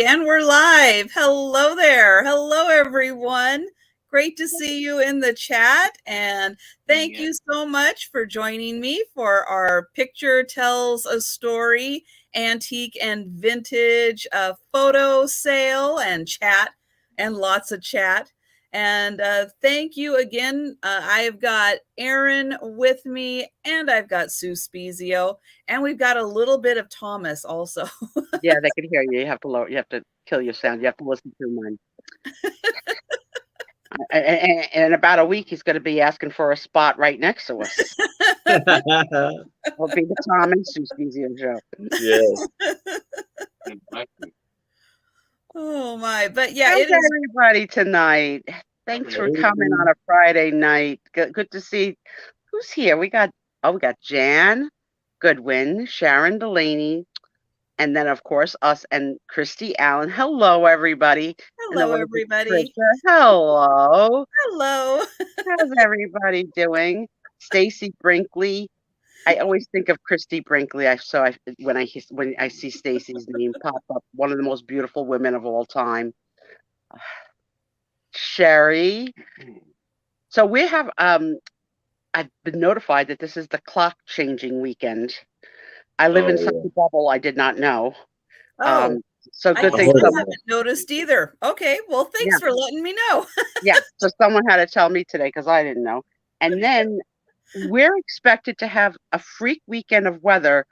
And we're live. Hello there. Hello, everyone. Great to see you in the chat. And thank you so much for joining me for our Picture Tells a Story antique and vintage photo sale and chat, and lots of chat. And thank you again. I've got Erin with me, and I've got Sue Spiezio, and we've got a little bit of Thomas also. Yeah, they can hear you. You have to lower. You have to kill your sound. You have to listen to mine. And in about a week, he's going to be asking for a spot right next to us. It'll be the Tom and Sue Spiezio show. Yeah. Oh my! But yeah, how's everybody tonight? Thanks for coming on a Friday night. Good to see. Who's here? We got Jan Goodwin, Sharon Delaney. And then, of course, us and Christy Allen. Hello, everybody. Hello, everybody. Hello. Hello. How's everybody doing? Stacy Brinkley. I always think of Christy Brinkley. When I see Stacy's name pop up, one of the most beautiful women of all time. Sherry. So we have. I've been notified that this is the clock changing weekend. I live in such a bubble. I did not know. So good thing. I haven't noticed either. Okay, well, thanks for letting me know. Yeah, so someone had to tell me today because I didn't know. And then we're expected to have a freak weekend of weather.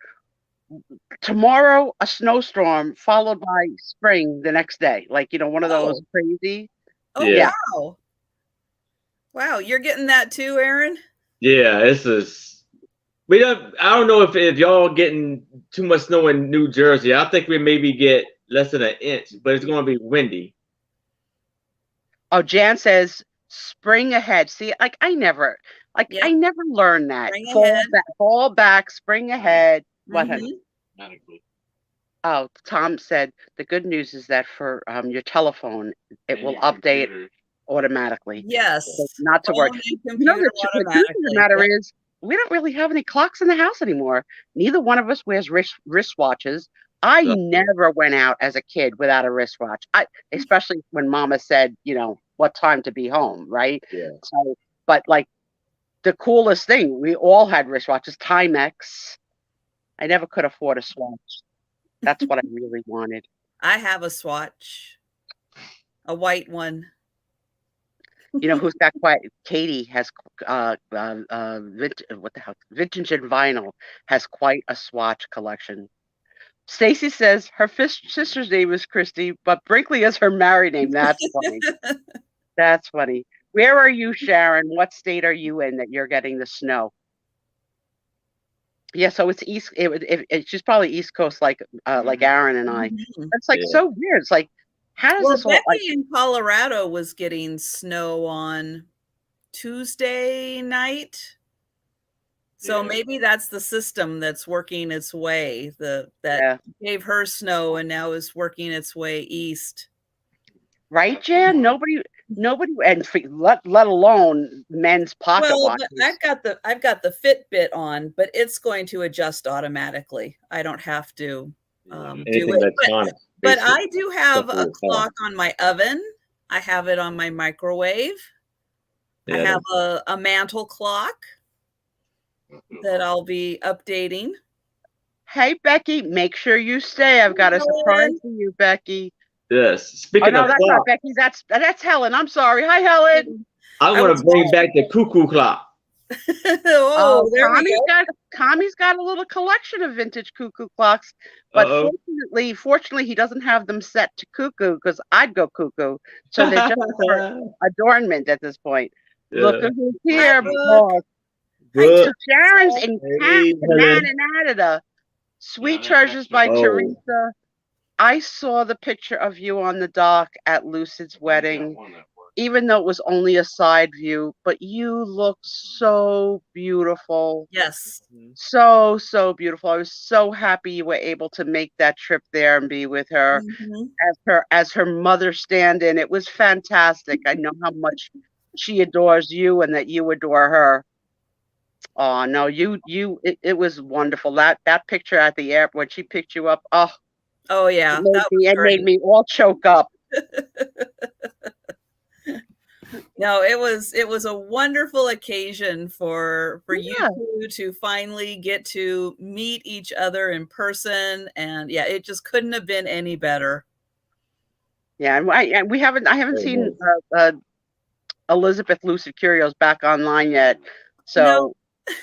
Tomorrow, a snowstorm followed by spring the next day. Like, one of those crazy. Oh, yeah. Wow. Wow, you're getting that too, Erin? Yeah, this is. I don't know if y'all getting too much snow in New Jersey. I think we maybe get less than an inch, but it's going to be windy. Oh, Jan says spring ahead. See, I never learned that. Fall back, spring ahead. What? Oh, Tom said the good news is that for your telephone, it will update automatically. Yes. So not to worry. The truth of the matter is, we don't really have any clocks in the house anymore. Neither one of us wears wristwatches. I never went out as a kid without a wristwatch. Especially when Mama said, what time to be home, right? Yeah. So, but like the coolest thing, we all had wristwatches. Timex. I never could afford a swatch. That's what I really wanted. I have a swatch, a white one. You know who's got quite? Katie has vintage and vinyl has quite a swatch collection. Stacy says her sister's name is Christy, but Brinkley is her married name. That's funny. That's funny. Where are you, Sharon? What state are you in that you're getting the snow? Yeah, so it's east. She's probably East Coast, like Aaron and I. It's like so weird. It's like. How does this Becky in Colorado was getting snow on Tuesday night. So maybe that's the system that's working its way. That gave her snow and now is working its way east. Right, Jan? Nobody, and let alone men's pocket watches. I've got the Fitbit on, but it's going to adjust automatically. I don't have to do it. But I do have a clock on my oven. I have it on my microwave. I have a mantle clock that I'll be updating. Hey, Becky, make sure you stay. I've got a surprise for you, Becky. Yes. Speaking of that's not Becky. That's Helen. I'm sorry. Hi, Helen. I want to bring back the cuckoo clock. Tommy's got a little collection of vintage cuckoo clocks, but fortunately, he doesn't have them set to cuckoo because I'd go cuckoo. So they're just for adornment at this point. Yeah. Look at who's here, boss. So Sharon's in Canada. Sweet Treasures by Teresa. I saw the picture of you on the dock at Lucid's wedding. Even though it was only a side view, but you look so beautiful. Yes. So beautiful. I was so happy you were able to make that trip there and be with her as her mother stand-in. It was fantastic. I know how much she adores you and that you adore her. Oh no, it was wonderful. That picture at the airport when she picked you up. Oh, Oh yeah, It made me all choke up. No, it was a wonderful occasion for you two to finally get to meet each other in person, and yeah, it just couldn't have been any better. Yeah, and I haven't seen Elizabeth Lucid Curios back online yet. So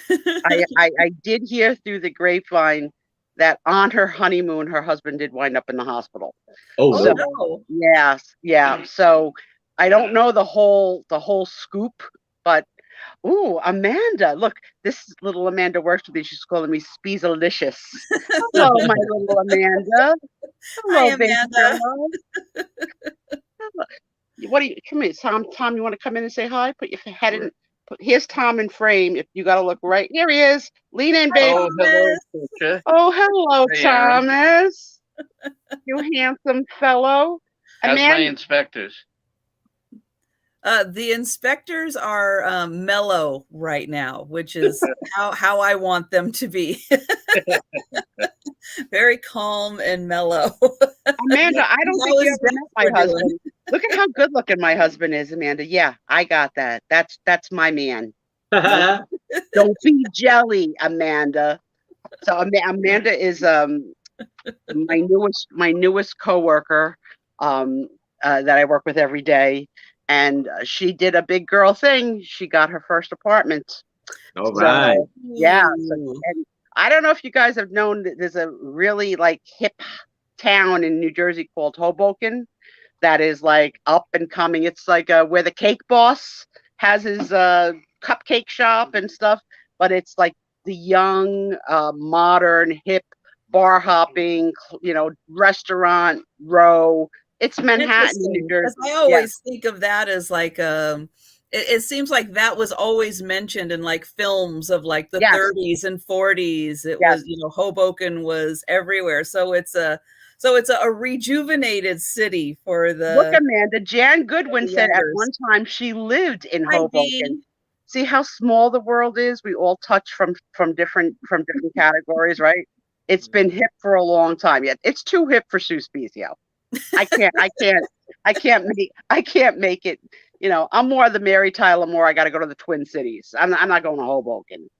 I did hear through the grapevine that on her honeymoon, her husband did wind up in the hospital. Oh, so, no. Yeah. So I don't know the whole scoop, but Amanda, look, this little Amanda works with me. She's calling me Spiezalicious. Hello, my little Amanda. Hello, Hi, Amanda. What do you come in, Tom? Tom, you want to come in and say hi? Put your head in. Here's Tom in frame. If you got to look right, here he is. Lean in, baby. Oh, hello, Trisha. Oh, hello, Hey, Thomas. You handsome fellow. How's my inspectors? The inspectors are mellow right now, which is how I want them to be. Very calm and mellow. Amanda, I don't think you ever met my husband. Look at how good looking my husband is, Amanda. Yeah, I got that. That's my man. Don't be jelly, Amanda. So Amanda is my newest coworker that I work with every day. And she did a big girl thing. She got her first apartment. All right. Yeah. And I don't know if you guys have known that there's a really like hip town in New Jersey called Hoboken that is like up and coming. It's like where the Cake Boss has his cupcake shop and stuff, but it's like the young, modern, hip, bar hopping, restaurant row. It's Manhattan, New Jersey. I always think of that as like it seems like that was always mentioned in like films of like the 30s and 40s. It was, Hoboken was everywhere. So it's a rejuvenated city for the. Look, Amanda, Jan Goodwin said at one time she lived in Hoboken. See how small the world is? We all touch from different categories, right? It's been hip for a long time. Yet it's too hip for Sue Spiezio. I can't make it. I'm more the Mary Tyler Moore. I got to go to the Twin Cities. I'm not going to Hoboken.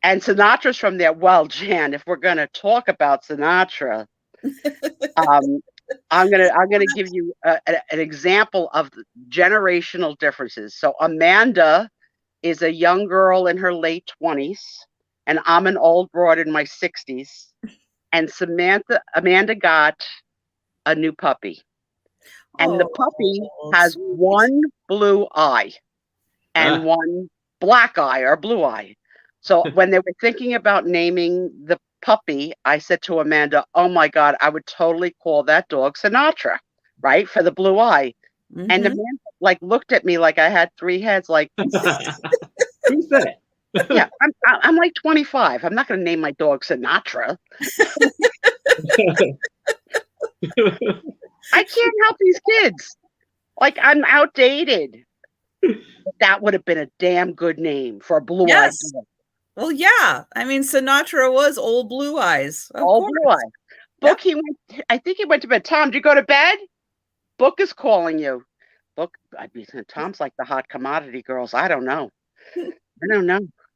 And Sinatra's from there. Well, Jan, if we're gonna talk about Sinatra, I'm gonna give you an example of the generational differences. So Amanda is a young girl in her late 20s, and I'm an old broad in my 60s. And Amanda got a new puppy, and the puppy has one blue eye and one black eye or blue eye. So when they were thinking about naming the puppy, I said to Amanda, "Oh my God, I would totally call that dog Sinatra, right, for the blue eye." Mm-hmm. And Amanda looked at me like I had three heads. Like, who's that? Yeah, I'm like 25. I'm not going to name my dog Sinatra. I can't help these kids. Like, I'm outdated. That would have been a damn good name for a blue-eyed dog. Well, yeah. I mean, Sinatra was old blue eyes. Old blue eyes. Book, I think he went to bed. Tom, did you go to bed? Book is calling you. Book, Tom's like the hot commodity girls. I don't know.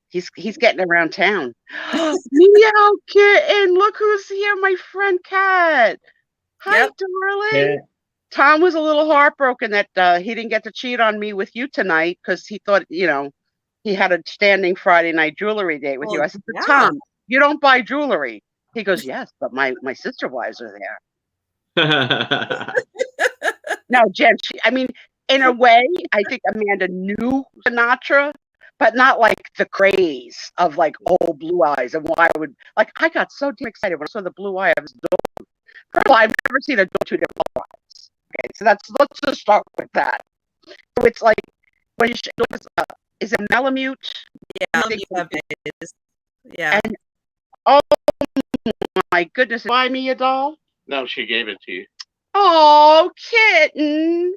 He's getting around town. Meow kitten, look who's here, my friend Kat. Hi, darling. Yeah. Tom was a little heartbroken that he didn't get to cheat on me with you tonight because he thought, he had a standing Friday night jewelry date with you. I said, Tom, you don't buy jewelry. He goes, yes, but my sister wives are there. No, Jen, in a way, I think Amanda knew Sinatra, but not like the craze of like old blue eyes and why I would I got so damn excited when I saw the blue eye of his dog. First of all, I've never seen a dog two different eyes. Okay, so let's just start with that. So it's like when you is it Malamute? Yeah, yeah. And oh my goodness, buy me a doll? No, she gave it to you. Oh, kitten.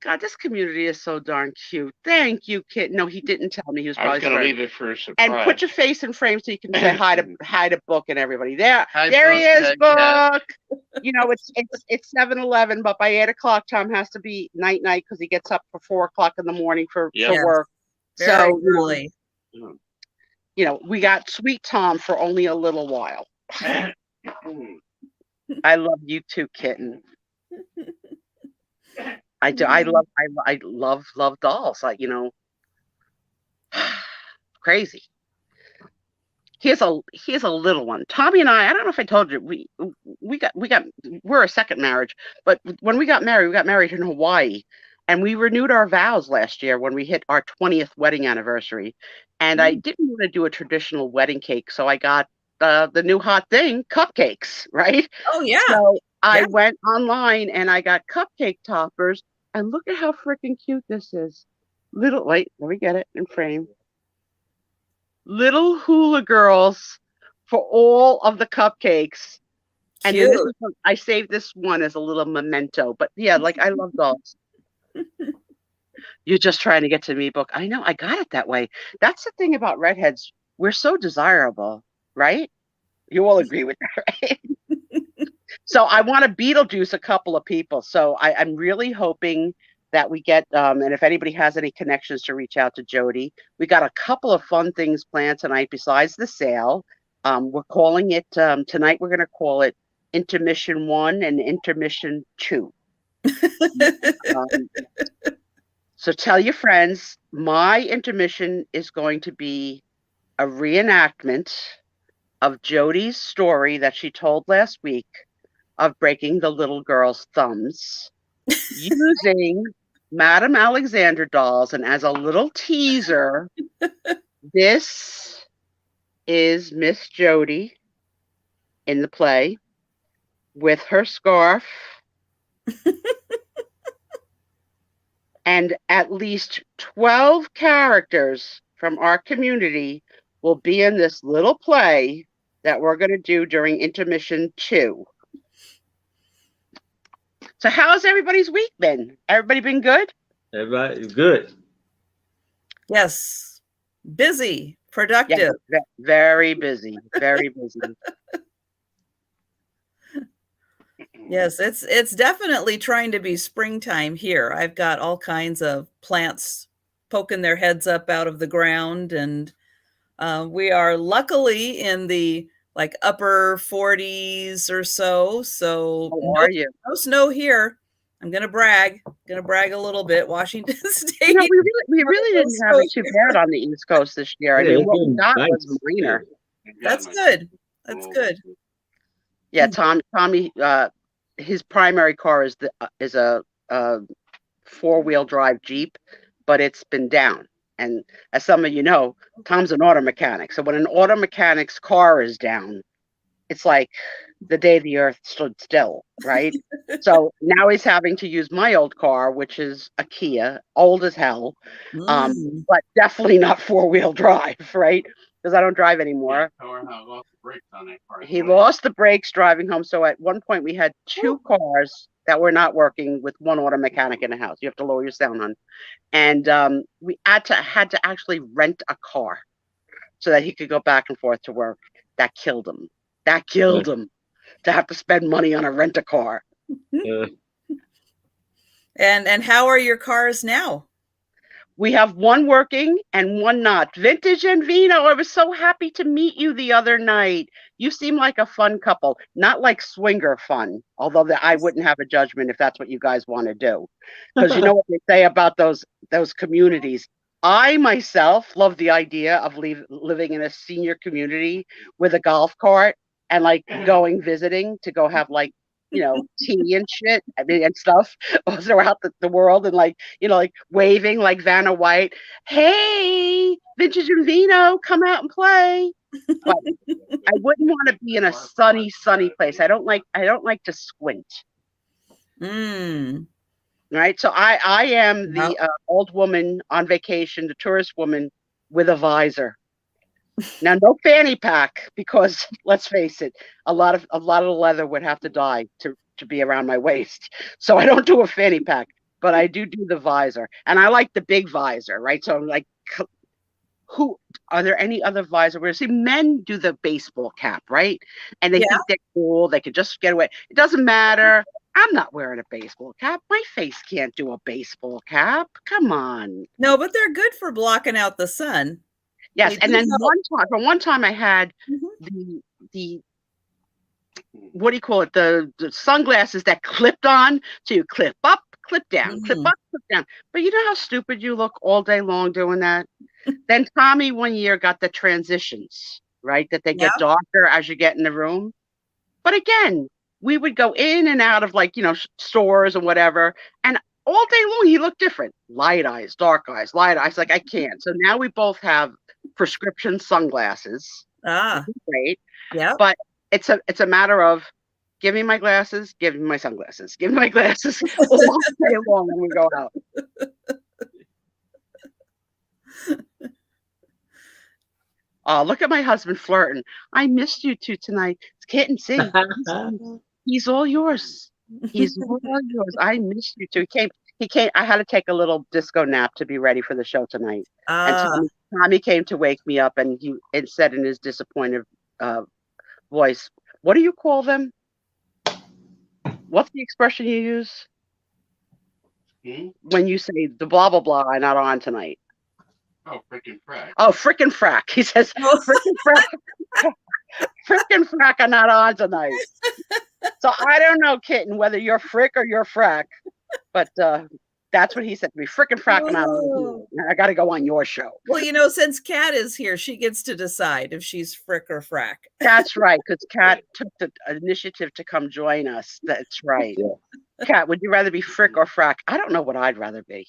God, this community is so darn cute. Thank you, kid. No, he didn't tell me. He was I was probably going to surprised. leave it for a surprise. And put your face in frame so you can say hi to Book and everybody. There Hi, he is, Book. Book. You know, it's 7-11, but by 8 o'clock, Tom has to be night because he gets up for 4 o'clock in the morning for work. Very So early. You know, we got sweet Tom for only a little while. I love you too, kitten. I do. I love dolls. Like, you know, crazy. Here's a little one. Tommy and I don't know if I told you, we're a second marriage, but when we got married in Hawaii, and we renewed our vows last year when we hit our 20th wedding anniversary. And I didn't want to do a traditional wedding cake, so I got the new hot thing, cupcakes, right? Oh yeah. So I went online and I got cupcake toppers, and look at how freaking cute this is. Wait, let me get it in frame. Little hula girls for all of the cupcakes. And then I saved this one as a little memento. But yeah, like, I love dolls. You're just trying to get to me, Book. I know, I got it that way. That's the thing about redheads. We're so desirable, right? You all agree with that, right? So I want to Beetlejuice a couple of people. So I'm really hoping that we get, and if anybody has any connections, to reach out to Jody. We got a couple of fun things planned tonight besides the sale. We're calling it, tonight we're going to call it Intermission 1 and Intermission 2. So tell your friends, my intermission is going to be a reenactment of Jody's story that she told last week of breaking the little girl's thumbs using Madame Alexander dolls. And as a little teaser, this is Miss Jody in the play with her scarf. And at least 12 characters from our community will be in this little play that we're going to do during Intermission 2. So how's everybody's week been? Everybody been good? Everybody's good. Yes. Busy, productive. Yeah, very busy, very busy. Yes, it's definitely trying to be springtime here. I've got all kinds of plants poking their heads up out of the ground, and we are luckily in the like upper 40s or so. So no snow here. I'm gonna brag a little bit. Washington State. You know, we really didn't have it too bad on the East Coast this year. I mean, what we got was minor. That's good. That's good. Yeah, Tommy. His primary car is a 4-wheel drive Jeep, but it's been down. And as some of you know, Tom's an auto mechanic. So when an auto mechanic's car is down, it's like the day the earth stood still, right? So now he's having to use my old car, which is a Kia, old as hell, but definitely not 4-wheel drive, right? Because I don't drive anymore. He lost the brakes driving home. So at one point we had 2 cars that were not working with one auto mechanic in the house. You have to lower your sound on. And we had to actually rent a car so that he could go back and forth to work. That killed him. That killed him to have to spend money on a rent-a-car. And how are your cars now? We have one working and one not. Vintage and Vino, I was so happy to meet you the other night. You seem like a fun couple, not like swinger fun, although I wouldn't have a judgment if that's what you guys want to do. Because you know what they say about those communities. I myself love the idea of living in a senior community with a golf cart and like going visiting to go have like, you know, tea and shit, I mean, and stuff throughout the world, and like, you know, like waving like Vanna White, hey, Vintage and Vino, come out and play. But I wouldn't want to be in a sunny place. I don't like to squint. Right. So I am the old woman on vacation, the tourist woman with a visor. Now, no fanny pack, because let's face it, a lot of the leather would have to die to be around my waist. So I don't do a fanny pack. but I do the visor, and I like the big visor, right? So I'm like, who are there any other visor? Where see men do the baseball cap, right? And they think they're cool. They could just get away. It doesn't matter. I'm not wearing a baseball cap. My face can't do a baseball cap. Come on. No, but they're good for blocking out the sun. Yes, and then one time I had the what do you call it? The sunglasses that clipped on. So you clip up, clip down, clip up, clip down. But you know how stupid you look all day long doing that? Then Tommy one year got the transitions, right? That they get darker as you get in the room. But again, we would go in and out of like, stores and whatever. And all day long, he looked different. Light eyes, dark eyes, light eyes. Like, I can't. So now we both have prescription sunglasses. Great. Yeah. But it's a matter of give me my glasses, give me my sunglasses, give me my glasses all day long when we go out. Oh, look at my husband flirting. I missed you two tonight. Kitten, see, he's all yours. He's all yours. I missed you two. He came. I had to take a little disco nap to be ready for the show tonight. And Tommy came to wake me up, and he said in his disappointed voice, "What do you call them? What's the expression you use when you say the blah blah blah are not on tonight?" Oh, frickin' frack. Oh, frickin' frack. He says, frickin' frack. Frickin' frack are not on tonight. So I don't know, Kitten, whether you're frick or you're frack, but that's what he said to me. Frickin' frack are not on. I got to go on your show. Well, since Kat is here, she gets to decide if she's frick or frack. That's right, because Kat took the initiative to come join us. That's right. Yeah. Kat, would you rather be frick or frack? I don't know what I'd rather be.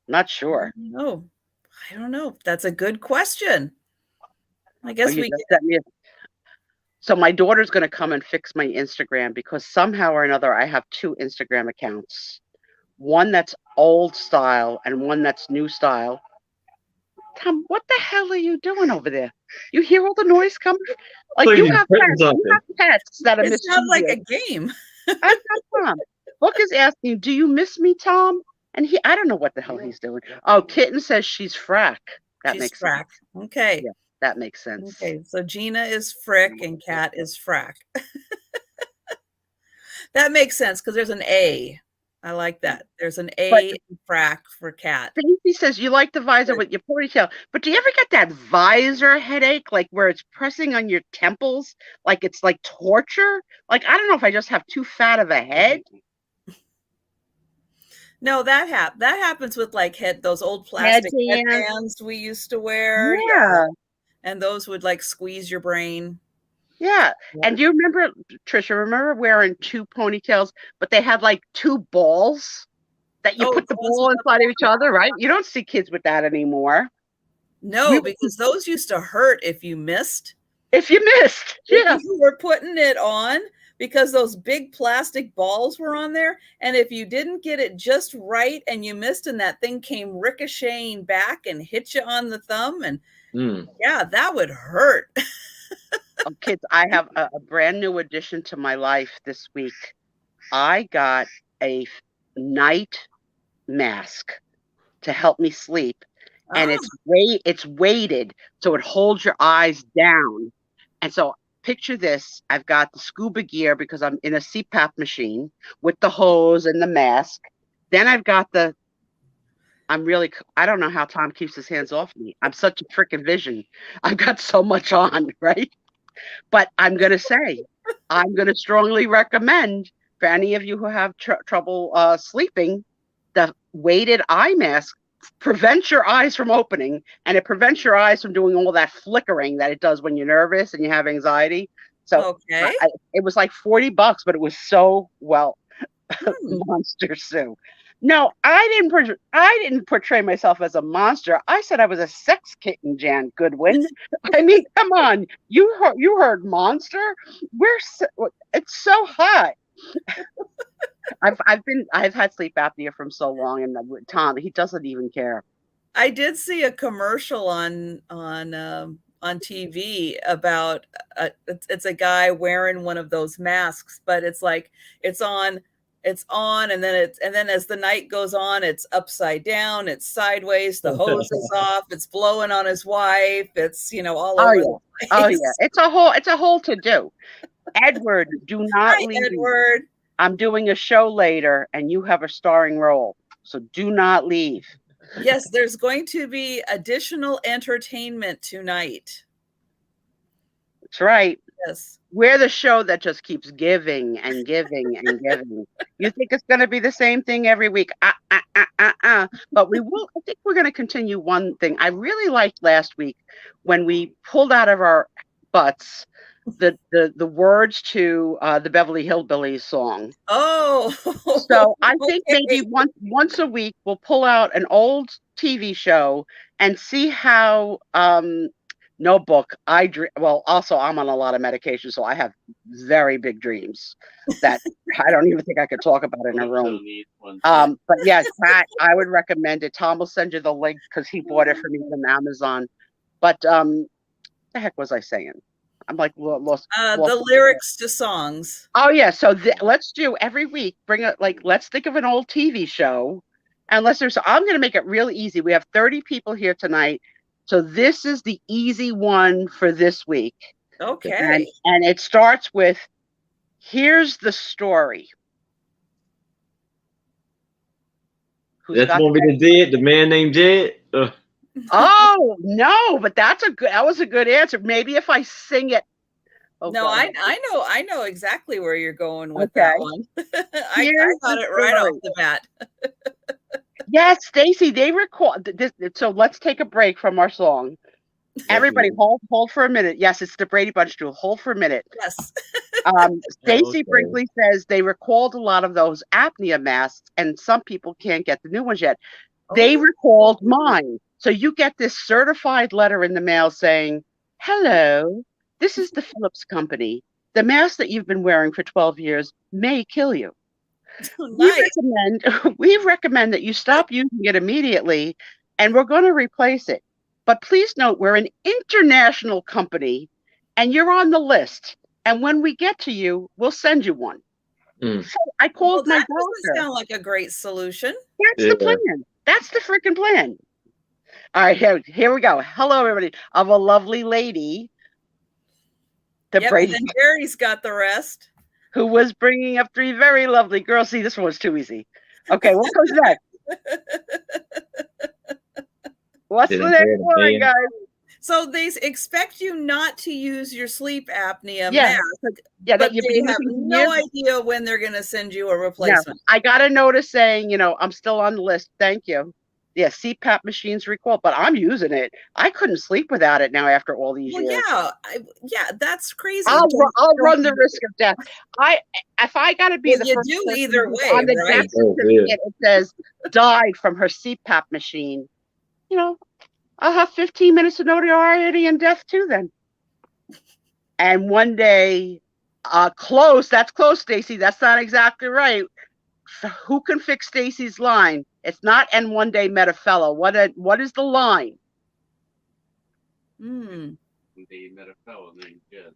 Not sure. No, I don't know. That's a good question. I guess So my daughter's going to come and fix my Instagram because somehow or another I have two Instagram accounts. One that's old style and one that's new style. Tom, what the hell are you doing over there? You hear all the noise coming? Like you have pets that are. It sounds like a game. I'm Tom. Book is asking, "Do you miss me, Tom?" And I don't know what the hell he's doing. Oh, Kitten says she's frack. That makes frack. Sense. Okay. Yeah, that makes sense. Okay, so Gina is frick and Kat is frack. That makes sense because there's an A. I like that. There's an A in frack for Kat. He says you like the visor with your ponytail, but do you ever get that visor headache, like where it's pressing on your temples, like it's like torture? Like I don't know if I just have too fat of a head. No, that happens with like those old plastic headbands we used to wear. Yeah. And those would like squeeze your brain. Yeah. And do you remember, Trisha, wearing two ponytails, but they had like two balls that you put the ball inside of each other, right? You don't see kids with that anymore. No, because those used to hurt if you missed. Yeah. If you were putting it on, because those big plastic balls were on there. And if you didn't get it just right and you missed and that thing came ricocheting back and hit you on the thumb and that would hurt. Oh, kids, I have a brand new addition to my life this week. I got a night mask to help me sleep. And it's weighted so it holds your eyes down. And so picture this. I've got the scuba gear because I'm in a CPAP machine with the hose and the mask. Then I've got I don't know how Tom keeps his hands off me. I'm such a freaking vision. I've got so much on, right? But I'm going to strongly recommend for any of you who have trouble sleeping, the weighted eye mask prevents your eyes from opening, and it prevents your eyes from doing all that flickering that it does when you're nervous and you have anxiety. So it was like $40, but it was so Monster Sue. No, I didn't portray myself as a monster. I said I was a sex kitten, Jan Goodwin. I mean, come on, you heard monster. It's so hot. I've had sleep apnea from so long, and Tom, he doesn't even care. I did see a commercial on TV about it's a guy wearing one of those masks, but it's like it's on it's on, and then as the night goes on, it's upside down, it's sideways, the hose is off, it's blowing on his wife, it's all over the place. Oh yeah, it's a whole to do. Edward, do not Hi, leave. Edward. I'm doing a show later, and you have a starring role, so do not leave. Yes, there's going to be additional entertainment tonight. That's right. Yes. We're the show that just keeps giving and giving and giving. You think it's going to be the same thing every week? But we will. I think we're going to continue one thing. I really liked last week when we pulled out of our butts the words to the Beverly Hillbillies song. Oh. So I think maybe once a week we'll pull out an old TV show and see how. Notebook. Also I'm on a lot of medication, so I have very big dreams that I don't even think I could talk about in a room. But yes, Pat, I would recommend it. Tom will send you the link because he bought it for me from Amazon. But the heck was I saying? I'm like lost. The lyrics to songs. Oh yeah, so let's do every week. Let's think of an old TV show, and I'm going to make it really easy. We have 30 people here tonight. So this is the easy one for this week. Okay. And it starts with, here's the story. That's going to be the man named Jed? Oh, no, but that was a good answer. Maybe if I sing it. Oh, no, I know exactly where you're going with that one. I got it right off the bat. Yes, Stacy, they record this. So let's take a break from our song. Everybody, hold for a minute. Yes, it's the Brady Bunch duel. Hold for a minute. Yes. Stacy Brinkley says they recalled a lot of those apnea masks, and some people can't get the new ones yet. They recalled mine. So you get this certified letter in the mail saying, "Hello, this is the Phillips Company. The mask that you've been wearing for 12 years may kill you. Nice. We recommend that you stop using it immediately, and we're going to replace it. But please note, we're an international company, and you're on the list. And when we get to you, we'll send you one." So I called my doctor. Doesn't sound like a great solution. That's the plan. That's the freaking plan. All right, here we go. Hello, everybody. Of a lovely lady. And Jerry's got the rest. Who was bringing up 3 very lovely girls. See, this one was too easy. Okay, what comes next? What's the next one, guys? So they expect you not to use your sleep apnea mask. Yeah, but they have no idea when they're going to send you a replacement. I got a notice saying, I'm still on the list. Thank you. Yeah, CPAP machines recalled, but I'm using it. I couldn't sleep without it now after all these years. Yeah, that's crazy. I'll run the risk of death. If I got to be the first person either way, on the death certificate, it says died from her CPAP machine. I'll have 15 minutes of notoriety and death too then. And one day, close. That's close, Stacy. That's not exactly right. So who can fix Stacy's line? It's not "and one day met a fellow." What is the line? One day met a fellow named Jed.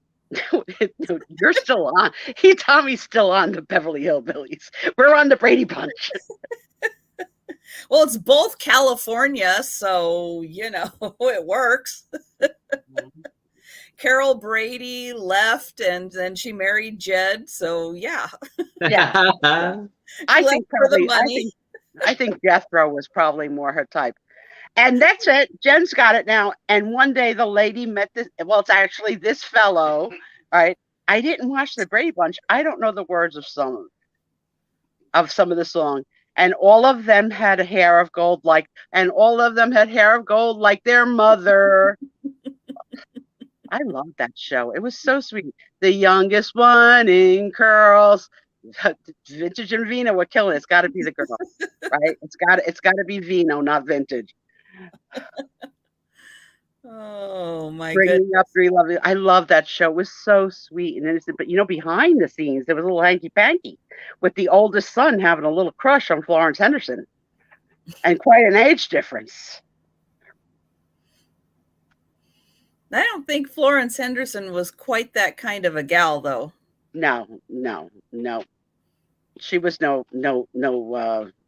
You're still on. Tommy's still on the Beverly Hillbillies. We're on the Brady Bunch. Well, it's both California, so it works. Carol Brady left, and then she married Jed. So yeah. I think Death Row was probably more her type. And that's it. Jen's got it now. And one day the lady met this. Well, it's actually this fellow. All right. I didn't watch the Brady Bunch. I don't know the words of some of the song. And all of them had hair of gold, like their mother. I love that show. It was so sweet. The youngest one in curls. Vintage and Vino were killing it. It's got to be the girl, right? It's got to be Vino, not Vintage. Oh my Bringing up 3 lovely. I love that show. It was so sweet and innocent. But behind the scenes, there was a little hanky panky with the oldest son having a little crush on Florence Henderson, and quite an age difference. I don't think Florence Henderson was quite that kind of a gal, though. No. She was no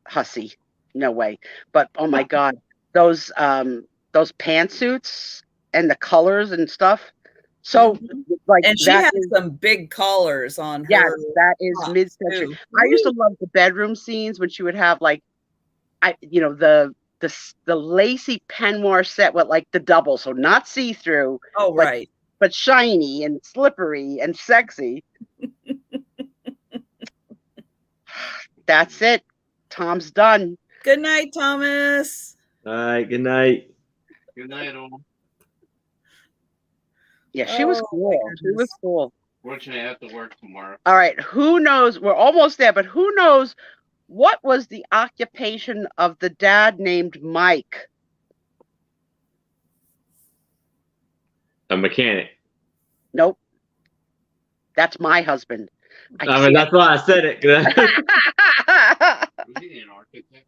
hussy, no way. But oh my God, those pantsuits and the colors and stuff. So like, and she that had is, some big collars on her. yes, that is tops, mid-century. too. I used to love the bedroom scenes when she would have like, the lacy peignoir set with like the double, so not see-through. Oh, right. But shiny and slippery and sexy. That's it. Tom's done. Good night, Thomas. All right. Good night. Good night, all. Yeah, she was cool. She was cool. Fortunately, I have to work tomorrow. All right. Who knows? We're almost there, but who knows what was the occupation of the dad named Mike? A mechanic. Nope. That's my husband. I mean, that's why I said it. Was he an architect?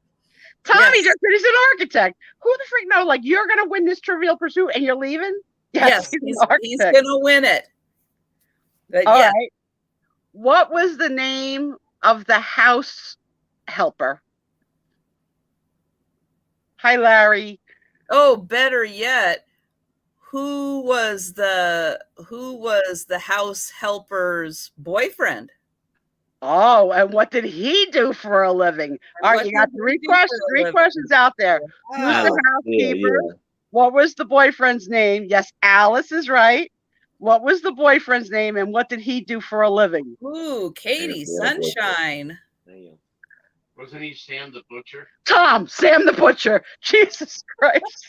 Tommy Yes. just said he's an architect. Who the freak knows? Like, you're going to win this Trivial Pursuit and you're leaving? Yes, he's an he's architect. going to win it. But All yeah. right. What was the name of the house helper? Hi, Larry. Oh, better yet, who was the house helper's boyfriend? Oh, and what did he do for a living? All right, you got three questions out there. Who's the housekeeper? Yeah. What was the boyfriend's name? Yes, Alice is right. What was the boyfriend's name, and what did he do for a living? Ooh, Katie Sunshine. Damn. Wasn't he Sam the Butcher? Sam the Butcher. Jesus Christ.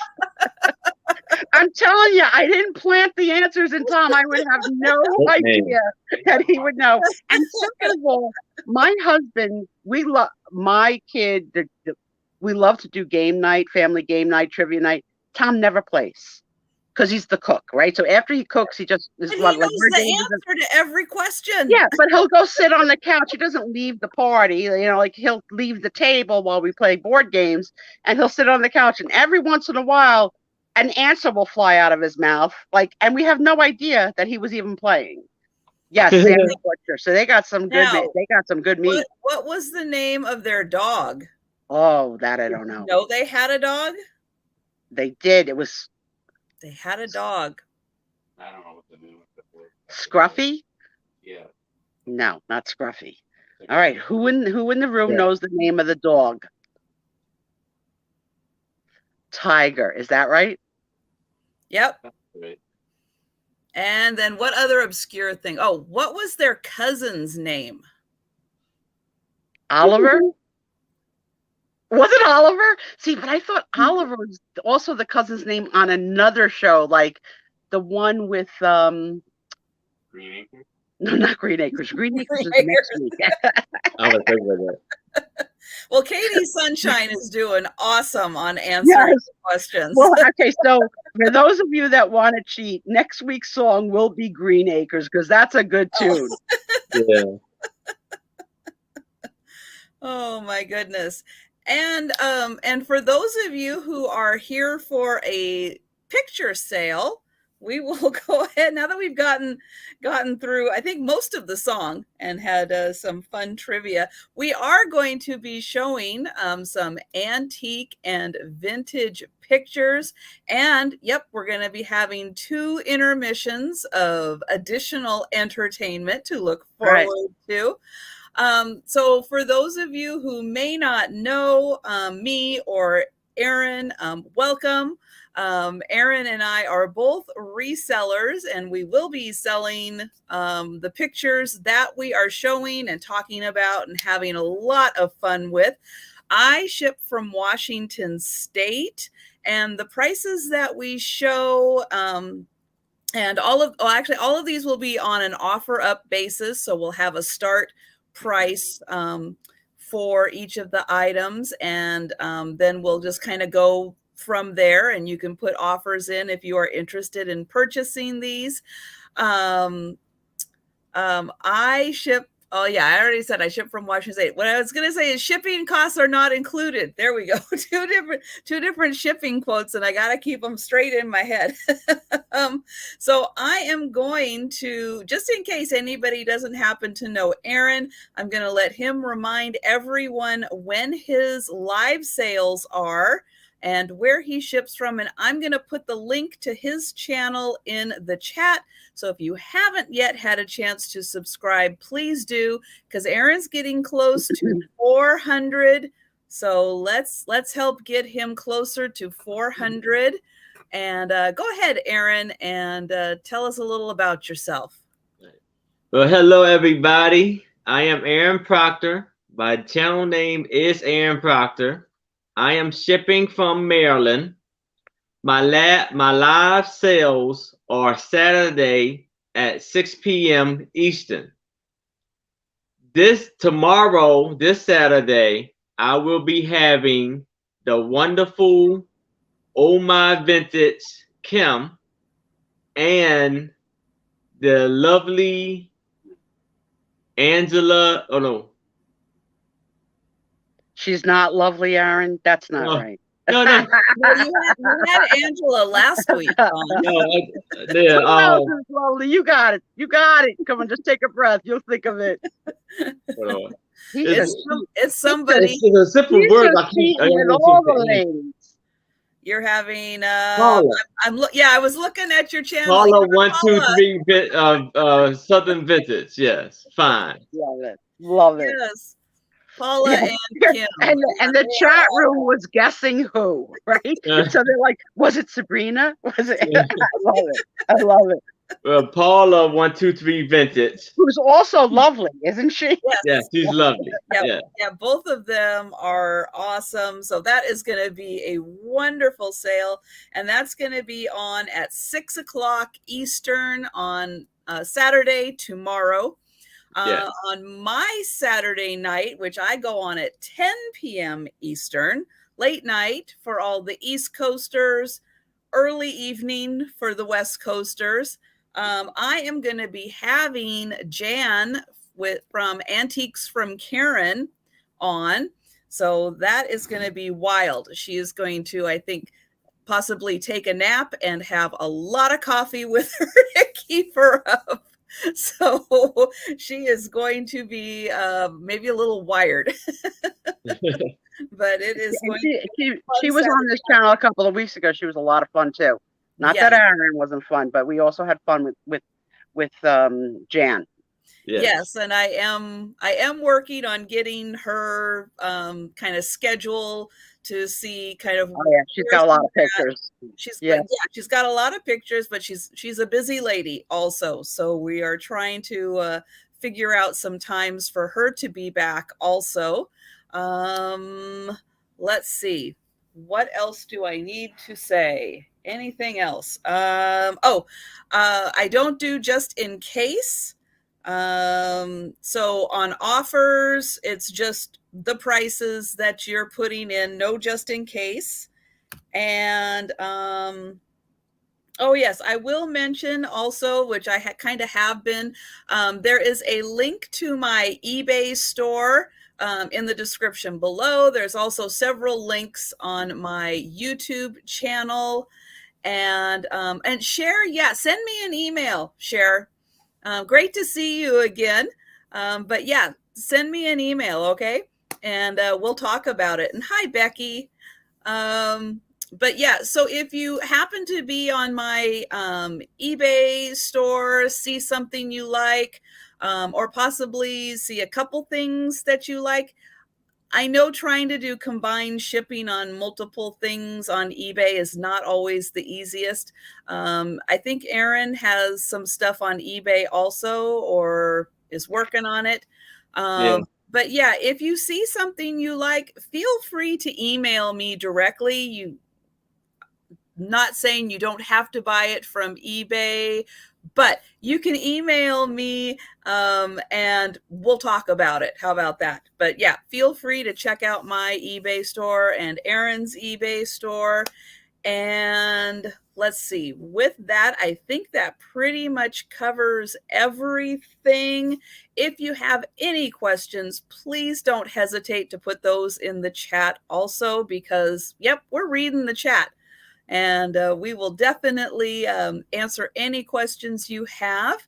I'm telling you, I didn't plant the answers in Tom. I would have no idea that he would know. And second of all, my husband, we love my kid. We love to do game night, family game night, trivia night. Tom never plays because he's the cook, right? So after he cooks, he just is And like, he knows the answer to every question. yeah, but he'll go sit on the couch. He doesn't leave the party. Like he'll leave the table while we play board games, and he'll sit on the couch. And every once in a while, an answer will fly out of his mouth. And we have no idea that he was even playing. Yes, Sam the Butcher. So they got some good meat. They got some good meat. What was the name of their dog? Oh, that I don't know. No, they had a dog? They did. They had a dog. I don't know what the name of it was. Scruffy? Yeah. No, not Scruffy. All right, who in the room knows the name of the dog? Tiger. Is that right? Yep. That's right. And then what other obscure thing? Oh, what was their cousin's name? Oliver? Was it Oliver? See, but I thought Oliver was also the cousin's name on another show, like the one with Green Acres? no, not Green Acres. Green Acres is next week. I was thinking about that. Well, Katie Sunshine is doing awesome on answering questions. Well, okay, so for those of you that want to cheat, next week's song will be Green Acres because that's a good tune. Yeah. Oh my goodness. And for those of you who are here for a picture sale, we will go ahead now that we've gotten through, I think, most of the song and had some fun trivia. We are going to be showing some antique and vintage pictures. And yep, we're going to be having 2 intermissions of additional entertainment to look forward to. So for those of you who may not know me or Aaron, welcome. Aaron and I are both resellers, and we will be selling the pictures that we are showing and talking about and having a lot of fun with. I ship from Washington State, and the prices that we show and all of these will be on an offer up basis. So we'll have a start price for each of the items, and then we'll just kind of go from there, and you can put offers in if you are interested in purchasing these. I ship Oh yeah, I already said I ship from Washington State. What I was going to say is shipping costs are not included. There we go. two different shipping quotes, and I got to keep them straight in my head. So I am going to, just in case anybody doesn't happen to know Aaron, I'm going to let him remind everyone when his live sales are and where he ships from. And I'm going to put the link to his channel in the chat. So if you haven't yet had a chance to subscribe, please do, because Aaron's getting close to 400. So let's help get him closer to 400. And go ahead, Aaron, and tell us a little about yourself. Well, hello, everybody. I am Aaron Proctor. My channel name is Aaron Proctor. I am shipping from Maryland. My live sales are Saturday at 6 p.m. Eastern. This Saturday, I will be having the wonderful Oh My Vintage Kim and the lovely Angela. Oh no. She's not lovely, Aaron. That's not right. No. Well, you had Angela last week. Lovely. You got it. Come on, just take a breath. You'll think of it. It's somebody. It's a simple word. With all the ladies. You're having. Paula. I was looking at your channel. Paula 123 Southern Vintage. Yes, fine. Love it. Yes. Paula and Kim. And the chat room was guessing who, right? So they're like, was it Sabrina? Was it? I love it. Well, Paula 123 Vintage. Who's also lovely, isn't she? Yes. Yeah, she's lovely. Yeah, both of them are awesome. So that is going to be a wonderful sale. And that's going to be on at 6 o'clock Eastern on Saturday, tomorrow. On my Saturday night, which I go on at 10 p.m. Eastern, late night for all the East Coasters, early evening for the West Coasters. I am going to be having Jan from Antiques from Karen on. So that is going to be wild. She is going to, I think, possibly take a nap and have a lot of coffee with her to keep her up. So she is going to be maybe a little wired, but it is. She was on this channel a couple of weeks ago. She was a lot of fun too. Not that Aaron wasn't fun, but we also had fun with Jan. Yes, and I am working on getting her kind of schedule to see kind of. Oh yeah, she's got a lot of pictures. She's got a lot of pictures, but she's a busy lady also. So we are trying to figure out some times for her to be back also. Let's see. What else do I need to say? Anything else? I don't do just in case. So on offers, it's just the prices that you're putting in, no just in case. And oh yes, I will mention also, which I kind of have been, there is a link to my eBay store in the description below. There's also several links on my YouTube channel. And Cher, send me an email, Cher. Great to see you again. But yeah, send me an email, okay? And we'll talk about it. And hi, Becky. But yeah, so if you happen to be on my eBay store, see something you like, or possibly see a couple things that you like, I know trying to do combined shipping on multiple things on eBay is not always the easiest. I think Aaron has some stuff on eBay also, or is working on it. But yeah, if you see something you like, feel free to email me directly. Not saying you don't have to buy it from eBay, but you can email me and we'll talk about it. How about that? But yeah, feel free to check out my eBay store and Aaron's eBay store. And let's see, with that, I think that pretty much covers everything. If you have any questions, please don't hesitate to put those in the chat also, because, yep, we're reading the chat. And we will definitely answer any questions you have.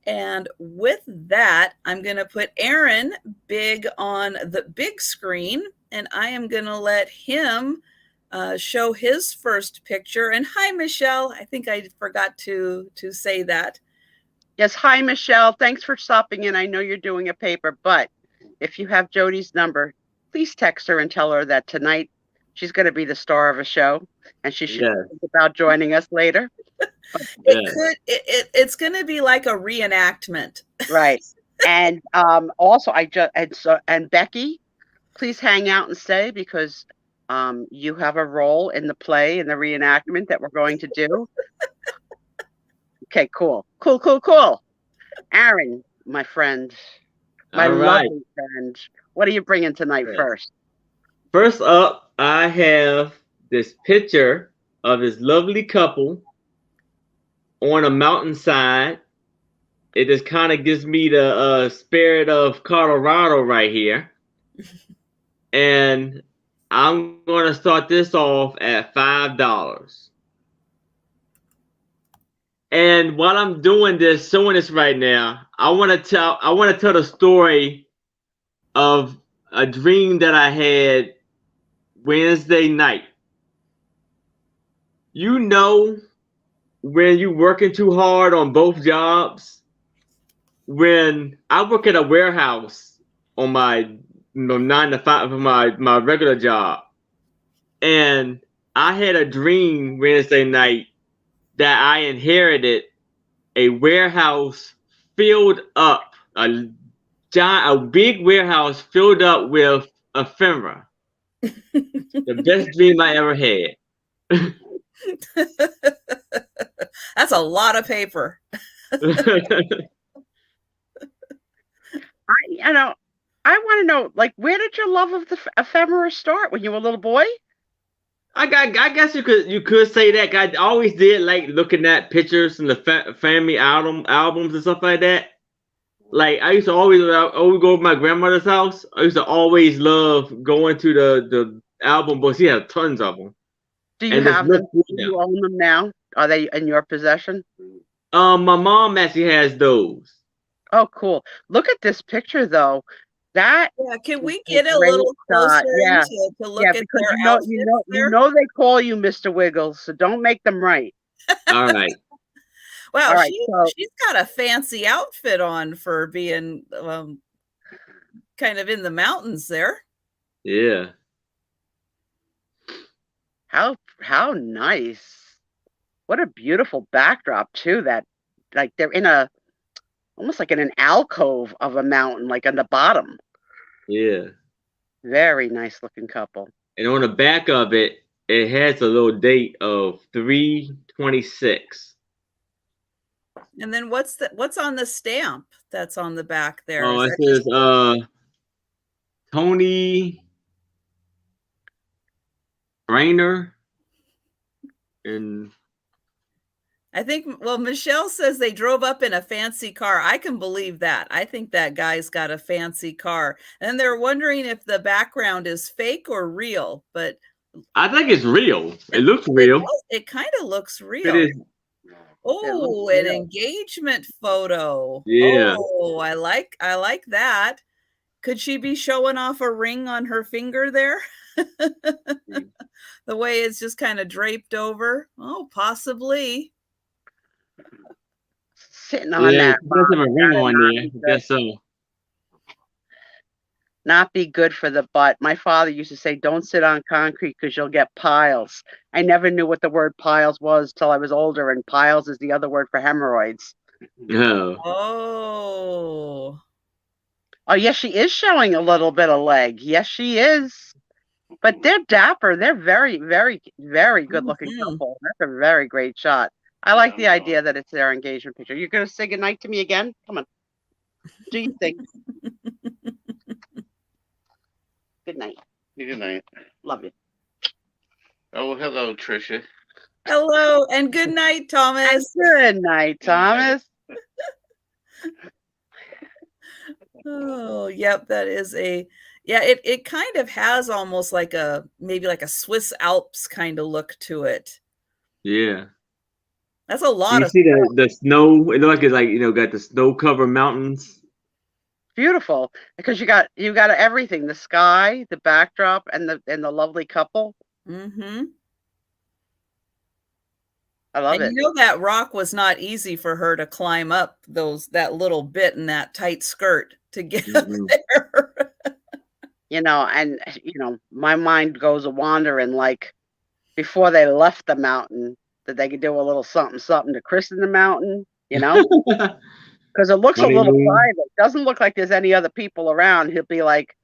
And with that, I'm going to put Aaron big on the big screen, and I am going to let him show his first picture. And hi, Michelle. I think I forgot to say that. Yes, hi, Michelle. Thanks for stopping in. I know you're doing a paper, but if you have Jody's number, please text her and tell her that tonight she's going to be the star of a show, and she should think about joining us later. It's going to be like a reenactment, right? And also, and Becky, please hang out and stay, because you have a role in the play, in the reenactment that we're going to do. Okay, cool. Aaron, my friend, my lovely friend, what are you bringing tonight first? First up, I have this picture of this lovely couple on a mountainside. It just kind of gives me the spirit of Colorado right here. And I'm going to start this off at $5. And while I'm doing this, showing this right now, I want to tell the story of a dream that I had Wednesday night. You know, when you're working too hard on both jobs, when I work at a warehouse on my 9 to 5 for my regular job, and I had a dream Wednesday night that I inherited a warehouse filled up, a big warehouse filled up with ephemera. The best dream I ever had. That's a lot of paper. I want to know, like, where did your love of the ephemera start? When you were a little boy? I guess you could say that. I always did like looking at pictures and the family albums and stuff like that. Like I used to always go to my grandmother's house. I used to always love going to the album books. She had tons of them. Do you have them? Do you own them now? Are they in your possession? My mom actually has those. Oh, cool. Look at this picture, though. Can we get a little closer to look at their outfits? You know they call you Mr. Wiggles, so don't make them right. All right. Wow, she's got a fancy outfit on for being kind of in the mountains there. Yeah. How nice. What a beautiful backdrop too, that like they're in almost like in an alcove of a mountain, like on the bottom. Yeah. Very nice looking couple. And on the back of it, it has a little date of 3/26. And then what's on the stamp that's on the back there? Oh, it says Tony Brainer. And I think, well, Michelle says they drove up in a fancy car. I can believe that. I think that guy's got a fancy car. And they're wondering if the background is fake or real, but I think it's real. It looks real. It kind of looks real. It is. Oh, an engagement photo. Yeah. Oh, I like that. Could she be showing off a ring on her finger there? The way it's just kind of draped over. Oh, possibly. Sitting on that. There's a ring on there. I guess so. Not be good for the butt. My father used to say, don't sit on concrete because you'll get piles. I never knew what the word piles was till I was older, and piles is the other word for hemorrhoids. No. Oh, yes, she is showing a little bit of leg. Yes, she is. But they're dapper. They're very, very, very good-looking couple. That's a very great shot. I like the idea that it's their engagement picture. You're going to say goodnight to me again? Come on. Do you think? Good night. Good night. Love you. Oh, hello, Trisha. Hello, and good night, And Thomas. good night, Thomas. Oh, yep, that is it kind of has almost like maybe like a Swiss Alps kind of look to it. Yeah. That's a lot You of see the snow? It looks like it's like, got the snow-covered mountains. Beautiful, because you got everything: the sky, the backdrop, and the lovely couple. Mm-hmm. I love And it. you know that rock was not easy for her to climb up that little bit in that tight skirt to get up there. And my mind goes a wandering, like before they left the mountain, that they could do a little something to christen the mountain, because it looks a little Honeymoon. private. It doesn't look like there's any other people around. He'll be like,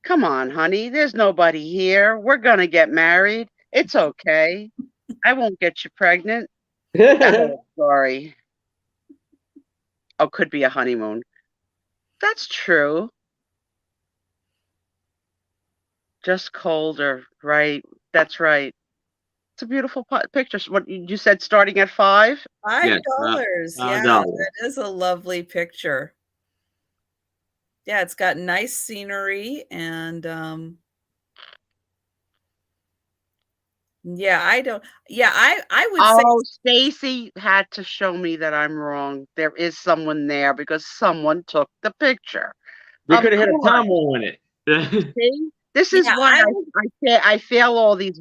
"Come on, honey, there's nobody here. We're gonna get married. It's okay. I won't get you pregnant." That whole story. Oh, could be a honeymoon. That's true. Just colder, right? That's right. It's a beautiful picture. What you said, starting at $5? Yes, $5. Yeah, $5. that is a lovely picture. Yeah, it's got nice scenery and yeah, I would say Oh, Stacy had to show me that I'm wrong. There is someone there because someone took the picture. They Of could have had a course. time on it. See? This is Yeah, why I fail all these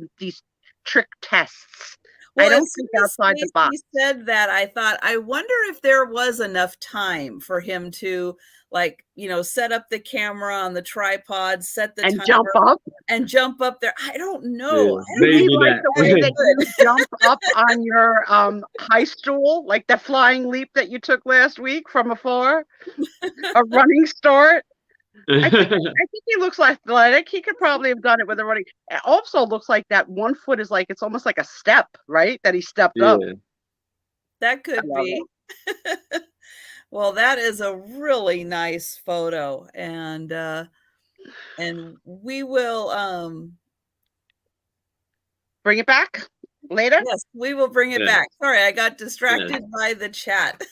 trick tests. I don't think outside the box. He said that, I thought, I wonder if there was enough time for him to, like, set up the camera on the tripod, set the And timer, jump up. and jump up there. I don't know. Yeah, I don't maybe know like that. the way that you jump up on your high stool, like the flying leap that you took last week from afar, a running start. I think he looks athletic. He could probably have done it with a running. It also looks like that one foot is like, it's almost like a step, right? That he stepped up. That could be. Well, that is a really nice photo, and we will bring it back later. Yes, we will bring it back. Sorry, I got distracted by the chat.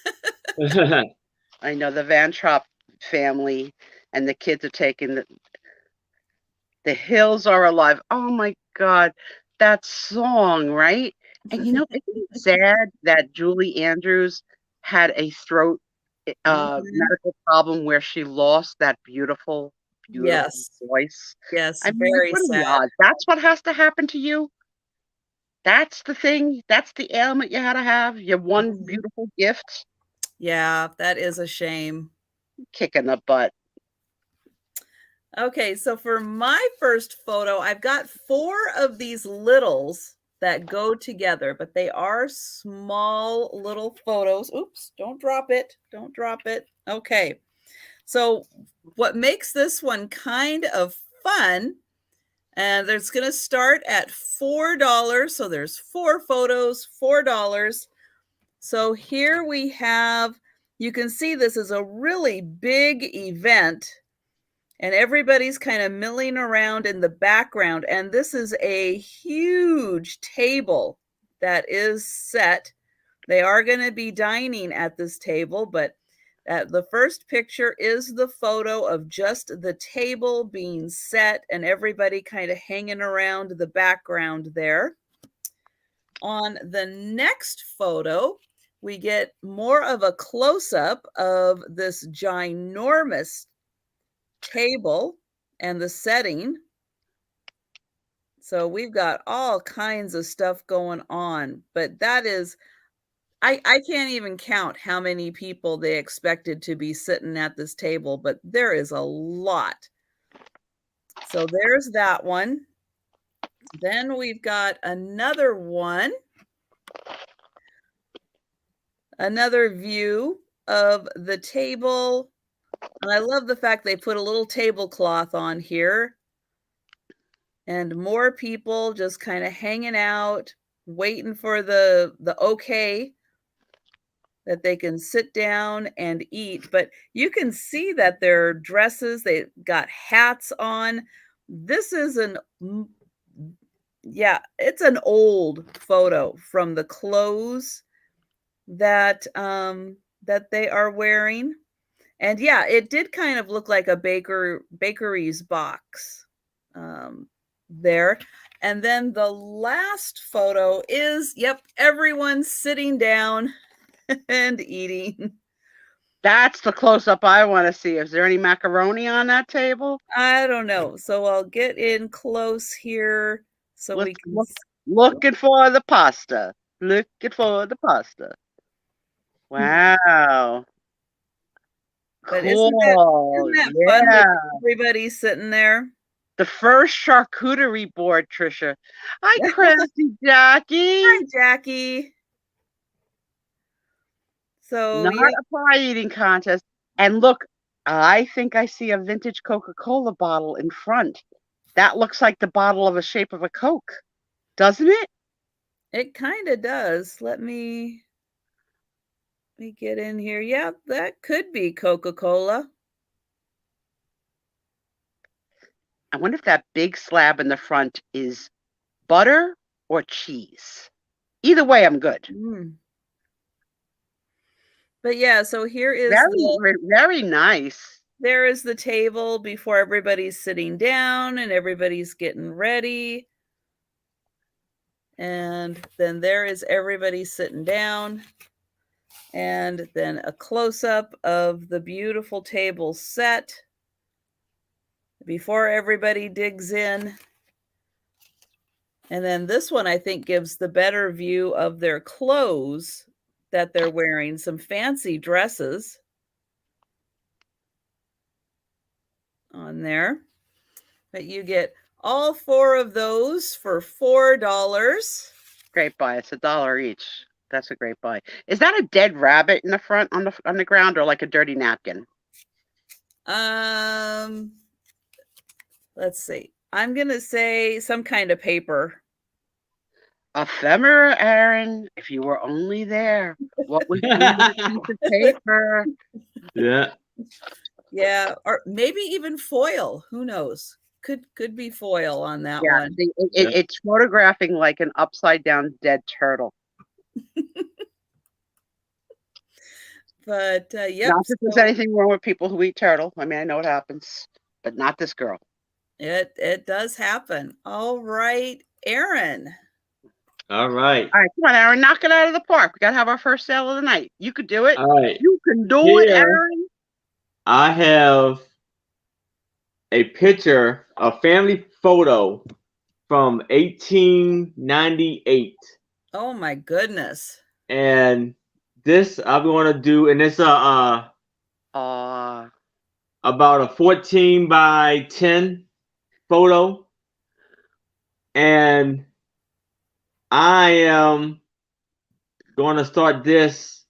I know the Van Trop family and the kids are taking the hills are alive. Oh my God, that song, right? And isn't it sad that Julie Andrews had a throat medical problem where she lost that beautiful voice? Yes, I mean, very what are the sad. odds? That's what has to happen to you. That's the thing. That's the ailment you had to have. Your one beautiful gift. Yeah, that is a shame. Kick in the butt. Okay, so for my first photo, I've got 4 of these littles that go together, but they are small little photos. Oops, don't drop it. Don't drop it. Okay. So what makes this one kind of fun, and it's going to start at $4. So there's 4 photos, $4. So here we have, you can see this is a really big event. And everybody's kind of milling around in the background. And this is a huge table that is set. They are going to be dining at this table, but the first picture is the photo of just the table being set and everybody kind of hanging around the background there. On the next photo, we get more of a close-up of this ginormous table and the setting. So we've got all kinds of stuff going on, but that is, I can't even count how many people they expected to be sitting at this table, but there is a lot. So there's that one. Then we've got another one, another view of the table. And I love the fact they put a little tablecloth on here. And more people just kind of hanging out, waiting for the okay that they can sit down and eat. But you can see that their dresses, they got hats on. This is Yeah, it's an old photo from the clothes that that they are wearing. And yeah, it did kind of look like a bakery's box there. And then the last photo is, yep, everyone's sitting down and eating. That's the close-up I want to see. Is there any macaroni on that table? I don't know. So I'll get in close here so we can looking for the pasta. Looking for the pasta. Wow. But Cool. isn't that fun with everybody sitting there? The first charcuterie board, Trisha. Hi, Crafty Jackie. Hi, Jackie. So not a pie eating contest. And look, I think I see a vintage Coca-Cola bottle in front. That looks like the bottle of a shape of a Coke, doesn't it? It kind of does. Let me get in here. Yeah, that could be Coca-Cola. I wonder if that big slab in the front is butter or cheese. Either way, I'm good. But yeah, so here is very nice. There is the table before everybody's sitting down and everybody's getting ready. And then there is everybody sitting down. And then a close-up of the beautiful table set before everybody digs in. And then this one, I think, gives the better view of their clothes that they're wearing, some fancy dresses on there. But you get all 4 of those for $4. Great buy. It's $1 each. That's a great buy. Is that a dead rabbit in the front on the ground, or like a dirty napkin? Let's see. I'm gonna say some kind of paper. Ephemera, Aaron. If you were only there, what would you do with a piece of paper? Yeah. Yeah, or maybe even foil. Who knows? Could be foil on that one. It's photographing like an upside down dead turtle. But yeah, not that there's anything wrong with people who eat turtle. I mean, I know it happens, but not this girl. It does happen. All right, Aaron. All right. All right, come on, Aaron, knock it out of the park. We gotta have our first sale of the night. You could do it. All right. You can do it, Aaron. I have a picture, a family photo from 1898. Oh my goodness. And this I'm going to do, and it's about a 14 by 10 photo. And I am going to start this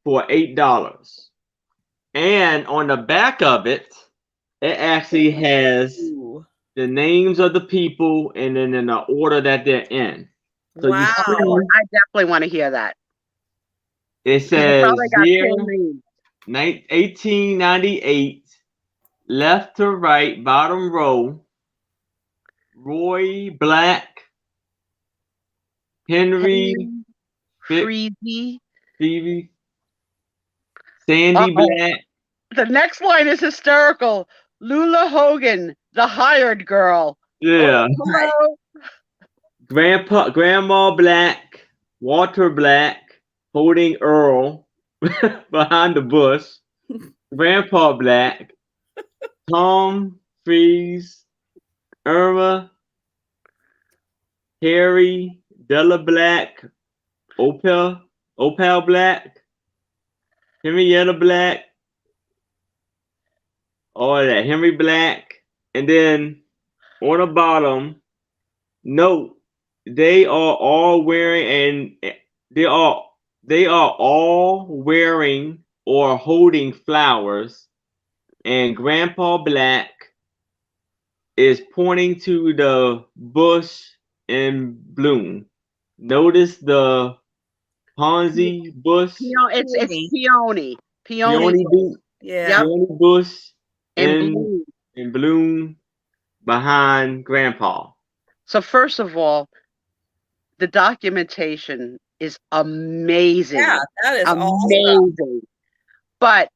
for $8. And on the back of it, it actually has the names of the people and then in the order that they're in. So wow. I definitely want to hear that. It says 1898, left to right, bottom row, Roy Black, Henry Freezy, Sandy Black. The next line is hysterical. Lula Hogan, the hired girl. Yeah. Hello. Grandma Black, Walter Black, holding Earl behind the bush. Grandpa Black, Tom Freeze, Irma, Harry, Della Black, Opal Black, Henrietta Black, all that, Henry Black, and then on the bottom, note, they are all wearing or holding flowers, and Grandpa Black is pointing to the bush in bloom. Notice the pansy bush. It's peony. Peony bush. Yeah. Peony bush in bloom behind Grandpa. So first of all, the documentation is amazing. Yeah, that is awesome. Amazing. But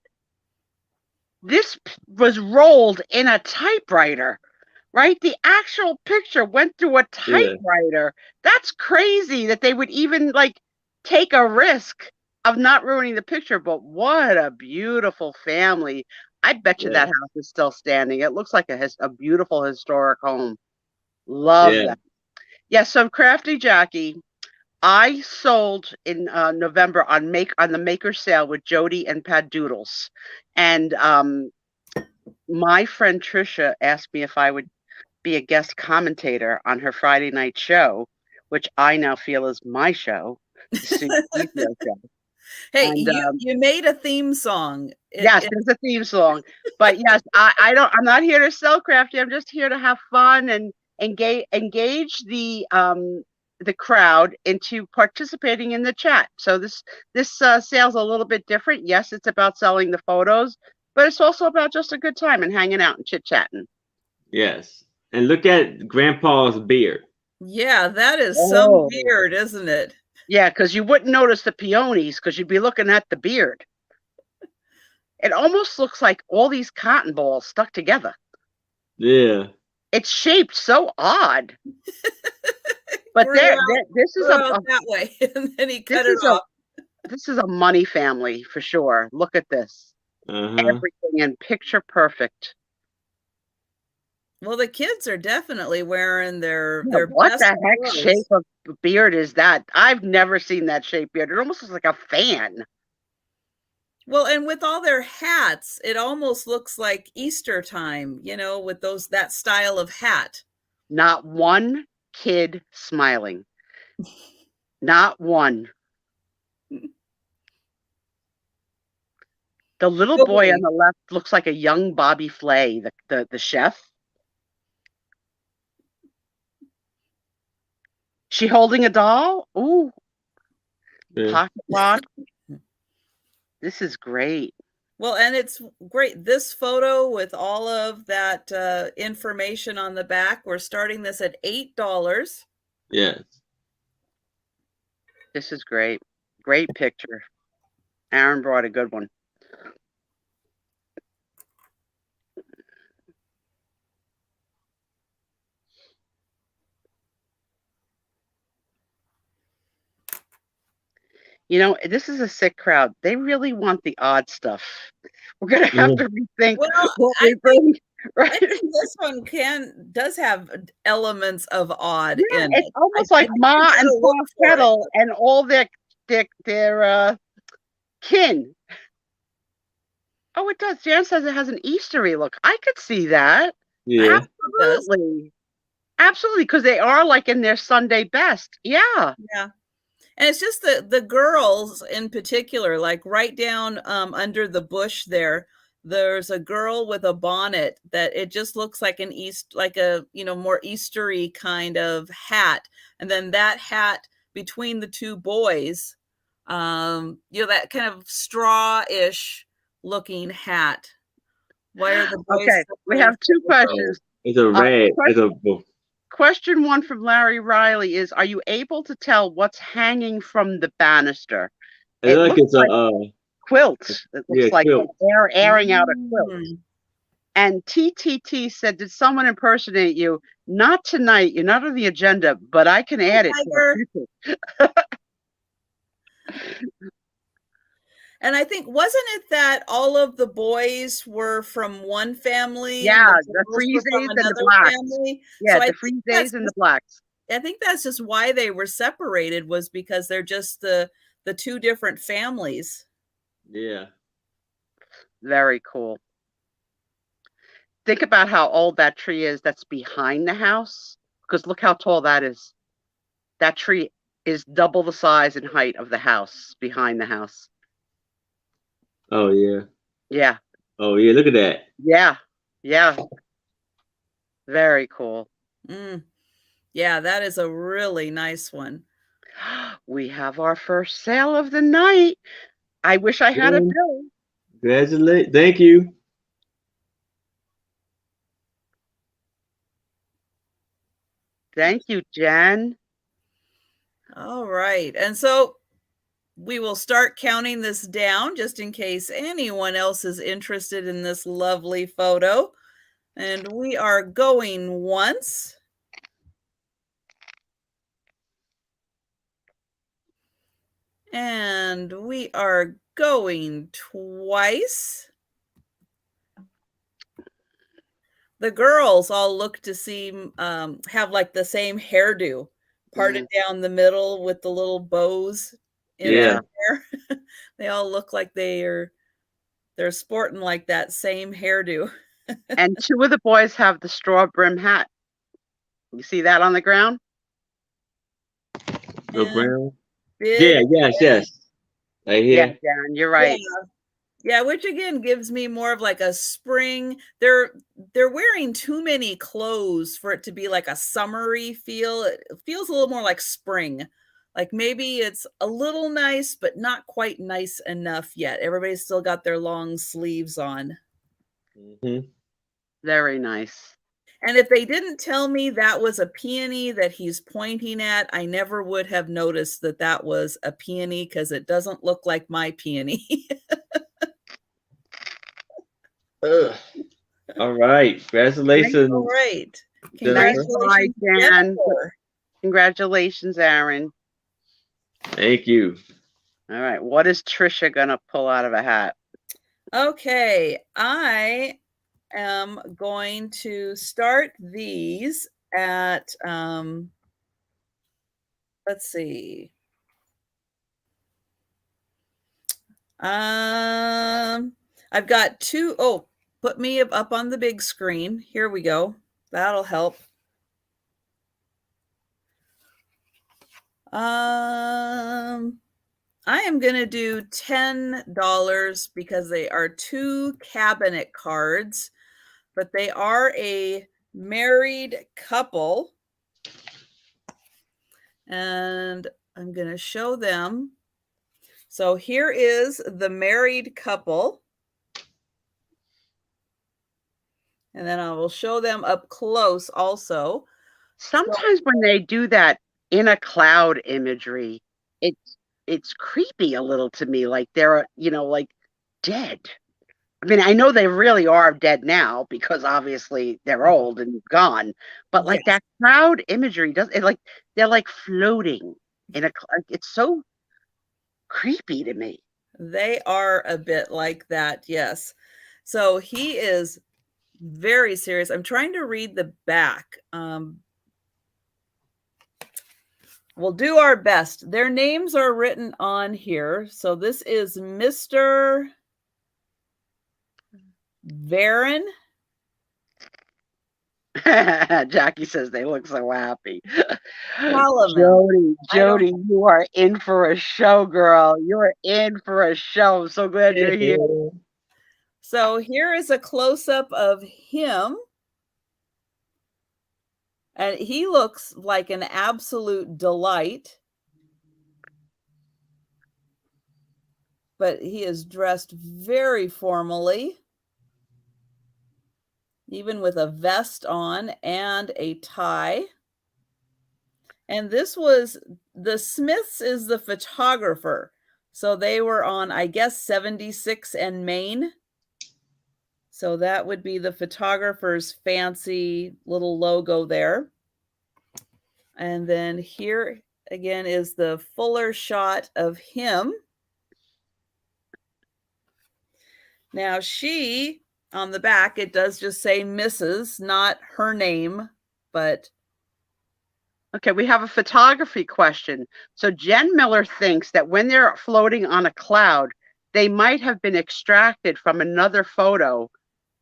this was rolled in a typewriter, right? The actual picture went through a typewriter. That's crazy that they would even like take a risk of not ruining the picture. But what a beautiful family. I bet you that house is still standing. It looks like a beautiful historic home. Love that. Yeah, so Crafty Jackie, I sold in November on the maker sale with Jody and Pad Doodles. And my friend Trisha asked me if I would be a guest commentator on her Friday night show, which I now feel is my show, the Spiezio show. Hey, and, you made a theme song. Yes, there's a theme song. But yes, I'm not here to sell Crafty. I'm just here to have fun and engage the crowd into participating in the chat. So this sale's a little bit different. Yes, it's about selling the photos, but it's also about just a good time and hanging out and chit-chatting. Yes. And look at Grandpa's beard. Yeah, that is some beard, isn't it? Yeah, because you wouldn't notice the peonies because you'd be looking at the beard. It almost looks like all these cotton balls stuck together. Yeah. It's shaped so odd. But this is that way, and then he cut it off. This is a money family for sure. Look at this. Everything in picture perfect. Well, the kids are definitely wearing their what best the heck clothes. shape of beard is that? I've never seen that shape beard. It almost looks like a fan. Well, and with all their hats, it almost looks like Easter time, you know, with that style of hat. Not one kid smiling. Not one. The little boy on the left looks like a young Bobby Flay, the chef. She holding a doll? Ooh. Yeah. Pocket watch. This is great. Well, and it's great. This photo with all of that information on the back, we're starting this at $8. Yes. This is great. Great picture. Aaron brought a good one. You know, this is a sick crowd. They really want the odd stuff. We're gonna have to rethink what we bring. Right? I think this one does have elements of odd in it. It's almost like Ma and Soft Kettle and all their kin. Oh, it does. Jan says it has an Eastery look. I could see that. Yeah. Absolutely. Absolutely, because they are like in their Sunday best. Yeah. Yeah. And it's just the girls in particular, like right down under the bush there's a girl with a bonnet that it just looks like like a, you know, more Eastery kind of hat. And then that hat between the two boys, you know, that kind of straw-ish looking hat. Why are the boys? Okay, we have two questions. It's a red. Question one from Larry Riley is: are you able to tell what's hanging from the banister? It looks like a quilt. It looks like quilt. Airing out a quilt. And TTT said, "Did someone impersonate you? Not tonight. You're not on the agenda, but I can add it." And I think, wasn't it that all of the boys were from one family? Yeah, the Freezes and the Blacks. Family? Yeah, so the Freezes and the Blacks. I think that's just why they were separated, was because they're just the two different families. Yeah. Very cool. Think about how old that tree is that's behind the house, because look how tall that is. That tree is double the size and height of the house behind the house. Oh, yeah. Yeah. Oh, yeah. Look at that. Yeah. Yeah. Very cool. Yeah, that is a really nice one. We have our first sale of the night. I wish I had a bill. Congratulations. Thank you. Thank you, Jen. All right. And so we will start counting this down just in case anyone else is interested in this lovely photo. And we are going once. And we are going twice. The girls all look to seem have like the same hairdo, parted down the middle with the little bows in their hair. They all look like they're sporting like that same hairdo. And two of the boys have the straw brim hat. You see that on the ground? The ground. Yeah, yes. Right here. Yeah, Jen, you're right. Yeah, which again gives me more of like a spring. They're wearing too many clothes for it to be like a summery feel. It feels a little more like spring. Like maybe it's a little nice, but not quite nice enough yet. Everybody's still got their long sleeves on. Mm-hmm. Very nice. And if they didn't tell me that was a peony that he's pointing at, I never would have noticed that that was a peony because it doesn't look like my peony. All right. Congratulations. All right. Congratulations, Jen. Congratulations, Aaron. Thank you. All right. What is Trisha going to pull out of a hat? Okay. I am going to start these at, let's see. I've got two. Oh, put me up on the big screen. Here we go. That'll help. I am going to do $10 because they are two cabinet cards, but they are a married couple. And I'm going to show them. So here is the married couple. And then I will show them up close also. Sometimes when they do that in a cloud imagery, it's creepy a little to me, like they're, like dead. I mean, I know they really are dead now because obviously they're old and gone, but like that cloud imagery they're like floating in it's so creepy to me. They are a bit like that, yes. So he is very serious. I'm trying to read the back. We'll do our best. Their names are written on here. So this is Mr. Varen. Jackie says they look so happy. Solomon. Jody, you are in for a show, girl. You are in for a show. I'm so glad you're here. So here is a close-up of him. And he looks like an absolute delight. But he is dressed very formally, even with a vest on and a tie. And this was, the Smiths is the photographer. So they were on, I guess, 76 and Main. So that would be the photographer's fancy little logo there. And then here again is the fuller shot of him. Now she, on the back, it does just say Mrs., not her name, but. Okay, we have a photography question. So Jen Miller thinks that when they're floating on a cloud, they might have been extracted from another photo,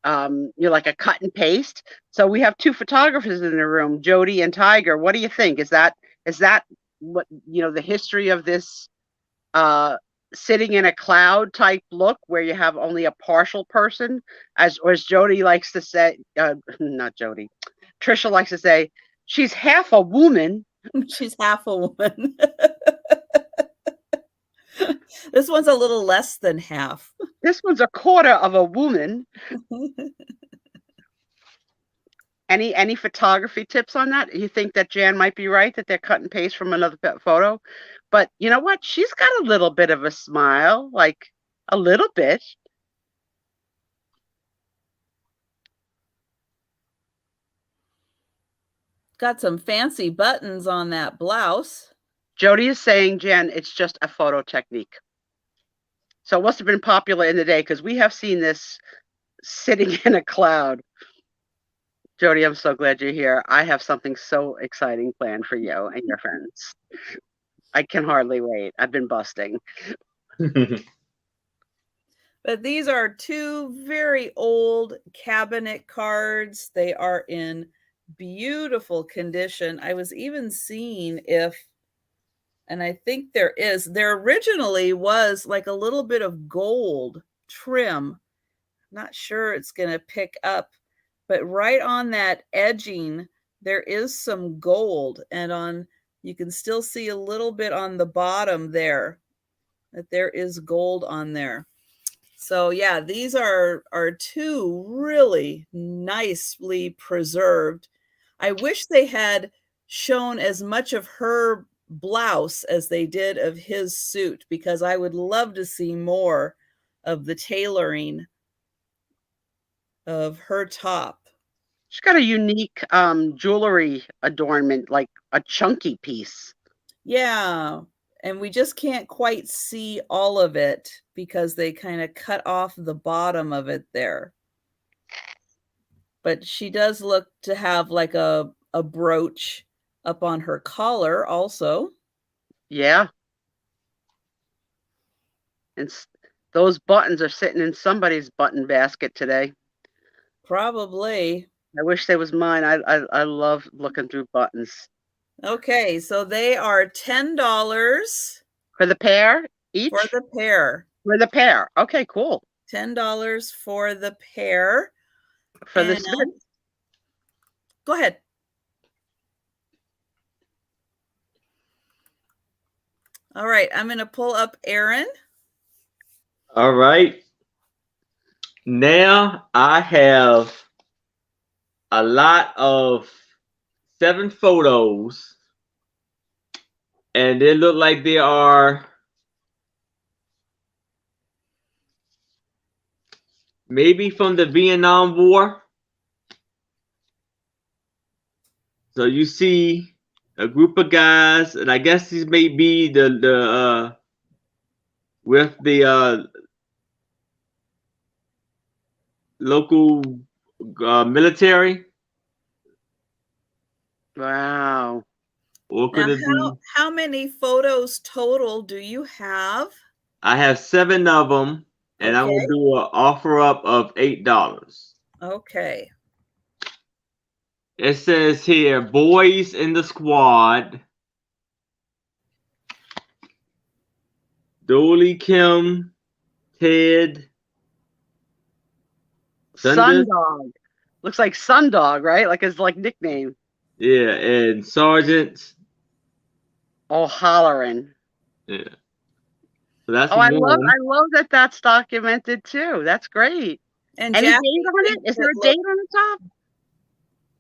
like a cut and paste. So we have two photographers in the room, Jody and Tiger. What do you think? Is that what, the history of this sitting in a cloud type look where you have only a partial person, as Jody likes to say, not Jody, Trisha likes to say, she's half a woman. She's half a woman. This one's a little less than half. This one's a quarter of a woman. Any photography tips on that? You think that Jan might be right, that they're cut and paste from another photo? But you know what? She's got a little bit of a smile, like a little bit. Got some fancy buttons on that blouse. Jody is saying, Jen, it's just a photo technique. So it must have been popular in the day, because we have seen this sitting in a cloud. Jody, I'm so glad you're here. I have something so exciting planned for you and your friends. I can hardly wait. I've been busting. But these are two very old cabinet cards. They are in beautiful condition. I was even seeing if, and I think there originally was like a little bit of gold trim. Not sure it's going to pick up, but right on that edging, there is some gold, and you can still see a little bit on the bottom there that there is gold on there. So yeah, these are two really nicely preserved. I wish they had shown as much of her blouse as they did of his suit, because I would love to see more of the tailoring of her top. She's got a unique jewelry adornment, like a chunky piece. Yeah. And we just can't quite see all of it because they kind of cut off the bottom of it there. But she does look to have like a brooch up on her collar also. Yeah. And those buttons are sitting in somebody's button basket today. Probably. I wish they was mine. I love looking through buttons. Okay, so they are $10 for the pair each. For the pair. For the pair. Okay, cool. $10 for the pair. For the set. Go ahead. All right, I'm going to pull up Aaron. All right. Now I have a lot of 7 photos, and they look like they are maybe from the Vietnam War. So you see a group of guys, and I guess these may be the with the local military. Wow. Or could it be? How many photos total do you have? I have 7 of them, and I will do an offer up of $8. Okay. It says here, boys in the squad. Dolly, Kim, Ted. Sundog. Looks like Sundog, right? Like his nickname. Yeah, and Sergeant. Oh, hollering. Yeah. So that's I love that that's documented too. That's great. And any date on it? Is there a date on the top?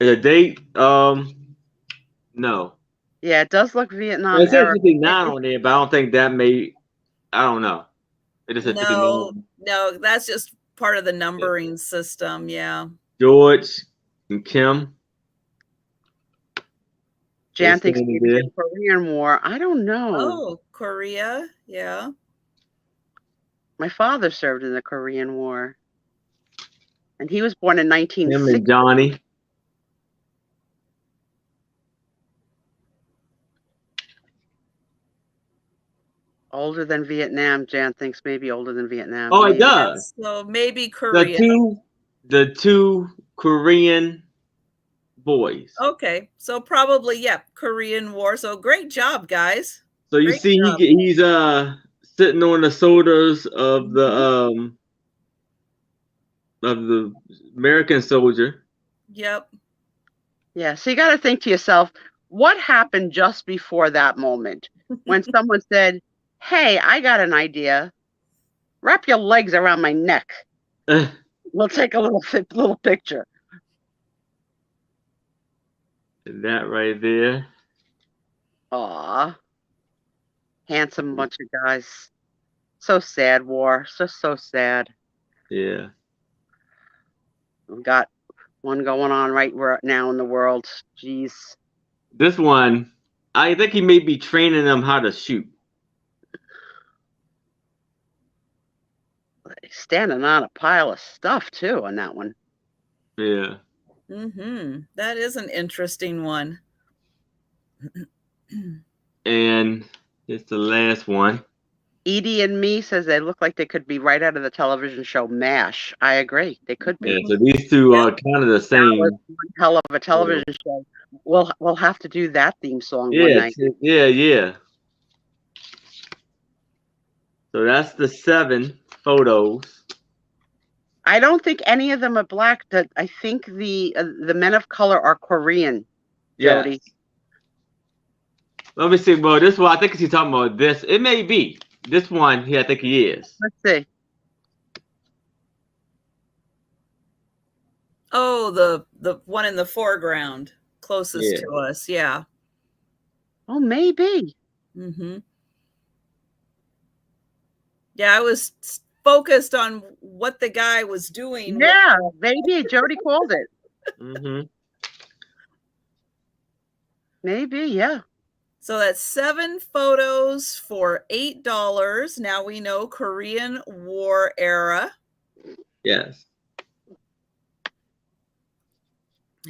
A date? No. Yeah, it does look Vietnam. It says 59 on there, but I don't think that may. I don't know. It is a 59. No, that's just part of the numbering system. Yeah. George and Kim. Jan thinks maybe the Korean War. I don't know. Oh, Korea. Yeah. My father served in the Korean War. And he was born in 1960. Him and Johnny. Older than Vietnam. Jan thinks maybe older than Vietnam. Oh, it does. So maybe Korea. The two Korean boys. Okay, so probably Korean War. So great job, guys. So you see, he's sitting on the shoulders of the American soldier. Yep. Yeah. So you got to think to yourself, what happened just before that moment when someone said, "Hey, I got an idea. Wrap your legs around my neck. We'll take a little picture." That right there. Aw. Handsome bunch of guys. So sad, war. So sad. Yeah. We got one going on right now in the world. Jeez. This one, I think he may be training them how to shoot. Standing on a pile of stuff, too, on that one. Yeah. Mm-hmm. That is an interesting one. And it's the last one. Edie and Me says they look like they could be right out of the television show MASH. I agree. They could be. Yeah, so these two are kind of the That same. was one hell of a television show. We'll have to do that theme song one Yeah, night. yeah. So that's the 7 photos. I don't think any of them are black. I think the men of color are Korean. Yeah. Jody. Let me see. Well, this one, I think he's talking about this. It may be. This one, I think he is. Let's see. Oh, the one in the foreground, closest to us. Yeah. Oh, maybe. Mm-hmm. Yeah, I was focused on what the guy was doing. Yeah, maybe. Jody called it. Mm-hmm. Maybe, yeah. So that's 7 photos for $8. Now we know Korean War era. Yes.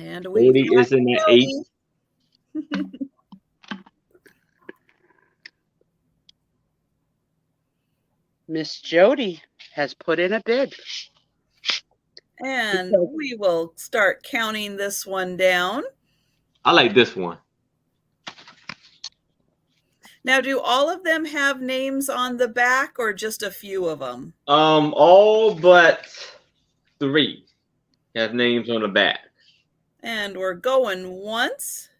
And we is in the 8. Miss Jody has put in a bid. And we will start counting this one down. I like this one. Now, do all of them have names on the back or just a few of them? All but 3 have names on the back. And we're going once.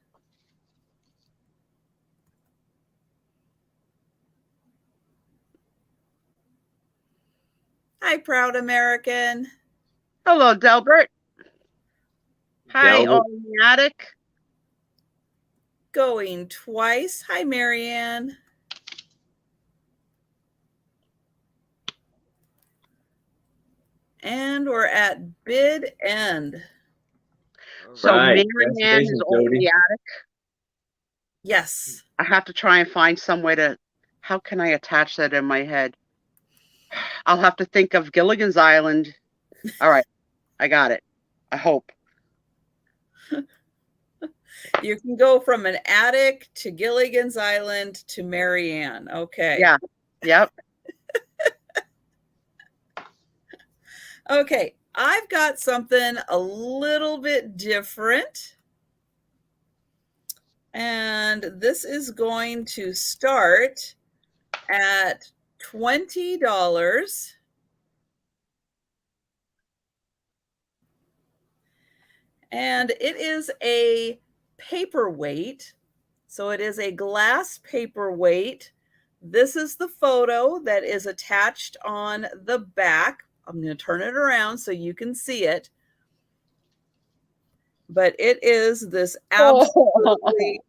Hi, Proud American. Hello, Delbert. Hi, Delbert. all in the attic. Going twice. Hi, Marianne. And we're at bid end. So Right. Marianne is all in the attic. Yes. I have to try and find some way to, how can I attach that in my head? I'll have to think of Gilligan's Island. All right. I got it. I hope. You can go from an attic to Gilligan's Island to Marianne. Okay. Yeah. Yep. Okay. I've got something a little bit different. And this is going to start at $20. And it is a paperweight. So it is a glass paperweight. This is the photo that is attached on the back. I'm going to turn it around so you can see it. But it is this absolutely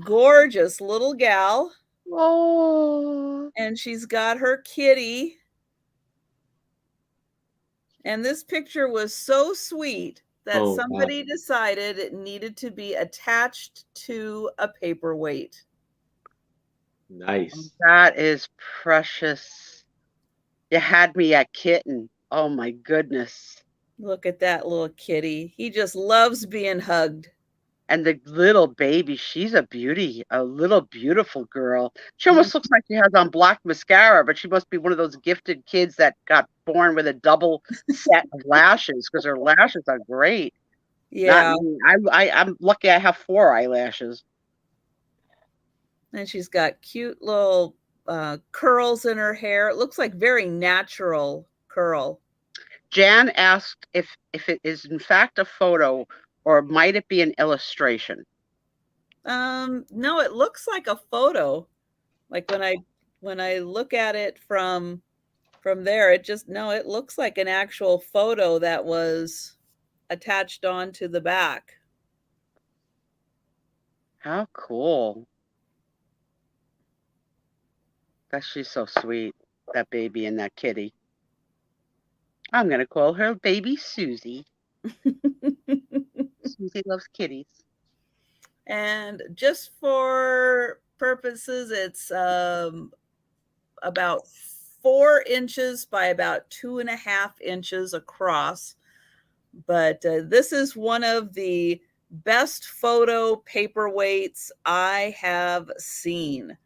gorgeous little gal. Oh. And she's got her kitty. And this picture was so sweet that somebody decided it needed to be attached to a paperweight. Nice. That is precious. You had me at kitten. Oh my goodness. Look at that little kitty. He just loves being hugged. And the little baby, she's a beauty, a little beautiful girl. She almost looks like she has on black mascara, but she must be one of those gifted kids that got born with a double set of lashes because her lashes are great. Yeah. I'm lucky I have 4 eyelashes. And she's got cute little curls in her hair. It looks like very natural curl. Jan asked if it is in fact a photo or might it be an illustration? No, it looks like a photo. Like when I look at it from there, it looks like an actual photo that was attached onto the back. How cool. She's so sweet, that baby and that kitty. I'm going to call her baby Susie. Susie loves kitties. And just for purposes, it's about 4 inches by about 2.5 inches across. But this is one of the best photo paperweights I have seen.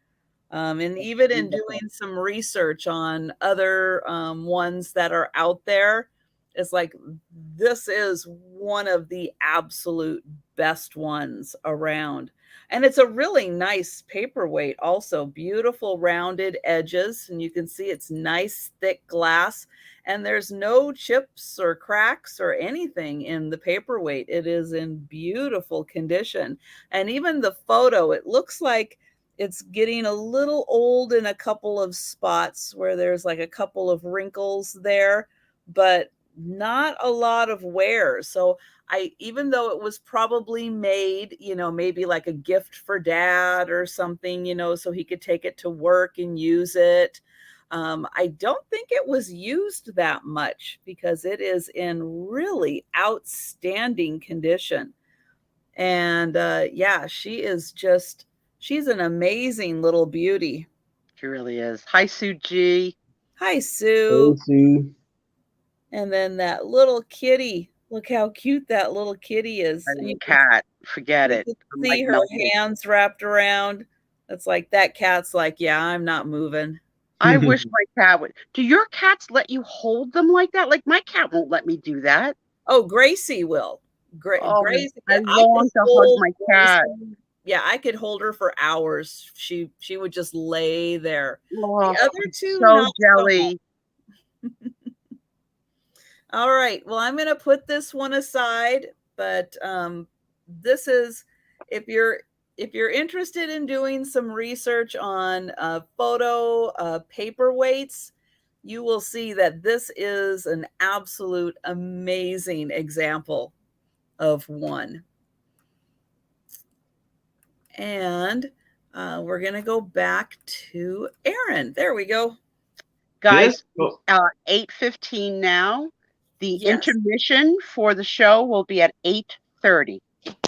And even in doing some research on other ones that are out there, it's like this is one of the absolute best ones around. And it's a really nice paperweight, also beautiful rounded edges. And you can see it's nice, thick glass. And there's no chips or cracks or anything in the paperweight. It is in beautiful condition. And even the photo, it looks like it's getting a little old in a couple of spots where there's like a couple of wrinkles there, but not a lot of wear. So even though it was probably made, maybe like a gift for dad or something, so he could take it to work and use it. I don't think it was used that much because it is in really outstanding condition. And yeah, she's an amazing little beauty. She really is. Hi, Sue G. Hi, Sue. Hey, Sue. And then that little kitty. Look how cute that little kitty is. Cat. Forget it. See her hands wrapped around. It's like that cat's like, yeah, I'm not moving. I wish my cat would. Do your cats let you hold them like that? Like my cat won't let me do that. Oh, Gracie will. Gracie. I long to hug my cat. Yeah, I could hold her for hours. She would just lay there. Oh, the other two, so jelly. All right. Well, I'm going to put this one aside, but this is if you're interested in doing some research on photo paperweights, you will see that this is an absolute amazing example of one. And we're going to go back to Aaron. There we go. Guys, 8:15 now. The intermission for the show will be at 8:30.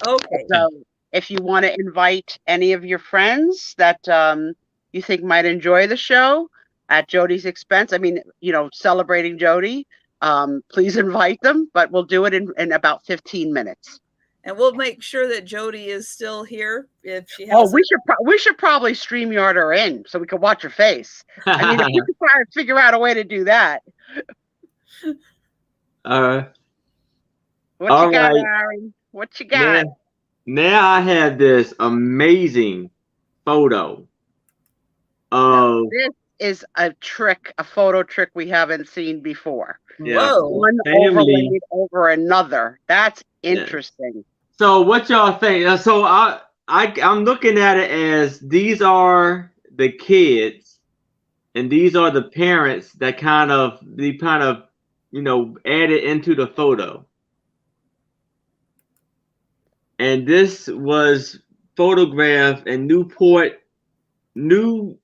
Okay. So if you want to invite any of your friends that you think might enjoy the show at Jody's expense, I mean, celebrating Jody, please invite them, but we'll do it in about 15 minutes. And we'll make sure that Jody is still here if she has. Oh, we should probably StreamYard her in so we can watch her face. I mean, if you could try to figure out a way to do that. What you got, Aaron? What you got? Now I have this amazing photo of. This is a photo trick we haven't seen before. Yeah. Whoa! One overlaid over another. That's interesting. Yeah. So what y'all think? So I'm looking at it as these are the kids, and these are the parents that kind of added into the photo. And this was photographed in Newport News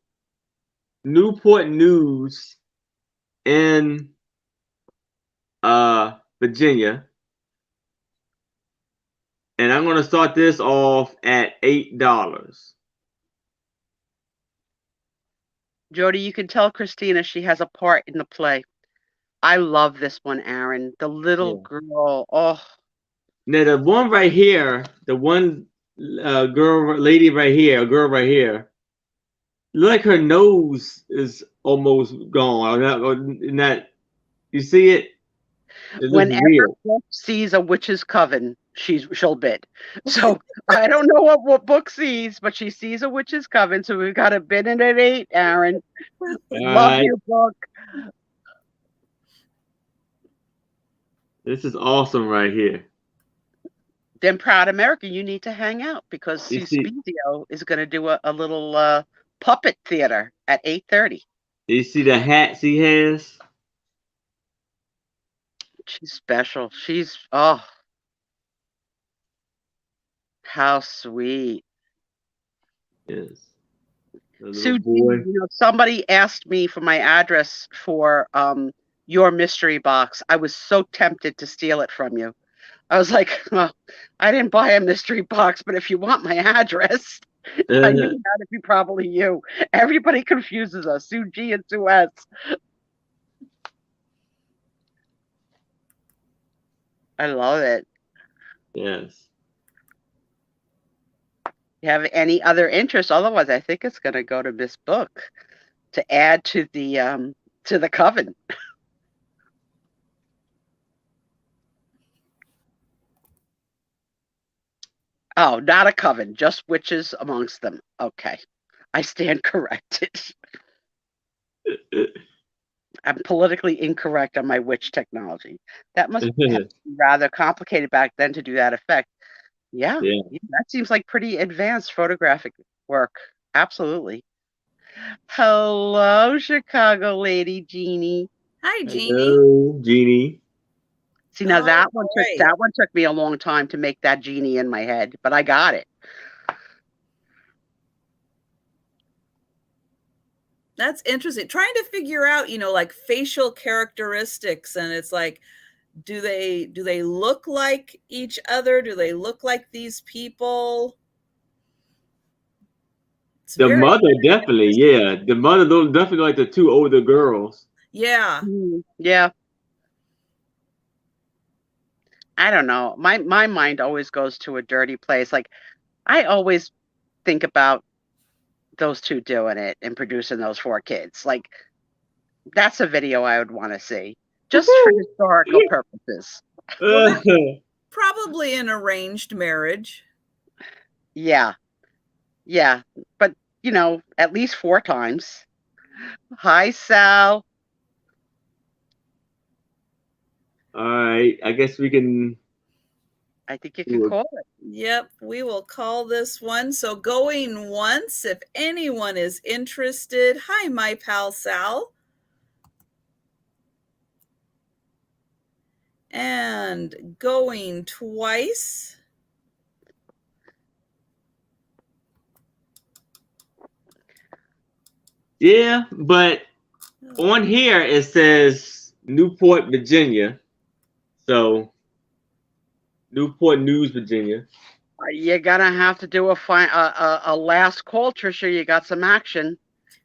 in Virginia. And I'm going to start this off at $8. Jody, you can tell Christina she has a part in the play. I love this one, Aaron. The little girl. Oh. Now the one right here, the one girl right here, like her nose is almost gone. You see it? Whenever Book sees a witch's coven, she'll bid. So I don't know what Book sees, but she sees a witch's coven. So we've got a bid in at 8, Aaron. Love you, Book. This is awesome right here. Then Proud America, you need to hang out because Spiezio is going to do a little puppet theater at 8:30. You see the hats he has? She's special. She's how sweet. Yes. The little Sue, boy. somebody asked me for my address for your mystery box. I was so tempted to steal it from you. I was like, well, I didn't buy a mystery box, but if you want my address, I knew that'd be probably you. Everybody confuses us, Sue G and Sue S. I love it. Yes. You have any other interest? Otherwise, I think it's going to go to Miss Book to add to the coven. Oh, not a coven, just witches amongst them. Okay, I stand corrected. I'm politically incorrect on my witch technology. That must have been rather complicated back then to do that effect. Yeah, that seems like pretty advanced photographic work. Absolutely. Hello, Chicago lady Jeannie. Hi, Jeannie. Hello, Jeannie. See, now that one took me a long time to make that Jeannie in my head, but I got it. That's interesting. Trying to figure out, like facial characteristics, and it's like, do they look like each other? Do they look like these people? The mother definitely, yeah. The mother definitely like the two older girls. Yeah. Yeah. I don't know. My mind always goes to a dirty place. Like, I always think about those two doing it and producing those 4 kids. Like, that's a video I would want to see, just for historical purposes. Well, probably an arranged marriage. Yeah. Yeah. But, at least 4 times. Hi, Sal. All right. I guess we can. I think you can call it. Yep, we will call this one. So going once, if anyone is interested. Hi, my pal Sal. And going twice. Yeah, but on here it says Newport, Virginia. So Newport News, Virginia. You're gonna have to do a last call, Trisha. You got some action.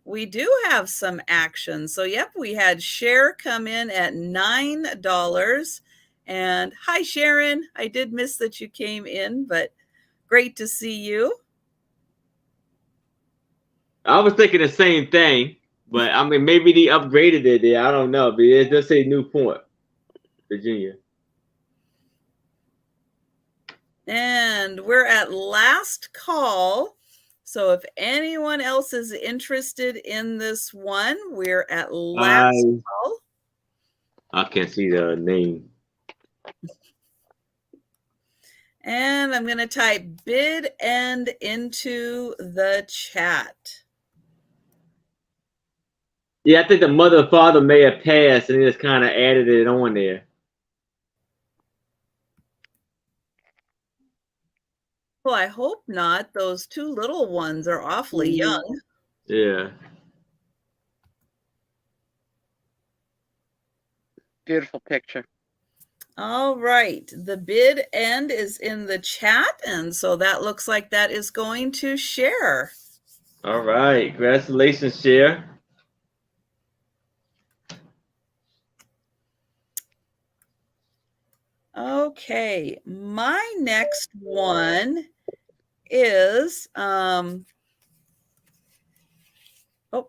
We do have some action. So, yep, we had Cher come in at $9. And hi, Sharon. I did miss that you came in, but great to see you. I was thinking the same thing, but I mean, maybe they upgraded it there. I don't know, but it does say Newport, Virginia. And we're at last call. So if anyone else is interested in this one, we're at last call. I can't see the name. And I'm going to type bid end into the chat. Yeah, I think the mother and father may have passed and they just kind of added it on there. Well, I hope not. Those 2 little ones are awfully young. Yeah. Beautiful picture. All right. The bid end is in the chat. And so that looks like that is going to Cher. All right. Congratulations, Cher. Okay. My next one is, oh,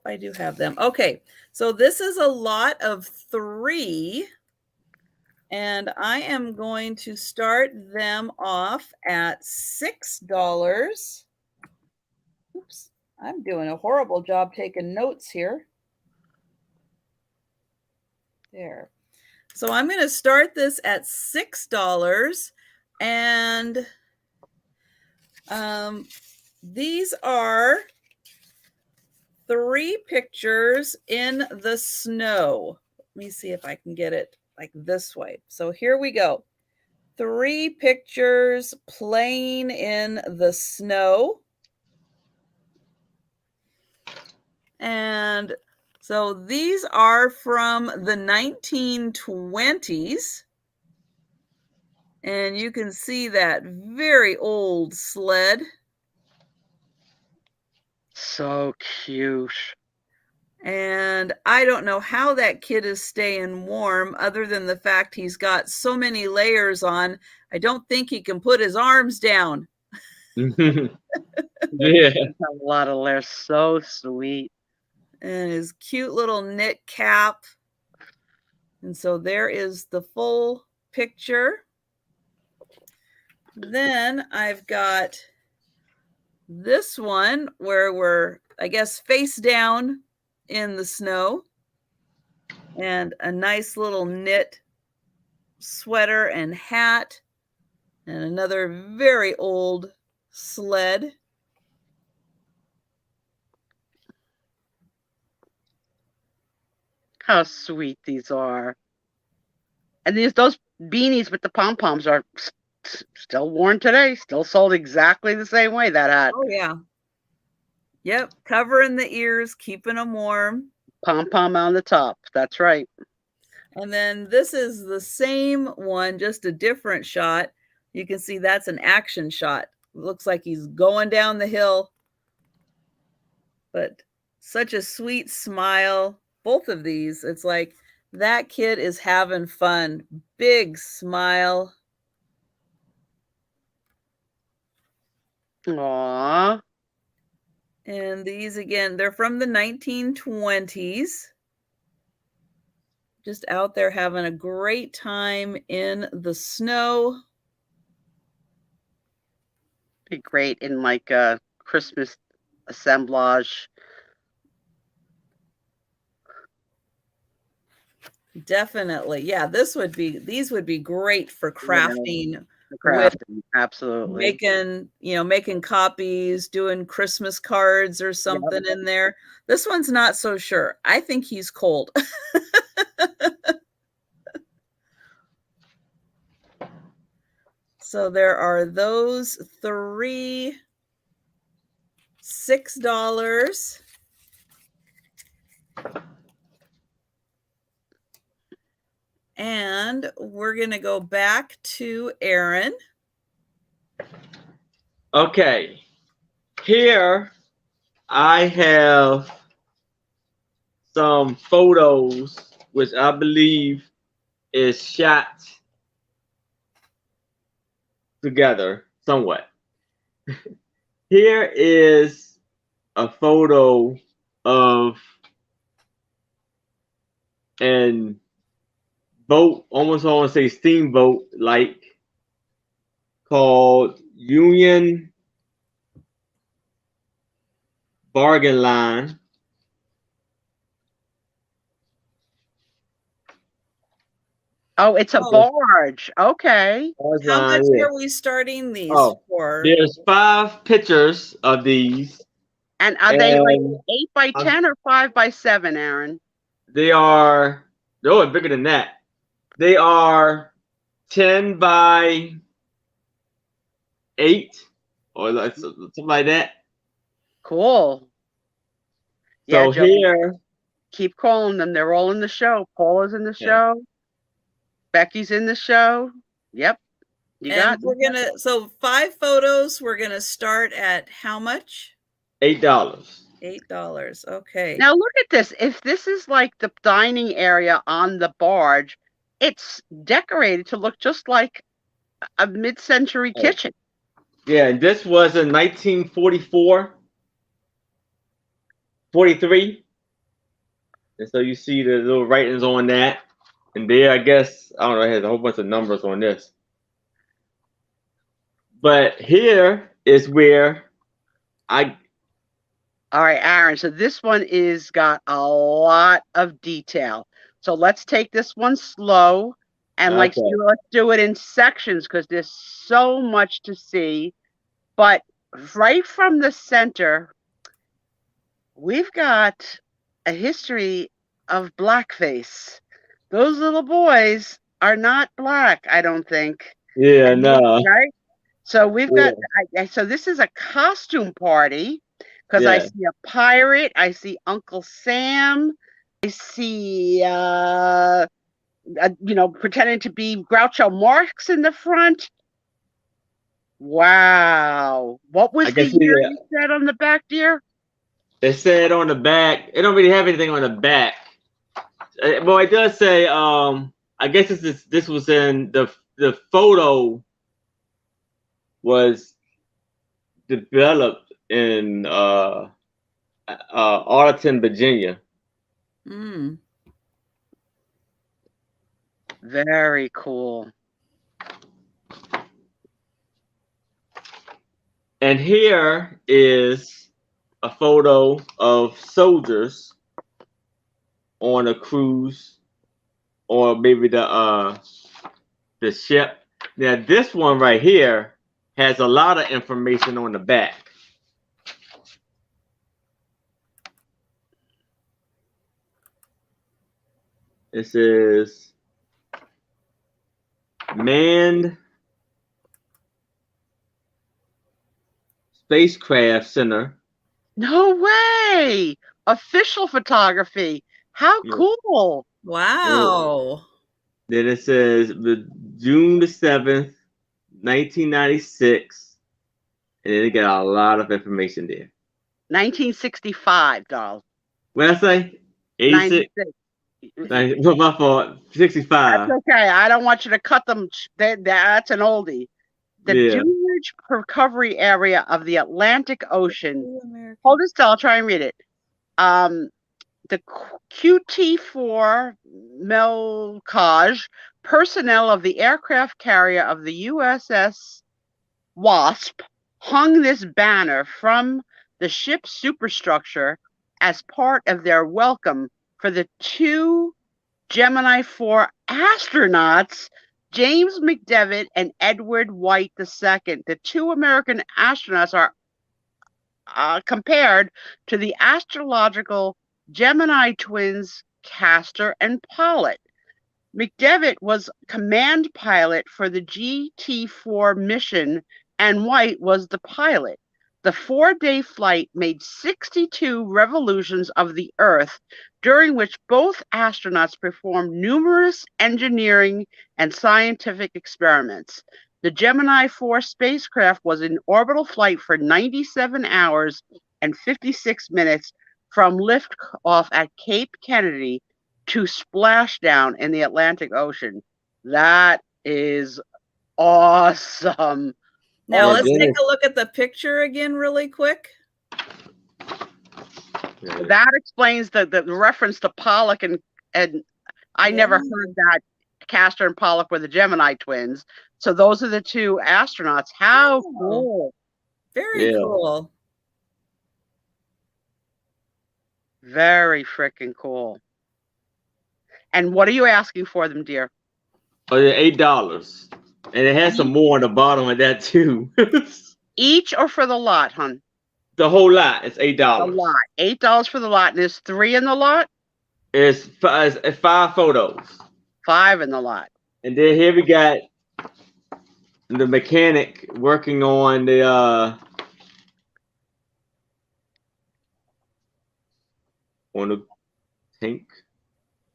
I do have them. Okay. So this is a lot of 3. And I am going to start them off at $6. Oops, I'm doing a horrible job taking notes here. There. So I'm going to start this at $6. And these are 3 pictures in the snow. Let me see if I can get it like this way. So here we go. 3 pictures playing in the snow. And so these are from the 1920s. And you can see that very old sled. So cute. And I don't know how that kid is staying warm other than the fact he's got so many layers on. I don't think he can put his arms down. Yeah. A lot of layers. So sweet. And his cute little knit cap. And so there is the full picture. Then I've got this one where we're, I guess, face down in the snow, and a nice little knit sweater and hat, and another very old sled. How sweet these are. And those beanies with the pom-poms are still worn today, still sold exactly the same way, that hat. Oh, yeah. Yep, covering the ears, keeping them warm. Pom-pom on the top, that's right. And then this is the same one, just a different shot. You can see that's an action shot. Looks like he's going down the hill. But such a sweet smile. Both of these, it's like that kid is having fun. Big smile. Aww. And these, again, they're from the 1920s. Just out there having a great time in the snow. Be great in like a Christmas assemblage. Definitely. Yeah, these would be great for crafting. Crafting, absolutely. Making copies, doing Christmas cards or something in there. This one's not so sure. I think he's cold. So there are those three $6. And we're going to go back to Aaron. Okay. Here I have some photos, which I believe is shot together somewhat. Here is a photo of an boat, almost I want to say steamboat, like, called Union Bargain Line. Oh, it's a barge. Okay. How much are we starting these for? There's 5 pictures of these. And are they like 8 by 10 or 5 by 7, Aaron? They're bigger than that. They are 10 by 8 or like something like that. Cool. So yeah, here, keep calling them. They're all in the show. Paula's in the show. Becky's in the show. Yep. So 5 photos. We're gonna start at how much? $8. $8. Okay. Now look at this. If this is like the dining area on the barge, it's decorated to look just like a mid-century kitchen. Yeah, and this was in 1944, 43. And so you see the little writings on that. And there, I guess, I don't know, it has a whole bunch of numbers on this. But here is where All right, Aaron, so this one is got a lot of detail. So let's take this one slow and let's do it in sections because there's so much to see. But right from the center, we've got a history of blackface. Those little boys are not black, I don't think. Yeah, no. Right? So we've got, so this is a costume party because I see a pirate, I see Uncle Sam, I see pretending to be Groucho Marx in the front. Wow. What was the year you said on the back, dear? It said on the back. It don't really have anything on the back. Well, it does say. I guess this was in the photo was developed in Arlington, Virginia. Mm. Very cool. And here is a photo of soldiers on a cruise, or maybe the ship. Now this one right here has a lot of information on the back. It says manned spacecraft center. No way! Official photography. How cool! Wow. Then it says June the 7th, 1996. And then it got a lot of information there. 1965, doll. What did I say? 86? 96. My fault. 65. That's okay. I don't want you to cut them. That's an oldie. The Dewage Recovery Area of the Atlantic Ocean. Hold it still. I'll try and read it. The QT-4 Melcage personnel of the aircraft carrier of the USS Wasp hung this banner from the ship's superstructure as part of their welcome for the 2 Gemini 4 astronauts, James McDevitt and Edward White II. The 2 American astronauts are compared to the astrological Gemini twins Castor and Pollitt. McDevitt was command pilot for the GT-4 mission, and White was the pilot. The 4-day flight made 62 revolutions of the Earth, during which both astronauts performed numerous engineering and scientific experiments. The Gemini 4 spacecraft was in orbital flight for 97 hours and 56 minutes from liftoff at Cape Kennedy to splashdown in the Atlantic Ocean. That is awesome. Now let's take a look at the picture again really quick. That explains the reference to Pollock and I never heard that Castor and Pollock were the Gemini twins. So those are the 2 astronauts. How cool. Very cool. Very freaking cool. And what are you asking for them, dear? Oh, $8. And it has some more on the bottom of that too. Each or for the lot, hon? The whole lot. It's $8. The lot. $8 for the lot. And there's 3 in the lot? It's 5 photos. 5 in the lot. And then here we got the mechanic working on the tank.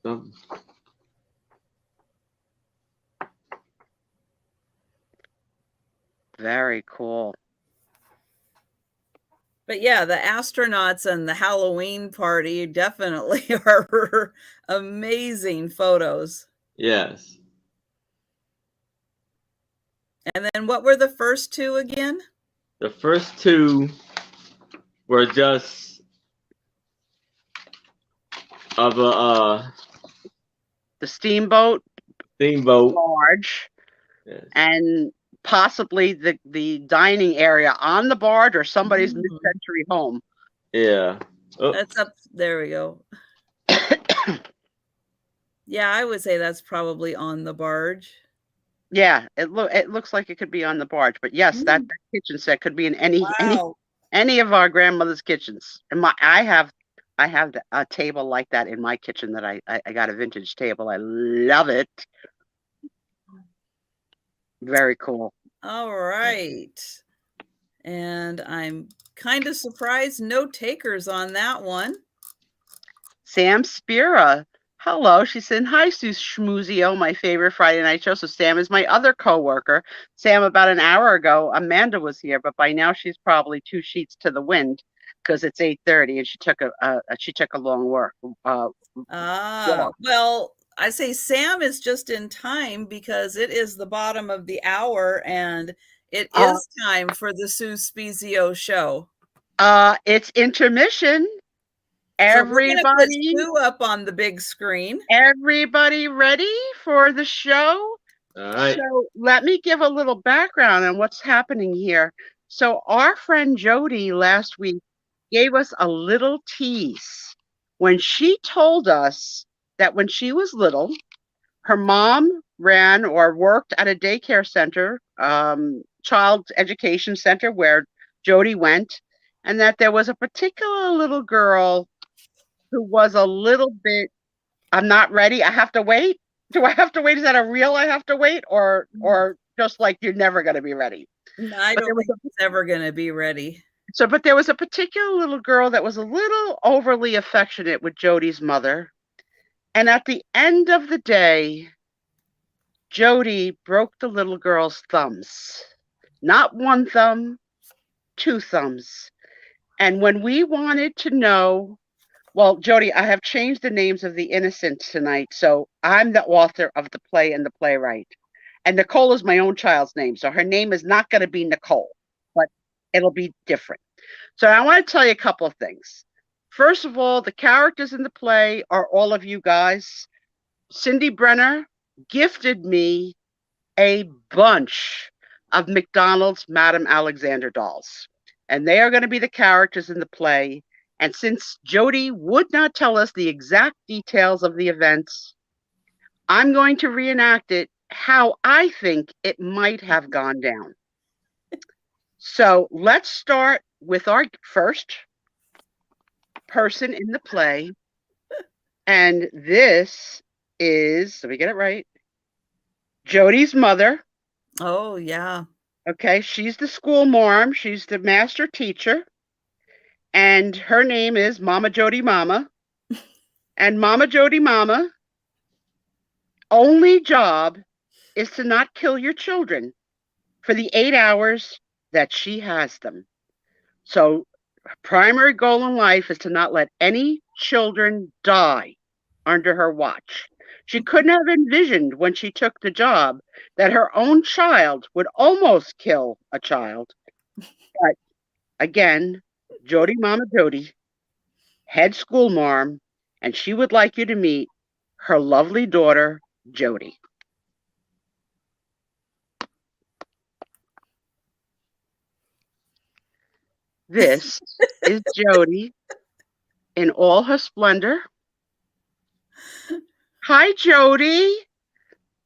Something. Very cool. But yeah, the astronauts and the Halloween party definitely are amazing photos. Yes. And then what were the first 2 again? The first 2 were just of the steamboat barge, and possibly the dining area on the barge or somebody's mid-century home. Yeah. Oh. That's up. There we go. Yeah, I would say that's probably on the barge. Yeah, it looks like it could be on the barge, but yes, that kitchen set could be in any of our grandmother's kitchens. And I have a table like that in my kitchen that I got a vintage table. I love it. Very cool. All right. And I'm kind of surprised no takers on that one. Sam Spira. Hello. She said, hi, Sue Schmoozio, my favorite Friday night show. So Sam is my other coworker. Sam, about an hour ago, Amanda was here, but by now she's probably 2 sheets to the wind because it's 8:30 and she took a long walk. Well, I say Sam is just in time because it is the bottom of the hour and it is time for the Sue Spiezio show. It's intermission. Everybody, so put Sue up on the big screen. Everybody ready for the show? All right. So let me give a little background on what's happening here. So our friend Jody last week gave us a little tease when she told us that when she was little, her mom ran or worked at a daycare center, child education center where Jody went, and that there was a particular little girl who was a little bit, I'm not ready, I have to wait. Do I have to wait? Is that a real I have to wait? Or just like you're never going to be ready? No, I don't think it's ever going to be ready. So, but there was a particular little girl that was a little overly affectionate with Jody's mother. And at the end of the day, Jody broke the little girl's thumbs. Not one thumb, 2 thumbs. And when we wanted to know, well, Jody, I have changed the names of the innocent tonight. So I'm the author of the play and the playwright. And Nicole is my own child's name. So her name is not going to be Nicole, but it'll be different. So I want to tell you a couple of things. First of all, the characters in the play are all of you guys. Cindy Brenner gifted me a bunch of McDonald's Madame Alexander dolls. And they are going to be the characters in the play. And since Jody would not tell us the exact details of the events, I'm going to reenact it how I think it might have gone down. So let's start with our first person in the play. And this is, let me get it right, Jody's mother. Oh, yeah. Okay, she's the school marm. She's the master teacher. And her name is Mama Jody Mama. And Mama Jody Mama, only job is to not kill your children for the 8 hours that she has them. So her primary goal in life is to not let any children die under her watch. She couldn't have envisioned when she took the job that her own child would almost kill a child. But again, Jody Mama Jody, head school marm, and she would like you to meet her lovely daughter, Jody. This is Jody in all her splendor. Hi, Jody.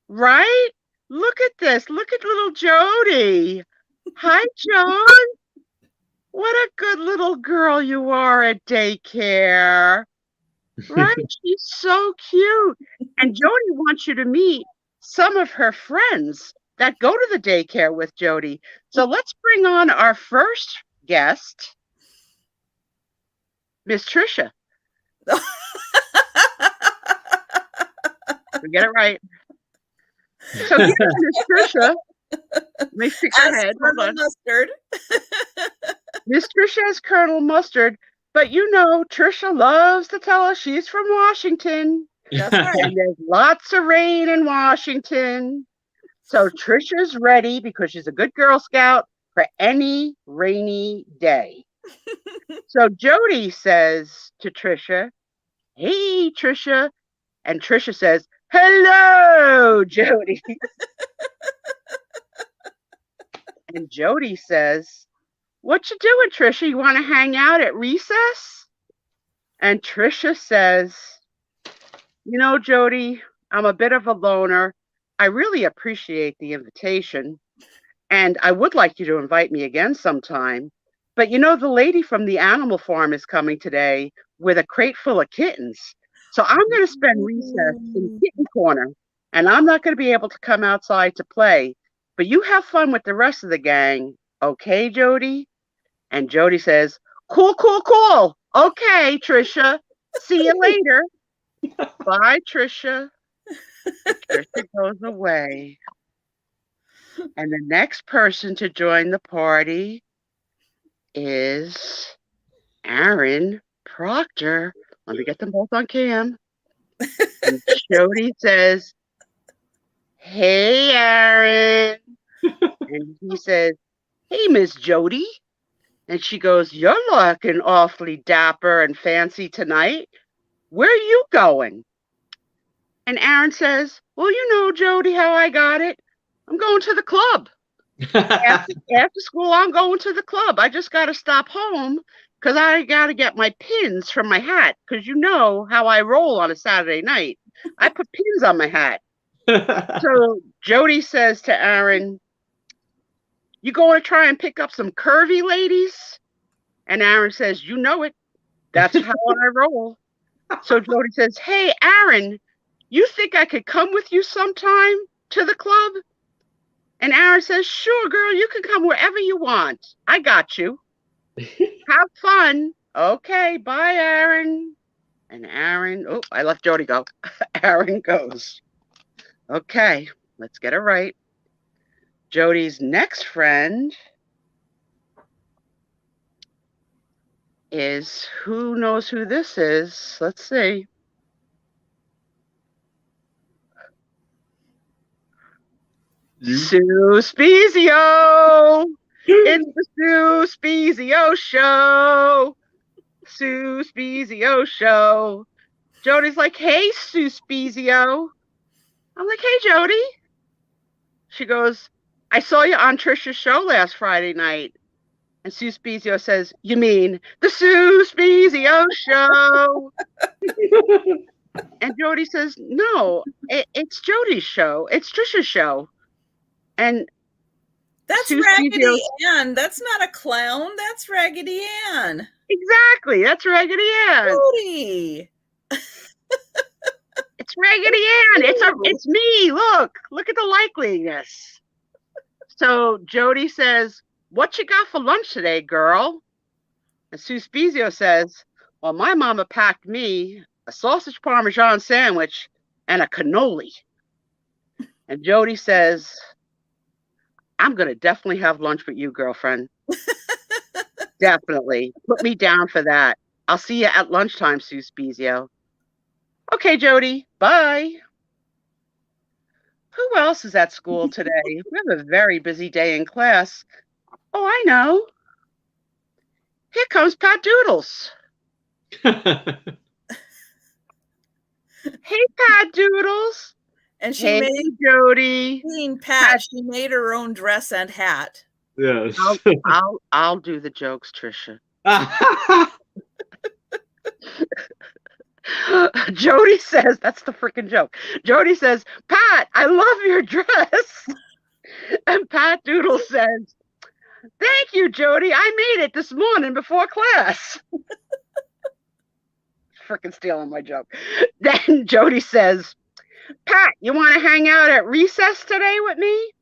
Right? Look at this. Look at little Jody. Hi, Joan. What a good little girl you are at daycare. Right? She's so cute. And Jody wants you to meet some of her friends that go to the daycare with Jody. So let's bring on our first guest, Miss Trisha. We get it right. So here's Miss Trisha. Let me fix her head. Hold on. Mustard. Miss Trisha has Colonel Mustard, but you know, Trisha loves to tell us she's from Washington. That's right. And there's lots of rain in Washington. So Trisha's ready because she's a good Girl Scout for any rainy day. So Jody says to Trisha, hey, Trisha. And Trisha says, hello, Jody. And Jody says, what you doing, Trisha? You want to hang out at recess? And Trisha says, you know, Jody, I'm a bit of a loner. I really appreciate the invitation. And I would like you to invite me again sometime. But you know, the lady from the animal farm is coming today with a crate full of kittens. So I'm going to spend recess in kitten corner. And I'm not going to be able to come outside to play. But you have fun with the rest of the gang. Okay, Jody? And Jody says, cool, cool, cool. Okay, Trisha. See you later. Bye, Trisha. And Trisha goes away. And the next person to join the party is Aaron Proctor. Let me get them both on cam. And Jody says, hey, Aaron. And he says, hey, Miss Jody. And she goes, you're looking awfully dapper and fancy tonight. Where are you going? And Aaron says, well, you know, Jody, how I got it. I'm going to the club. After school, I'm going to the club. I just got to stop home because I got to get my pins from my hat, because you know how I roll on a Saturday night. I put pins on my hat. So Jody says to Aaron, you going to try and pick up some curvy ladies? And Aaron says, you know it. That's how I roll. So Jody says, hey, Aaron, you think I could come with you sometime to the club? And Aaron says, sure, girl, you can come wherever you want. I got you. Have fun. Okay, bye, Aaron. And Aaron, oh, I let Jody go. Aaron goes. Okay, let's get it right. Jody's next friend is, who knows who this is? Let's see. Sue Spiezio! It's the Sue Spiezio show. Sue Spiezio show. Jody's like, hey, Sue Spiezio. I'm like, hey, Jody. She goes, I saw you on Trisha's show last Friday night. And Sue Spiezio says, you mean the Sue Spiezio show? And Jody says, no, it's Jody's show. It's Trisha's show. And that's Sue Raggedy Spiezio's... Ann. That's not a clown. That's Raggedy Ann. Exactly. That's Raggedy Ann. Jody. It's Raggedy Ann. It's me. Look at the likeliness. So Jody says, what you got for lunch today, girl? And Sue Spiezio says, well, my mama packed me a sausage Parmesan sandwich and a cannoli. And Jody says, I'm going to definitely have lunch with you, girlfriend. Definitely. Put me down for that. I'll see you at lunchtime, Sue Spiezio. Okay, Jody. Bye. Who else is at school today? We have a very busy day in class. Oh, I know. Here comes Pat Doodles. Hey, Pat Doodles. And she hey, made Jody. Pat. She made her own dress and hat. Yes. I'll do the jokes, Trisha. Jody says, that's the freaking joke. Jody says, Pat, I love your dress. And Pat Doodle says, thank you, Jody. I made it this morning before class. Freaking stealing my joke. Then Jody says, Pat, you want to hang out at recess today with me?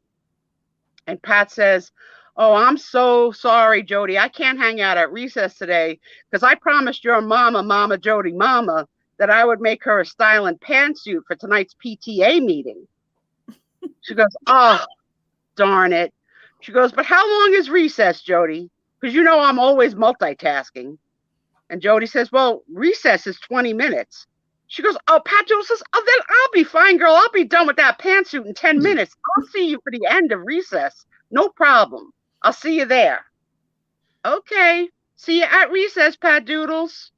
And Pat says, oh, I'm so sorry, Jody. I can't hang out at recess today because I promised your mama, Jody, mama, that I would make her a styling pantsuit for tonight's PTA meeting. She goes, oh, darn it. She goes, but how long is recess, Jody? Because you know I'm always multitasking. And Jody says, well, recess is 20 minutes. She goes, oh, Pat Doodle says, oh, then I'll be fine, girl. I'll be done with that pantsuit in 10 minutes. I'll see you for the end of recess. No problem. I'll see you there. Okay. See you at recess, Pat Doodles.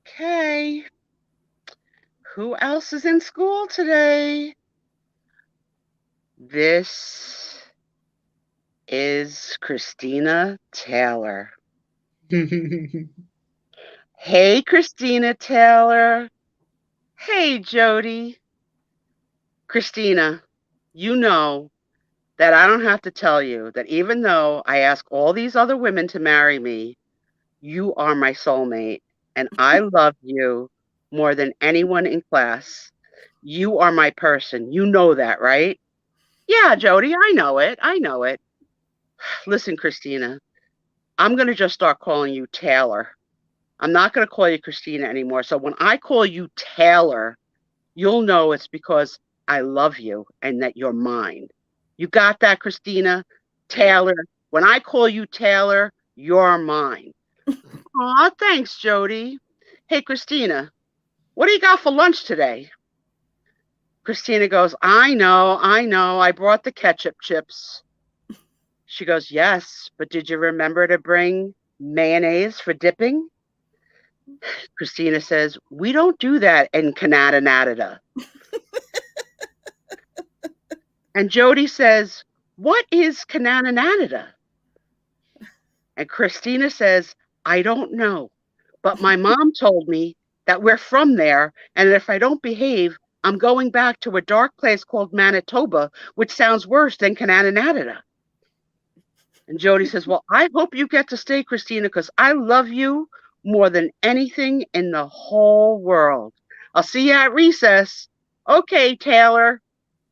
Okay. Who else is in school today? This is Christina Taylor. Hey, Christina Taylor. Hey, Jody. Christina, you know that I don't have to tell you that even though I ask all these other women to marry me, you are my soulmate, and I love you more than anyone in class. You are my person. You know that, right? Yeah, Jody, I know it. Listen, Christina, I'm going to just start calling you Taylor. I'm not going to call you Christina anymore. So when I call you Taylor, you'll know it's because I love you and that you're mine. You got that, Christina? Taylor. When I call you Taylor, you're mine. Aw, thanks, Jody. Hey, Christina, what do you got for lunch today? Christina goes, I know. I brought the ketchup chips. She goes, yes, but did you remember to bring mayonnaise for dipping? Christina says, we don't do that in Canada. And Jody says, what is Canada? And Christina says, I don't know, but my mom told me that we're from there, and if I don't behave, I'm going back to a dark place called Manitoba, which sounds worse than Canada. And Jody says, well, I hope you get to stay, Christina, because I love you more than anything in the whole world. I'll see you at recess. Okay, Taylor.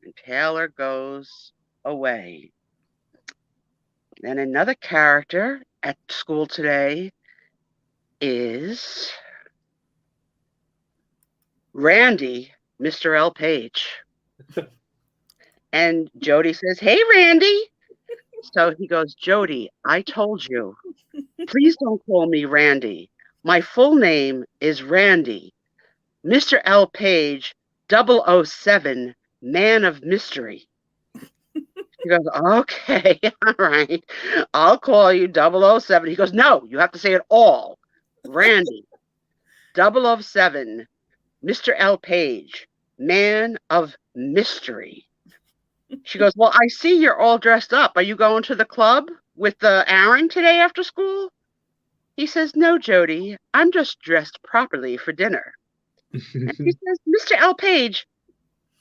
And Taylor goes away. Then another character at school today is Randy, Mr. L. Page. And Jody says, hey, Randy. So he goes, Jody, I told you, please don't call me Randy. My full name is Randy, Mr. L. Page, 007, Man of Mystery. He goes, okay, all right. I'll call you 007. He goes, no, you have to say it all. Randy, 007, Mr. L. Page, Man of Mystery. She goes, well, I see you're all dressed up. Are you going to the club with Aaron today after school? He says, no, Jody, I'm just dressed properly for dinner. And she says, Mr. L. Page,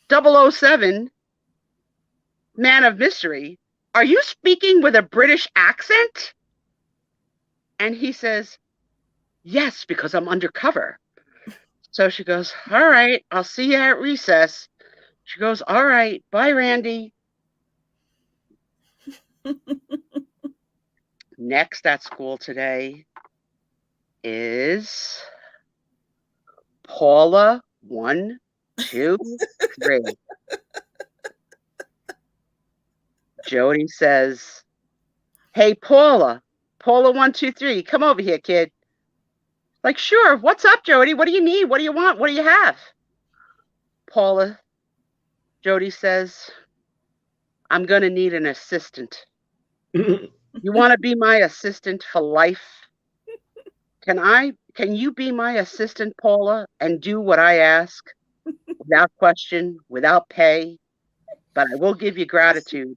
007, Man of Mystery, are you speaking with a British accent? And he says, yes, because I'm undercover. So she goes, all right, I'll see you at recess. She goes, all right, bye, Randy. Next at school today is Paula 1, 2, 3. Jody says, hey, Paula 1, 2, 3, come over here, kid. Like, sure, what's up, Jody? What do you need? What do you want? What do you have? Jody says, I'm going to need an assistant. You want to be my assistant for life? Can you be my assistant, Paula, and do what I ask without question, without pay, but I will give you gratitude.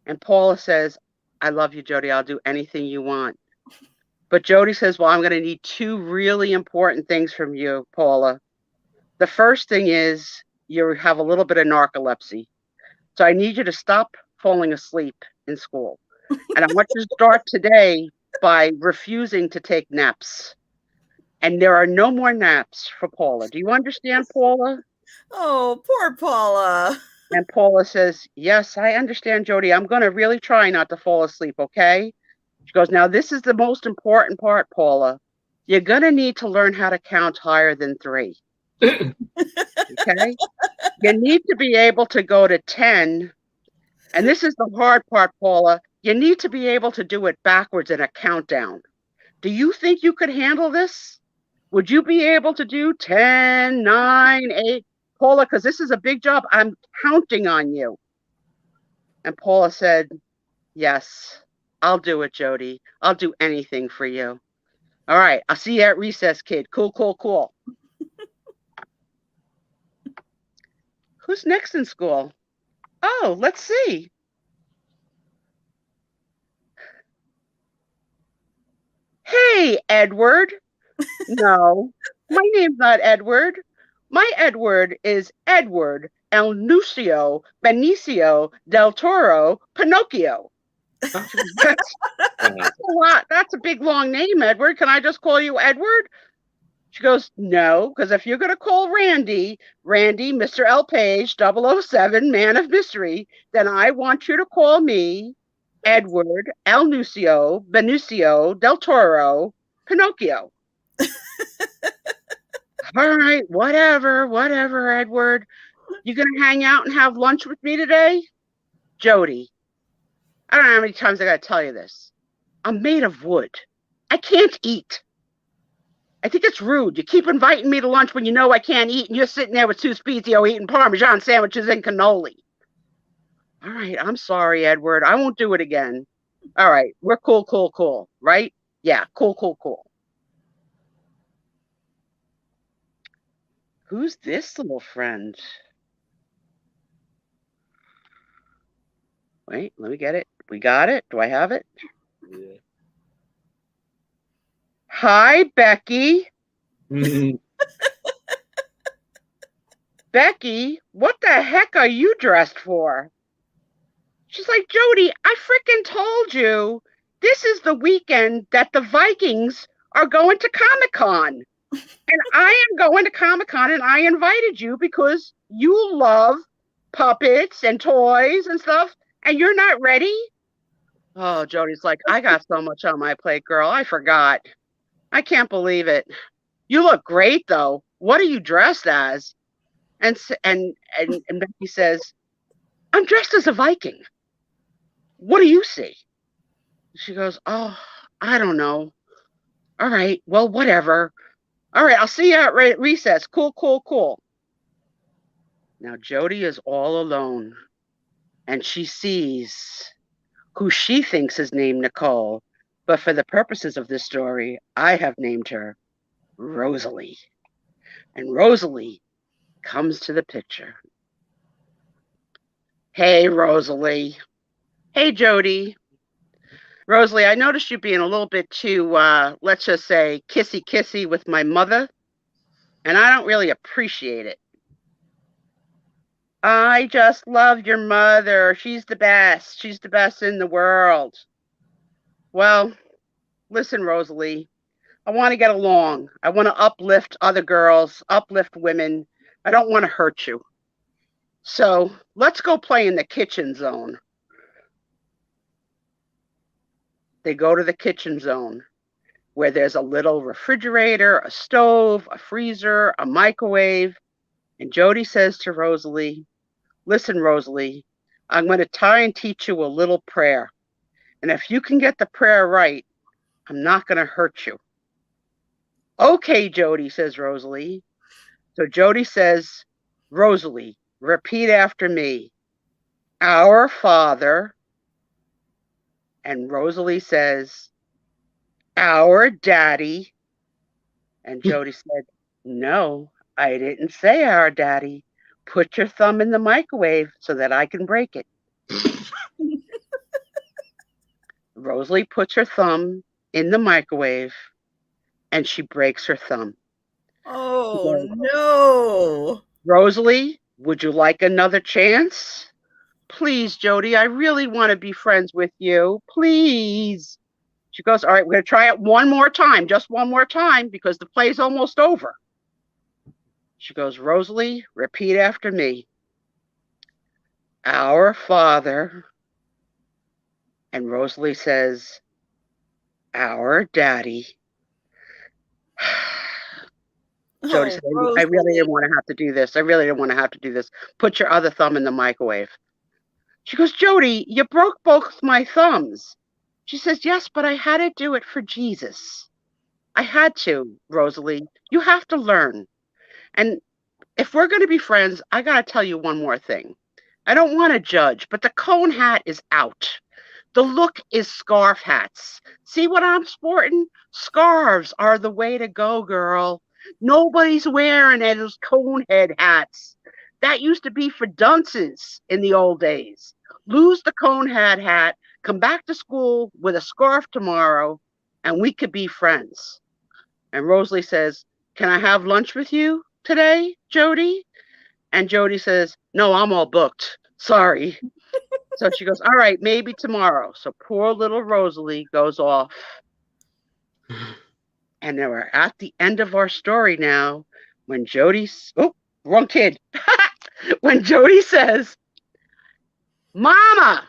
And Paula says, I love you, Jody. I'll do anything you want. But Jody says, well, I'm going to need 2 really important things from you, Paula. The first thing is you have a little bit of narcolepsy. So I need you to stop falling asleep in school. And I want you to start today by refusing to take naps. And there are no more naps for Paula. Do you understand, Paula? Oh, poor Paula. And Paula says, yes, I understand, Jody. I'm going to really try not to fall asleep, okay? She goes, now this is the most important part, Paula. You're going to need to learn how to count higher than 3. Okay? You need to be able to go to 10. And this is the hard part, Paula. You need to be able to do it backwards in a countdown. Do you think you could handle this? Would you be able to do 10, 9, 8? Paula, because this is a big job. I'm counting on you. And Paula said, yes, I'll do it, Jody. I'll do anything for you. All right, I'll see you at recess, kid. Cool, cool, cool. Who's next in school? Oh, let's see. Hey, Edward. No, my name's not Edward. My Edward is Edward El Nucio Benicio del Toro Pinocchio. That's a lot. That's a big, long name, Edward. Can I just call you Edward? She goes, no, because if you're going to call Randy, Mr. L. Page, 007, Man of Mystery, then I want you to call me Edward Al Nucio, Benicio, Del Toro, Pinocchio. All right, whatever, Edward. You going to hang out and have lunch with me today? Jody, I don't know how many times I got to tell you this. I'm made of wood. I can't eat. I think it's rude. You keep inviting me to lunch when you know I can't eat, and you're sitting there with two Spiezio eating Parmesan sandwiches and cannoli. All right, I'm sorry, Edward. I won't do it again. All right, we're cool, right? Yeah, cool. Who's this little friend? Wait, let me get it. We got it? Do I have it? Yeah. Hi, Becky. Becky, what the heck are you dressed for? She's like, Jody, I freaking told you this is the weekend that the Vikings are going to Comic-Con. And I am going to Comic-Con, and I invited you because you love puppets and toys and stuff, and you're not ready? Oh, Jody's like, I got so much on my plate, girl. I forgot. I can't believe it. You look great, though. What are you dressed as? And Becky says, I'm dressed as a Viking. What do you see? She goes, oh, I don't know. All right, well, whatever. All right, I'll see you at recess. Cool. Now, Jody is all alone, and she sees who she thinks is named Nicole, but for the purposes of this story, I have named her Rosalie. And Rosalie comes to the picture. Hey, Rosalie. Hey, Jody. Rosalie, I noticed you being a little bit too, let's just say, kissy with my mother, and I don't really appreciate it. I just love your mother. She's the best. She's the best in the world. Well, listen, Rosalie, I want to get along. I want to uplift other girls, uplift women. I don't want to hurt you. So let's go play in the kitchen zone. They go to the kitchen zone where there's a little refrigerator, a stove, a freezer, a microwave. And Jody says to Rosalie, listen, Rosalie, I'm going to try and teach you a little prayer. And if you can get the prayer right, I'm not going to hurt you. Okay, Jody, says Rosalie. So Jody says, Rosalie, repeat after me. Our Father. And Rosalie says, our Daddy. And Jody said, no, I didn't say our Daddy. Put your thumb in the microwave so that I can break it. Rosalie puts her thumb in the microwave and she breaks her thumb. Oh, no. Rosalie, would you like another chance? Please, Jody, I really want to be friends with you. Please. She goes, all right, we're going to try it one more time, just one more time, because the play's almost over. She goes, Rosalie, repeat after me. Our Father. And Rosalie says, our Daddy. Jody said, I really didn't want to have to do this. I really didn't want to have to do this. Put your other thumb in the microwave. She goes, Jody, you broke both my thumbs. She says, yes, but I had to do it for Jesus. I had to, Rosalie. You have to learn. And if we're going to be friends, I got to tell you one more thing. I don't want to judge, but the cone hat is out. The look is scarf hats. See what I'm sporting? Scarves are the way to go, girl. Nobody's wearing those cone head hats. That used to be for dunces in the old days. Lose the cone hat, come back to school with a scarf tomorrow, and we could be friends. And Rosalie says, can I have lunch with you today, Jody? And Jody says, no, I'm all booked. Sorry. So she goes, all right, maybe tomorrow. So poor little Rosalie goes off. And then we're at the end of our story now when Jody's, oh, wrong kid. When Jody says, Mama,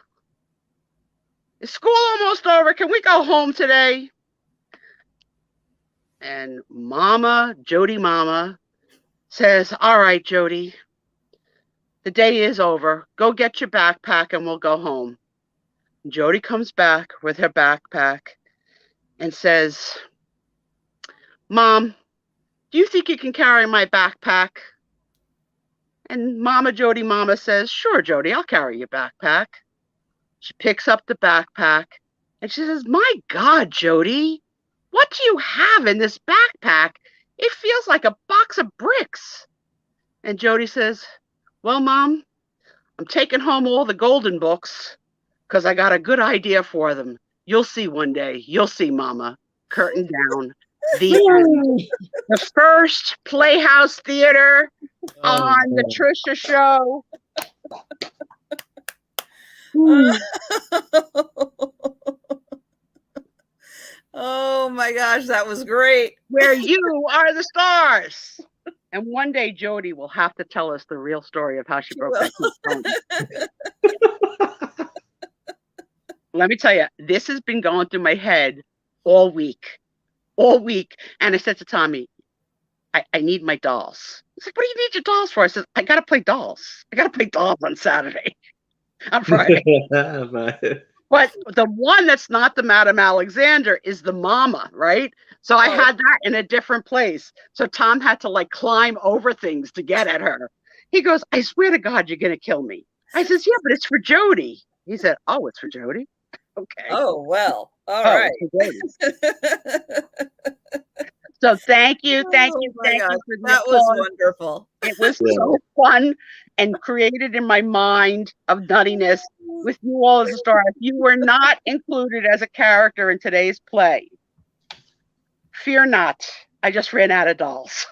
is school almost over? Can we go home today? And Jody Mama says, all right, Jody, the day is over. Go get your backpack and we'll go home. Jody comes back with her backpack and says, Mom, do you think you can carry my backpack? And Jody Mama says, sure, Jody, I'll carry your backpack. She picks up the backpack and she says, my God, Jody, what do you have in this backpack? It feels like a box of bricks. And Jody says, well, Mom, I'm taking home all the golden books because I got a good idea for them. You'll see one day. You'll see, Mama. Curtain down. The end. The first Playhouse Theater on the Trisha show. Oh my gosh, that was great. Where you are the stars. And one day Jody will have to tell us the real story of how she broke that phone. Let me tell you, this has been going through my head all week. And I said to Tommy, I need my dolls. He's like, what do you need your dolls for? I said, I got to play dolls. I got to play dolls on Saturday. On Friday. But the one that's not the Madame Alexander is the Mama, right? So I had that in a different place. So Tom had to like climb over things to get at her. He goes, I swear to God, you're going to kill me. I says, yeah, but it's for Jody. He said, oh, it's for Jody? Okay. Oh, well, all right. So thank you for that was wonderful. It was so fun and created in my mind of nuttiness with you all as a star. If you were not included as a character in today's play, fear not. I just ran out of dolls.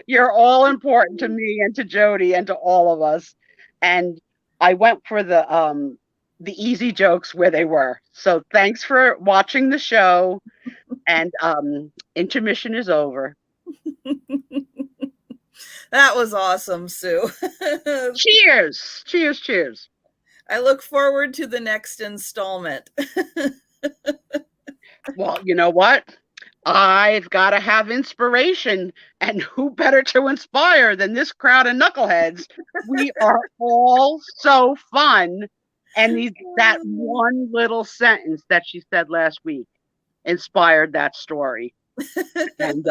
You're all important to me and to Jody and to all of us. And I went for the easy jokes where they were. So thanks for watching the show. And intermission is over. That was awesome, Sue. Cheers. Cheers, cheers. I look forward to the next installment. Well, you know what? I've got to have inspiration, and who better to inspire than this crowd of knuckleheads? We are all so fun. And that one little sentence that she said last week inspired that story. And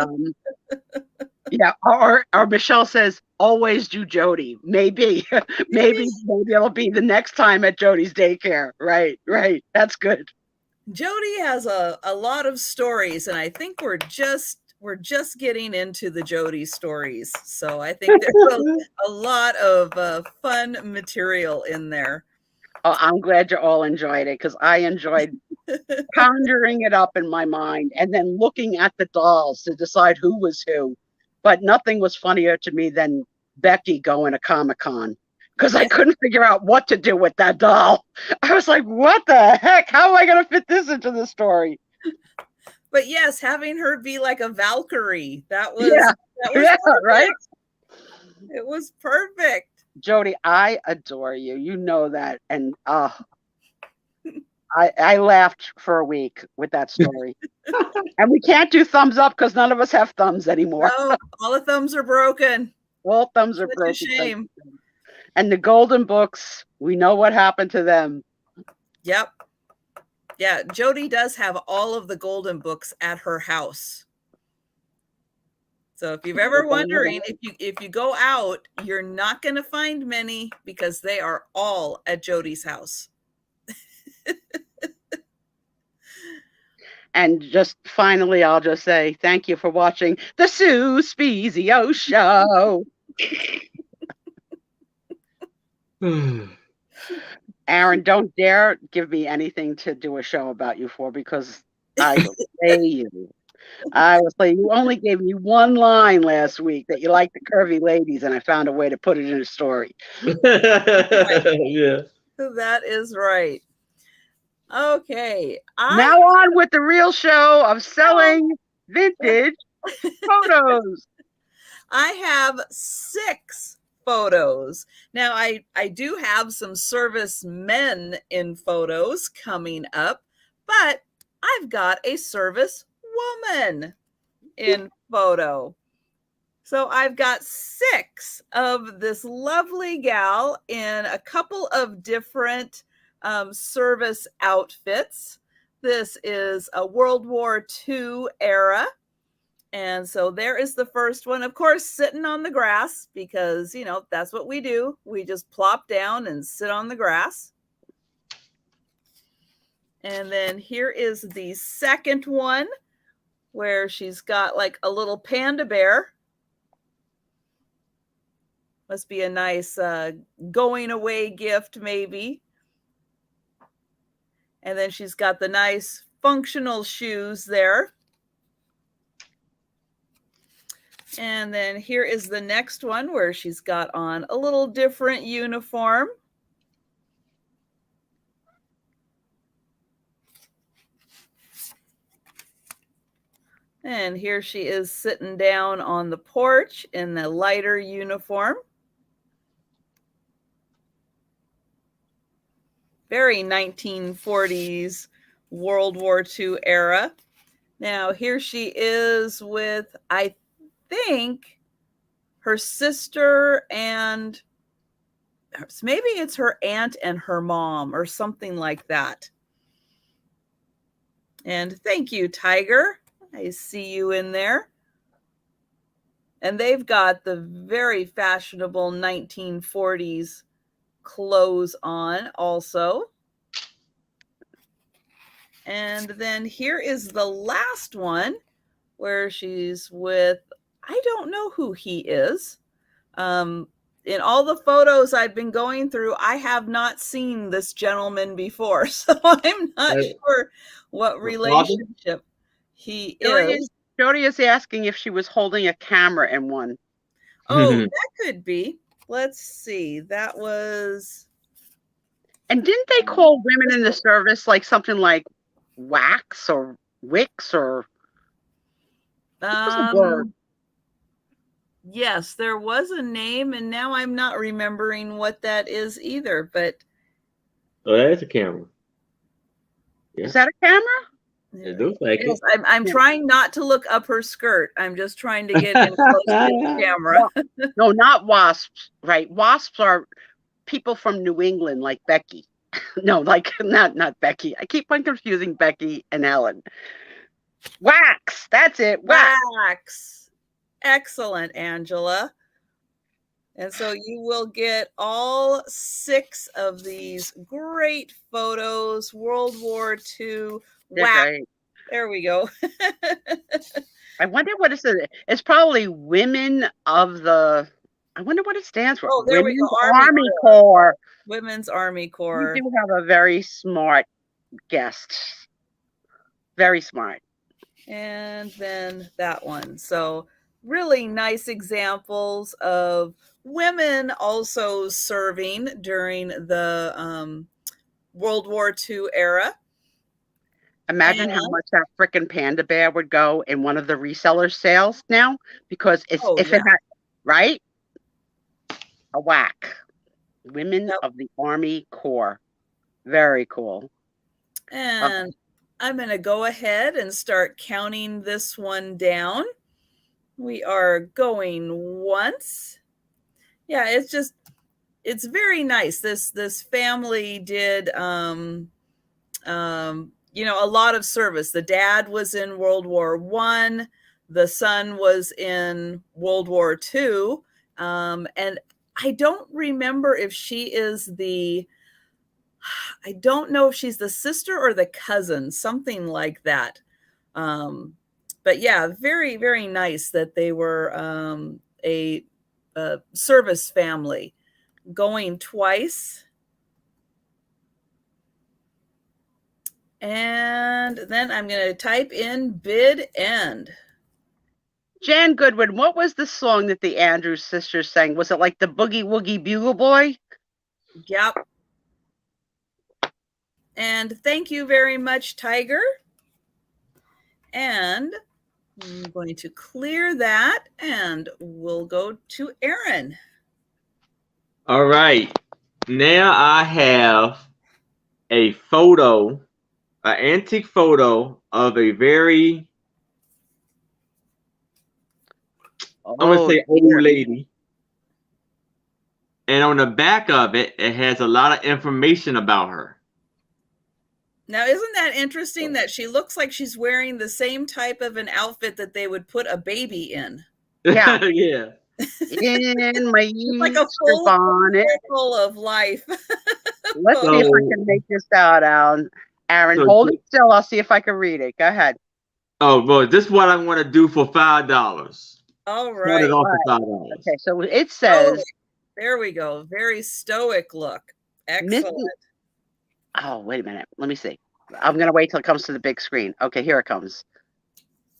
yeah, or Michelle says, always do Jody. Maybe it'll be the next time at Jody's daycare. Right. That's good. Jody has a lot of stories, and I think we're just getting into the Jody stories. So I think there's a lot of fun material in there. Oh, I'm glad you all enjoyed it, because I enjoyed conjuring it up in my mind and then looking at the dolls to decide who was who. But nothing was funnier to me than Becky going to Comic-Con, because I couldn't figure out what to do with that doll. I was like, what the heck? How am I going to fit this into the story? But yes, having her be like a Valkyrie, that was right? It was perfect. Jody, I adore you. You know that. And I laughed for a week with that story. And we can't do thumbs up because none of us have thumbs anymore. No, all the thumbs are broken. All thumbs are broken. It's a shame. And the golden books, we know what happened to them. Yep. Yeah, Jody does have all of the golden books at her house. So if you're ever wondering, if you go out, you're not going to find many, because they are all at Jody's house. And just finally, I'll just say thank you for watching the Sue Spiezio Show. Aaron, don't dare give me anything to do a show about you for, because I will play you. I will play. You only gave me one line last week that you like the curvy ladies, and I found a way to put it in a story. Yeah. That is right. Okay. Now on with the real show of selling vintage photos. I have 6 photos. Now, I do have some service men in photos coming up, but I've got a service woman in photo. So I've got 6 of this lovely gal in a couple of different service outfits. This is a World War II era. And so there is the first one, of course, sitting on the grass because, that's what we do. We just plop down and sit on the grass. And then here is the second one where she's got like a little panda bear. Must be a nice going away gift, maybe. And then she's got the nice functional shoes there. And then here is the next one where she's got on a little different uniform. And here she is sitting down on the porch in the lighter uniform. Very 1940s World War II era. Now here she is with, I think, her sister and maybe it's her aunt and her mom or something like that. And thank you, Tiger. I see you in there. And they've got the very fashionable 1940s clothes on also. And then here is the last one where she's with, I don't know who he is. In all the photos I've been going through, I have not seen this gentleman before. So I'm not sure what relationship he is. Jody is asking if she was holding a camera in one. Oh, that could be. Let's see. That was. And didn't they call women in the service like something like wax or wicks or? Yes, there was a name, and now I'm not remembering what that is either. But that is a camera. Yeah. Is that a camera? It looks like it. I'm trying not to look up her skirt. I'm just trying to get in close to the camera. No, not wasps. Right, wasps are people from New England, like Becky. No, like not Becky. I keep on confusing Becky and Ellen. Wax. That's it. Wax. Excellent, Angela. And so you will get all 6 of these great photos, World War II. Wow. There we go. I wonder what it says. It's probably Women of the, I wonder what it stands for. Oh, there Women's we go. Army Corps. Women's Army Corps. You do have a very smart guest. Very smart. And then that one. So really nice examples of women also serving during the World War II era. Imagine how much that frickin' panda bear would go in one of the reseller sales now, because it's it had, right? A whack. Women of the Army Corps. Very cool. And I'm going to go ahead and start counting this one down. We are going once. Yeah, it's very nice. This family did, a lot of service. The dad was in World War I. The son was in World War II. And I don't remember if she is I don't know if she's the sister or the cousin, something like that. But yeah, very, very nice that they were a service family. Going twice. And then I'm going to type in bid end. Jan Goodwin, what was the song that the Andrews sisters sang? Was it like the Boogie Woogie Bugle Boy? Yep. And thank you very much, Tiger. And I'm going to clear that and we'll go to Aaron. All right. Now I have a photo, an antique photo of a very, I'm going to say old lady. And on the back of it, it has a lot of information about her. Now, isn't that interesting that she looks like she's wearing the same type of an outfit that they would put a baby in? Yeah. Yeah. In my Like a full bonnet. circle of life. Let's see if I can make this out, Alan. Aaron, So hold it still. I'll see if I can read it. Go ahead. Oh, well, this is what I want to do for $5. All Start right. it off for $5. Okay, so it says. There we go. Very stoic look. Excellent. Oh, wait a minute. Let me see. I'm going to wait till it comes to the big screen. Okay, here it comes.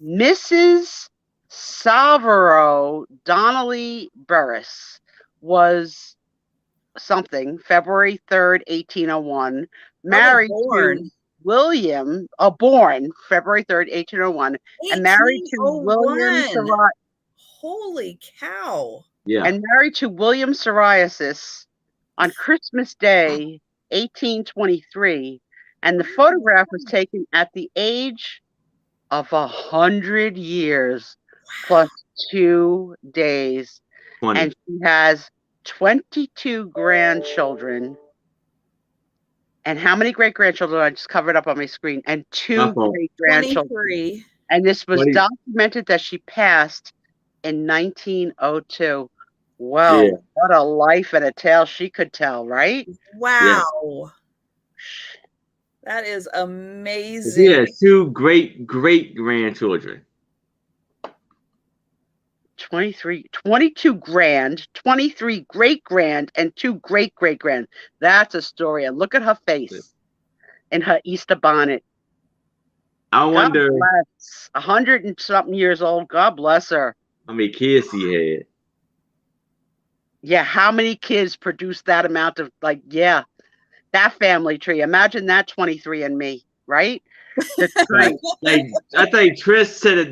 Mrs. Salvaro Donnelly Burris was something, February 3rd, 1801, married to William, born February 3rd, 1801, and married to William Psoriasis. Holy cow. Yeah. And married to William Psoriasis on Christmas Day, 1823. And the photograph was taken at the age of 100 years plus 2 days. 20. And she has 22 grandchildren. And how many great-grandchildren? I just covered up on my screen. And 2 great-grandchildren. 23. And this was 20. documented that she passed in 1902. Well, Yeah. what a life and a tale she could tell, right? Wow. Yeah. That is amazing. Yeah, 2 great-grandchildren. 22 grand, 23 great-grand, and 2 great-great-grand. That's a story. And look at her face in her Easter bonnet. I wonder. 100 and something years old. God bless her. How many kids she had? Yeah, how many kids produced that amount of, that family tree? Imagine that 23andMe, right? Like, I think Trish said it.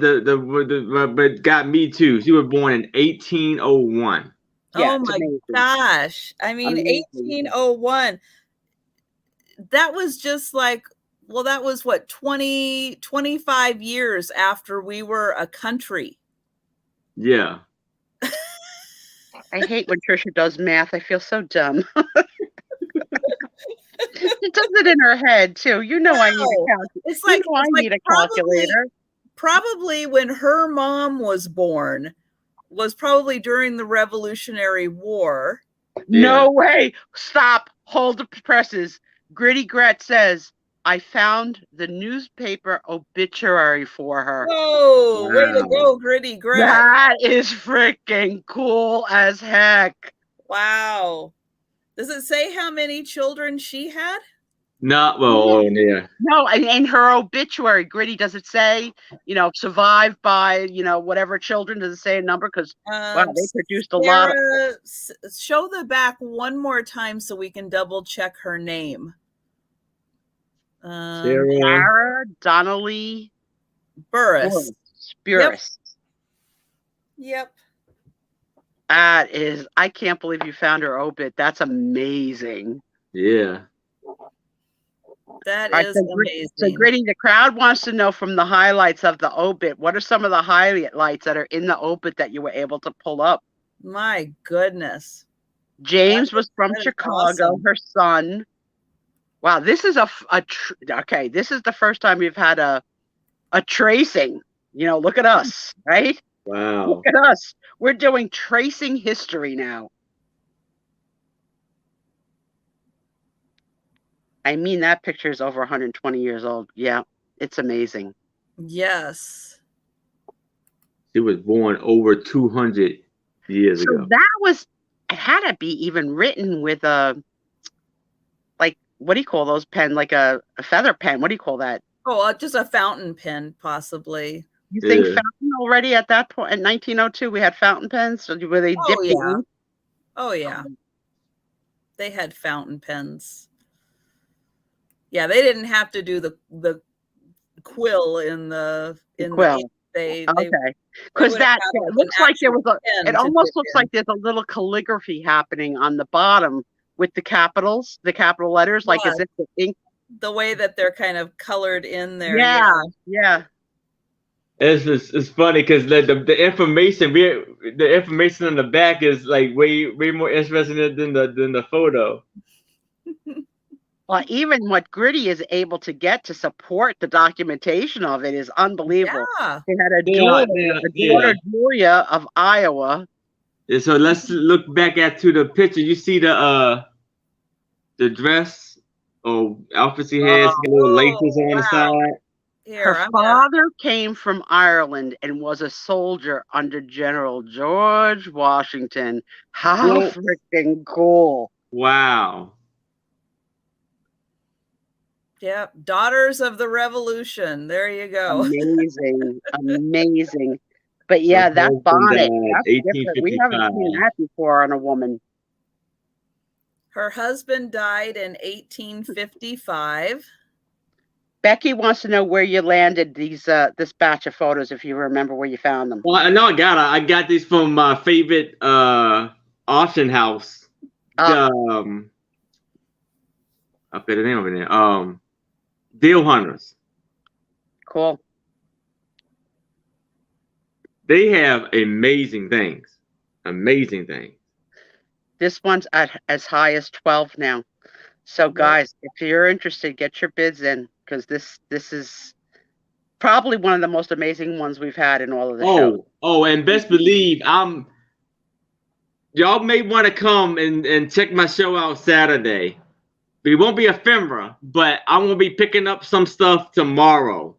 But got me too. She was born in 1801. Yeah, oh my gosh! I mean, amazing. 1801. That was just like, well, that was what 25 years after we were a country. Yeah. I hate when Trisha does math. I feel so dumb. She does it in her head too. You know, I need a calculator. It's like, I need a calculator. Probably when her mom was born was probably during the Revolutionary War. No way. Stop. Hold the presses. Gritty Gret says, I found the newspaper obituary for her. Oh, wow. Way to go, Gritty Gret. That is freaking cool as heck. Wow. Does it say how many children she had? Not well, yeah. No, in her obituary, Gritty, does it say, survived by, whatever children? Does it say a number? Because wow, they produced a lot of. Show the back one more time so we can double check her name. Sarah Donnelly Burris. Yep. That is, I can't believe you found her obit. That's amazing. Yeah. That is amazing. So Gritty, the crowd wants to know from the highlights of the obit, what are some of the highlights that are in the obit that you were able to pull up? My goodness. James was from Chicago, awesome. Her son. Wow, this is okay. This is the first time we've had a tracing. Look at us, right? Wow. Look at us. We're doing tracing history now. I mean, that picture is over 120 years old. Yeah, it's amazing. Yes. She was born over 200 years ago. So that it had to be even written with what do you call those pen? Like a feather pen. What do you call that? Oh, just a fountain pen, possibly. You think fountain already at that point? In 1902, we had fountain pens? So were they dipped in? Oh, yeah. They had fountain pens. Yeah, they didn't have to do the quill in the quill. They Okay, because that it looks like there was it almost looks like there's a little calligraphy happening on the bottom with the capital letters, like as if the ink. The way that they're kind of colored in there. Yeah. It's funny because the information in the back is like way more interesting than the photo. Well, even what Gritty is able to get to support the documentation of it is unbelievable. Yeah. They had a daughter, Julia of Iowa. Yeah, so let's look back to the picture. You see the dress or outfit she has, little laces on the side. Her father came from Ireland and was a soldier under General George Washington. How freaking cool. Wow. Yep, Daughters of the Revolution. There you go. Amazing. But yeah, that bonnet, that's different. We haven't seen that before on a woman. Her husband died in 1855. Becky wants to know where you landed these this batch of photos, if you remember where you found them. Well, I know I got these from my favorite auction house. I put the name over there. Deal Hunters. Cool. They have amazing things. This one's at as high as 12 now. So guys, if you're interested, get your bids in, because this is probably one of the most amazing ones we've had in all of the shows. Oh, and best believe y'all may want to come and check my show out Saturday. It won't be ephemera, but I'm gonna be picking up some stuff tomorrow,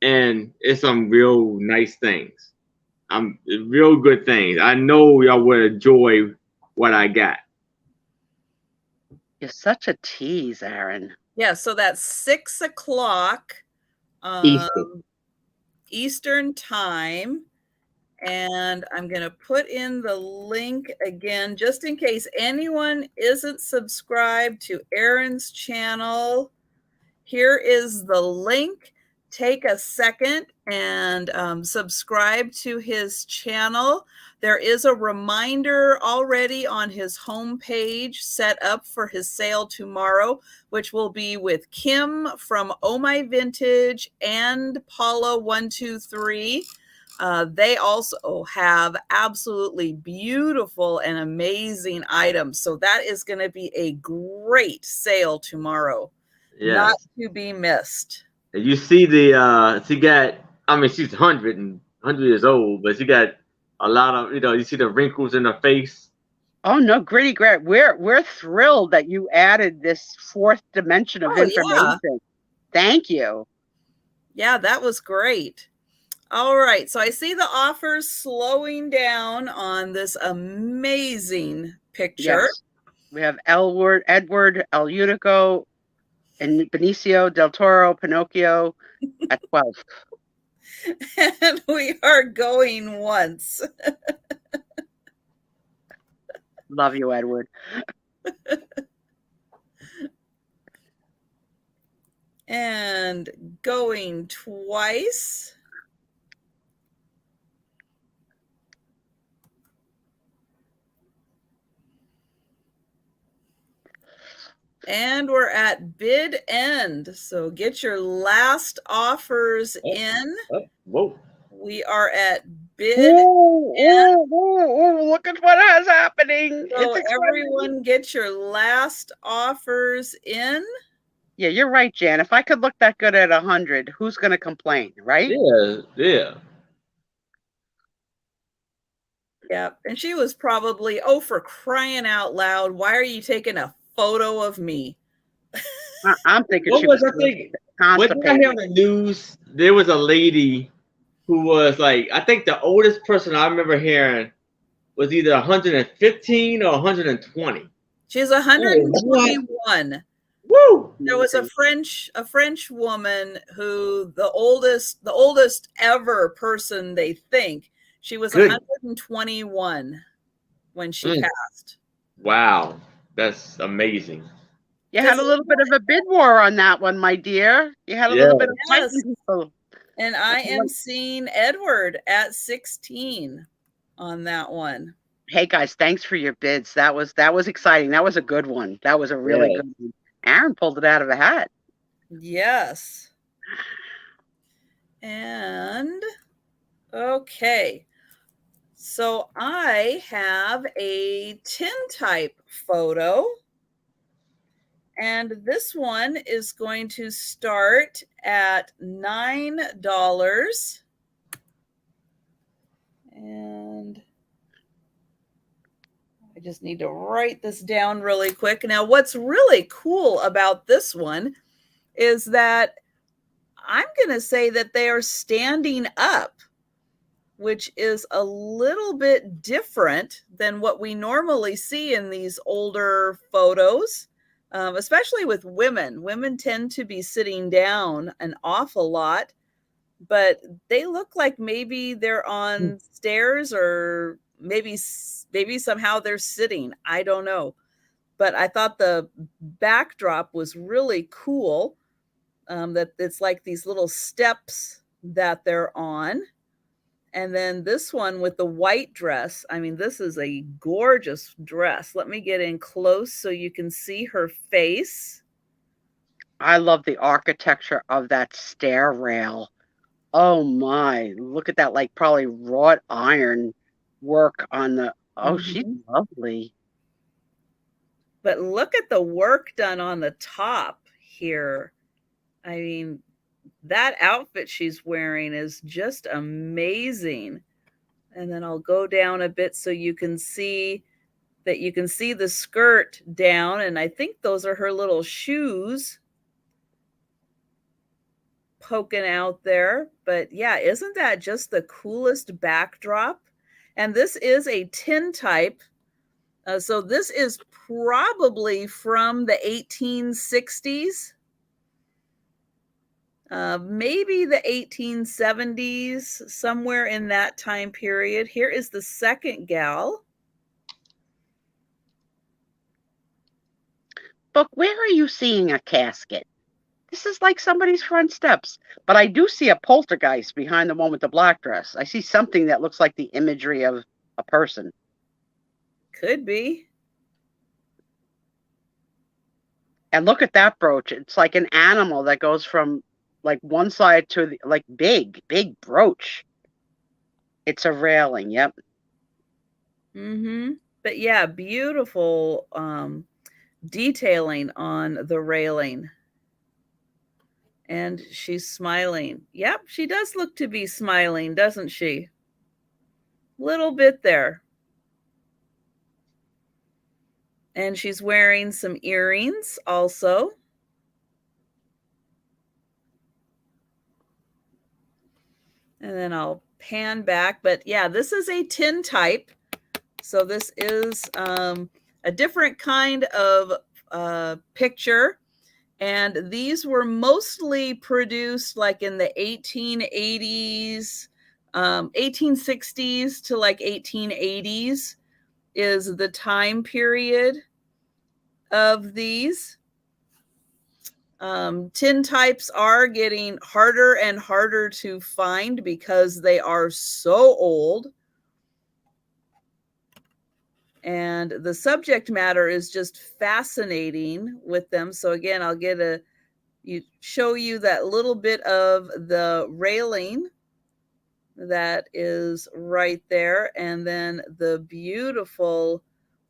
and it's some real nice things. Real good things. I know y'all would enjoy what I got. You're such a tease, Aaron. Yeah, so that's 6 o'clock Eastern time. And I'm going to put in the link again, just in case anyone isn't subscribed to Aaron's channel. Here is the link. Take a second and subscribe to his channel. There is a reminder already on his homepage set up for his sale tomorrow, which will be with Kim from Oh My Vintage and Paula123. They also have absolutely beautiful and amazing items. So that is going to be a great sale tomorrow. Yes. Not to be missed. You see she got, I mean, she's 100 years old, but she got a lot of, you see the wrinkles in her face. Oh no, Gritty Grit. We're thrilled that you added this fourth dimension of information. Yeah. Thank you. Yeah, that was great. All right, so I see the offers slowing down on this amazing picture. Yes. We have Edward, El Unico, and Benicio del Toro, Pinocchio at 12. And we are going once. Love you, Edward. And going twice. And we're at bid end. So get your last offers in. Whoa. We are at bid end. Look at what is happening. So everyone get your last offers in. Yeah, you're right, Jan. If I could look that good at 100, who's going to complain, right? Yeah. Yeah, and she was probably, for crying out loud, why are you taking a photo of me? I'm thinking what did I hear on the news? There was a lady who was like, I think the oldest person I remember hearing was either 115 or 120. She's 121. Woo! There was a French woman who the oldest ever person they think. She was 121 when she passed. Wow, that's amazing. You had a little bit of a bid war on that one, my dear. You had a little bit of Yes. fighting. And I am seeing Edward at 16 on that one. Hey guys, thanks for your bids. That was exciting. That was a good one. That was a really good one. Aaron pulled it out of a hat. Yes. And okay. So I have a Tintype photo. And this one is going to start at $9. And I just need to write this down really quick. Now, what's really cool about this one is that I'm going to say that they are standing up, which is a little bit different than what we normally see in these older photos. Especially with women. Women tend to be sitting down an awful lot, but they look like maybe they're on stairs or maybe somehow they're sitting. I don't know. But I thought the backdrop was really cool, that it's like these little steps that they're on. And then this one with the white dress, I mean, this is a gorgeous dress. Let me get in close so you can see her face. I love the architecture of that stair rail. Oh my, look at that, like probably wrought iron work on the, she's lovely. But look at the work done on the top here. I mean, that outfit she's wearing is just amazing. And then I'll go down a bit so you can see that you can see the skirt down. And I think those are her little shoes poking out there. But yeah, isn't that just the coolest backdrop? And this is a Tintype. So this is probably from the 1860s. Maybe the 1870s, somewhere in that time period. Here is the second gal. But where are you seeing a casket? This is like somebody's front steps. But I do see a poltergeist behind the one with the black dress. I see something that looks like the imagery of a person. Could be. And look at that brooch. It's like an animal that goes from like one side to the, like big brooch. It's a railing. Yep. But yeah, beautiful detailing on the railing. And she's smiling. Yep, she does look to be smiling, doesn't she? Little bit there. And she's wearing some earrings also. And then I'll pan back. But yeah, this is a Tintype. So this is a different kind of picture. And these were mostly produced like in the 1880s, 1860s to like 1880s is the time period of these. Tintypes are getting harder and harder to find because they are so old. And the subject matter is just fascinating with them. So again, I'll show you that little bit of the railing that is right there. And then the beautiful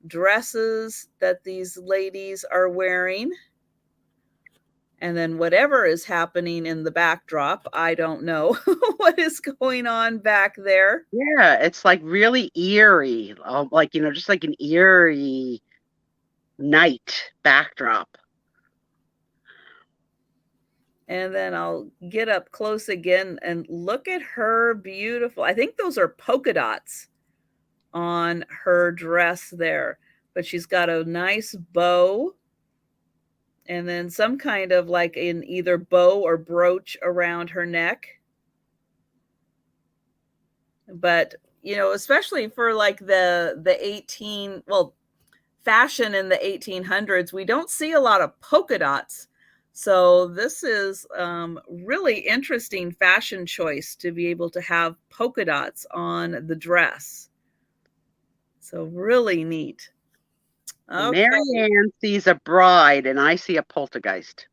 dresses that these ladies are wearing. And then whatever is happening in the backdrop, I don't know what is going on back there. Yeah, it's like really eerie, like, just like an eerie night backdrop. And then I'll get up close again and look at her beautiful, I think those are polka dots on her dress there, but she's got a nice bow. And then some kind of like in either bow or brooch around her neck. But, especially for like the fashion in the 1800s, we don't see a lot of polka dots. So this is really interesting fashion choice to be able to have polka dots on the dress. So really neat. Okay. Marianne sees a bride and I see a poltergeist.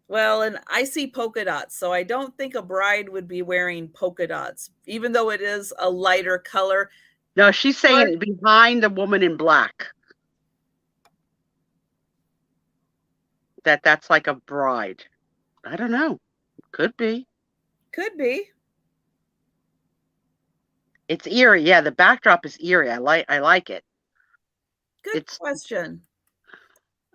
Well, and I see polka dots, so I don't think a bride would be wearing polka dots, even though it is a lighter color. No, she's saying behind the woman in black. That's like a bride. I don't know. Could be. Could be. It's eerie. Yeah, the backdrop is eerie. I like it. Good question.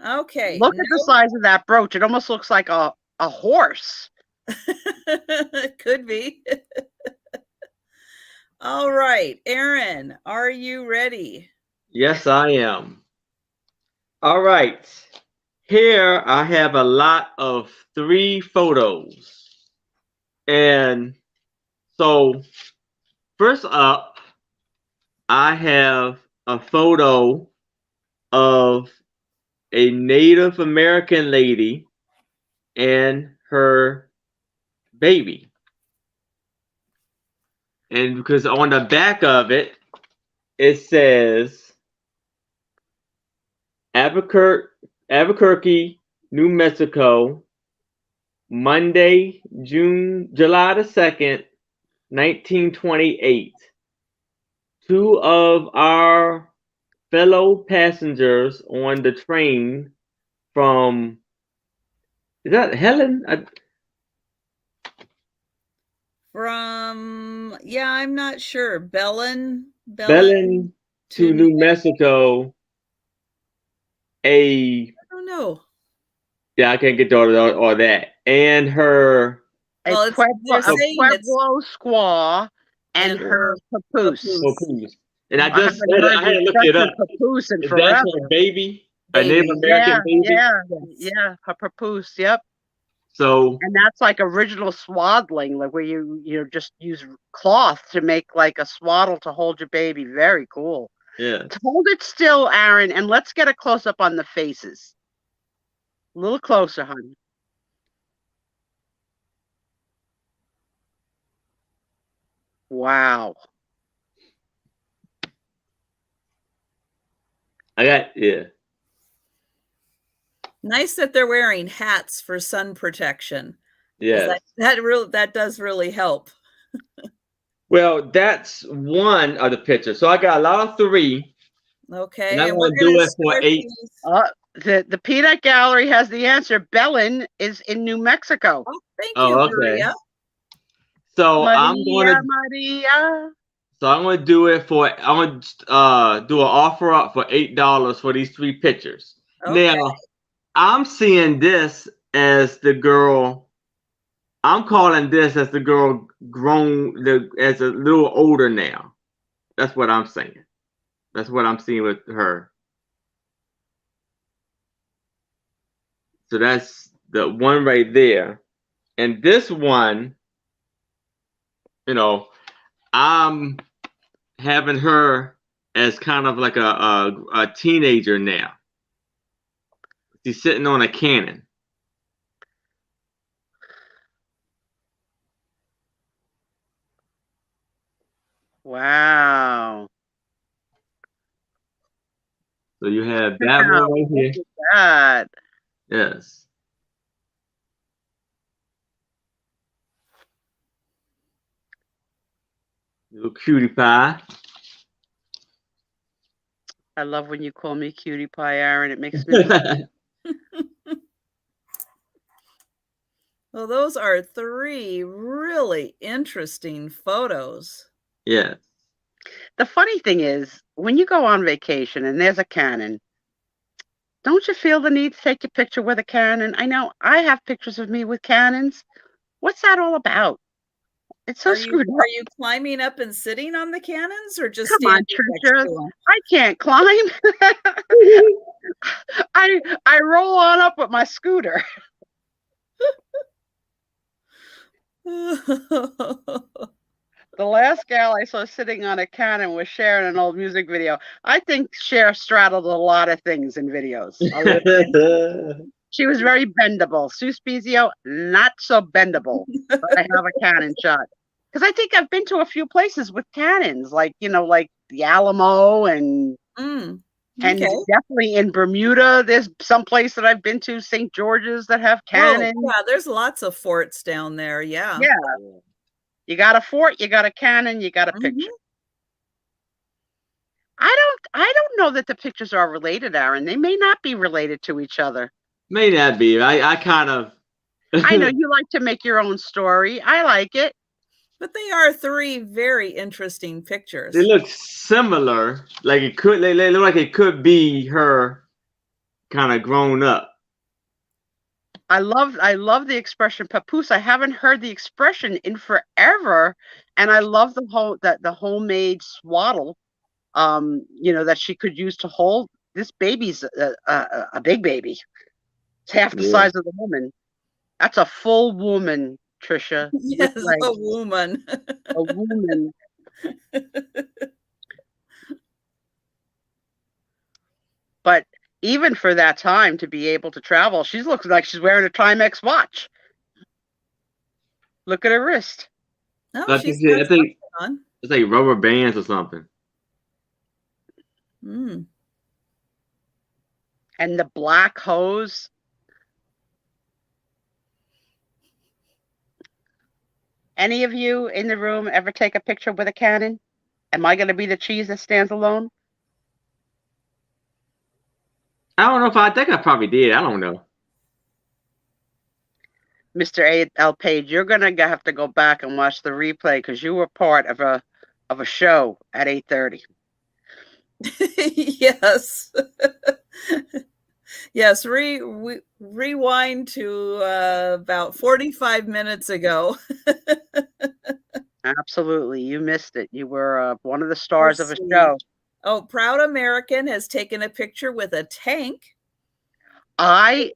Okay. Look at the size of that brooch. It almost looks like a horse. Could be. All right, Aaron, are you ready? Yes, I am. All right. Here I have a lot of 3 photos. And so first up, I have a photo of a Native American lady and her baby. And because on the back of it, it says Albuquerque, New Mexico, Monday, July the 2nd, 1928. 2 of our fellow passengers on the train from, is that Helen? From, yeah, I'm not sure. Belen to New Mexico. I don't know. Yeah, I can't get to all that. And her, well, a Pueblo squaw and her papoose. And I had to look it up. Papoose and is that her baby? A Native American baby? Yeah, her papoose. Yep. So, and that's like original swaddling, like where you just use cloth to make like a swaddle to hold your baby. Very cool. Yeah. Hold it still, Aaron, and let's get a close up on the faces. A little closer, honey. Wow. Yeah. Nice that they're wearing hats for sun protection. Yeah. That does really help. Well, that's one of the pictures. So I got a lot of 3. Okay. And I'm going to do it for 8. The Peanut Gallery has the answer. Belen is in New Mexico. Oh, thank you, okay. Maria. So I'm going to do it for, I'm going to do an offer up for $8 for these 3 pictures. Okay. Now, I'm seeing this as the girl, I'm calling this as the girl grown, as a little older now. That's what I'm saying. That's what I'm seeing with her. So that's the one right there. And this one, you know, I'm having her as kind of like a teenager now. She's sitting on a cannon. Wow. So you have that one right here. Look at that. Yes. Little cutie pie. I love when you call me cutie pie, Aaron. It makes me Well, those are 3 really interesting photos. Yeah. The funny thing is, when you go on vacation and there's a cannon, don't you feel the need to take a picture with a cannon? I know I have pictures of me with cannons. What's that all about? It's so screwed up. Are you climbing up and sitting on the cannons, or just Come on, Trisha? I can't climb. I roll on up with my scooter. The last gal I saw sitting on a cannon was Cher in an old music video. I think Cher straddled a lot of things in videos. She was very bendable. Sue Spiezio, not so bendable, but I have a cannon shot. Because I think I've been to a few places with cannons, like, like the Alamo and definitely in Bermuda. There's some place that I've been to, St. George's, that have cannons. Oh, yeah, there's lots of forts down there. Yeah. Yeah. You got a fort, you got a cannon, you got a picture. I don't know that the pictures are related, Aaron. They may not be related to each other. May not be. I kind of. I know you like to make your own story. I like it. But they are 3 very interesting pictures. They look similar. Like it could. They look like it could be her, kind of grown up. I love the expression papoose. I haven't heard the expression in forever, and I love the homemade swaddle. That she could use to hold this baby's a big baby. It's half the size of the woman. That's a full woman, Trisha. Yes, a woman. A woman. But even for that time to be able to travel, she looks like she's wearing a Timex watch. Look at her wrist. No, I think it's like rubber bands or something. And the black hose. Any of you in the room ever take a picture with a cannon? Am I going to be the cheese that stands alone? I don't know if I think I probably did. I don't know. Mr. A.L. Page, you're going to have to go back and watch the replay because you were part of a show at 8:30. Yes. Yes, rewind to about 45 minutes ago. Absolutely. You missed it. You were one of the stars of a show. Oh, Proud American has taken a picture with a tank. Tommy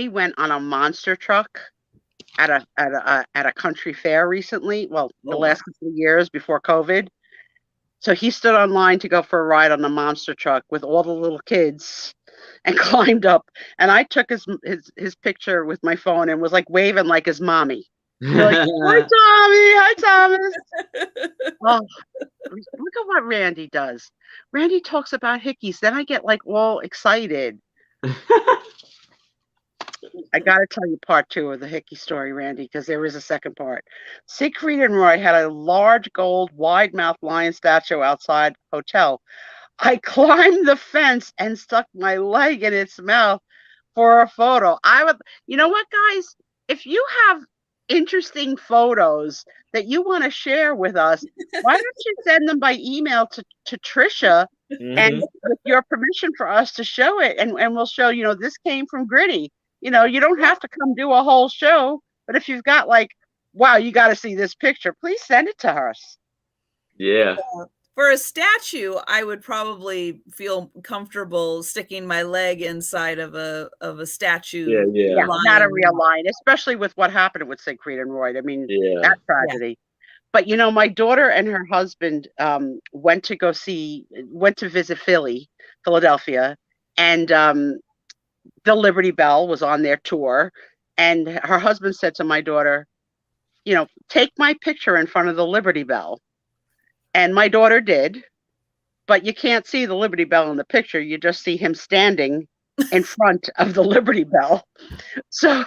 went on a monster truck at a country fair recently. Well, the last couple of years before COVID. So he stood online to go for a ride on the monster truck with all the little kids and climbed up. And I took his picture with my phone and was like waving like his mommy. Like, hi, Tommy. Hi, Thomas. Oh, look at what Randy does. Randy talks about hickeys. Then I get like all excited. I got to tell you part 2 of the hickey story, Randy, because there is a second part. Siegfried and Roy had a large gold wide-mouthed lion statue outside hotel. I climbed the fence and stuck my leg in its mouth for a photo. You know what, guys? If you have interesting photos that you want to share with us, why don't you send them by email to Trisha and with your permission for us to show it, and we'll show, this came from Gritty. You don't have to come do a whole show, but if you've got like, wow, you got to see this picture, please send it to us. Yeah. For a statue, I would probably feel comfortable sticking my leg inside of a statue. Yeah, not a real line, especially with what happened with Siegfried and Roy. I mean, that tragedy. Yeah. But my daughter and her husband went to visit Philadelphia, and the Liberty Bell was on their tour, and her husband said to my daughter, take my picture in front of the Liberty Bell. And my daughter did, but you can't see the Liberty Bell in the picture. You just see him standing in front of the Liberty Bell. So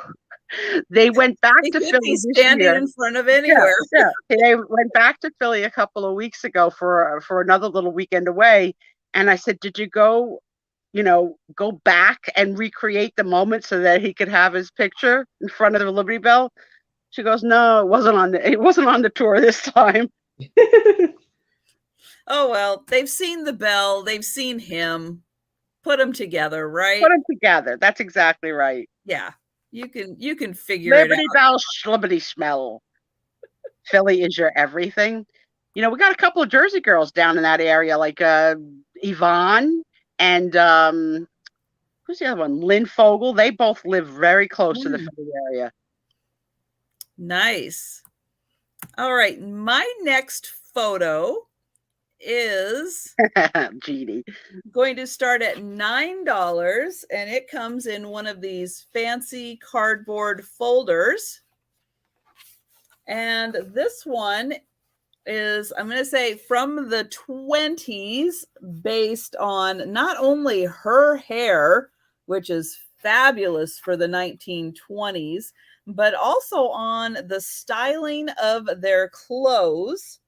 they went back to Philly. Standing in front of anywhere. Yeah. They went back to Philly a couple of weeks ago for another little weekend away. And I said, did you go back and recreate the moment so that he could have his picture in front of the Liberty Bell? She goes, no, it wasn't on the tour this time. Oh, well, they've seen the bell. They've seen him. Put them together, right? Put them together. That's exactly right. Yeah. You can figure it out. Liberty Bell, schlibbity smell. Philly is your everything. We got a couple of Jersey girls down in that area, like Yvonne and who's the other one? Lynn Fogel. They both live very close to the Philly area. Nice. All right, my next photo is Genie. going to start at $9, and it comes in one of these fancy cardboard folders. And this one is, I'm going to say, from the 20s, based on not only her hair, which is fabulous for the 1920s, but also on the styling of their clothes.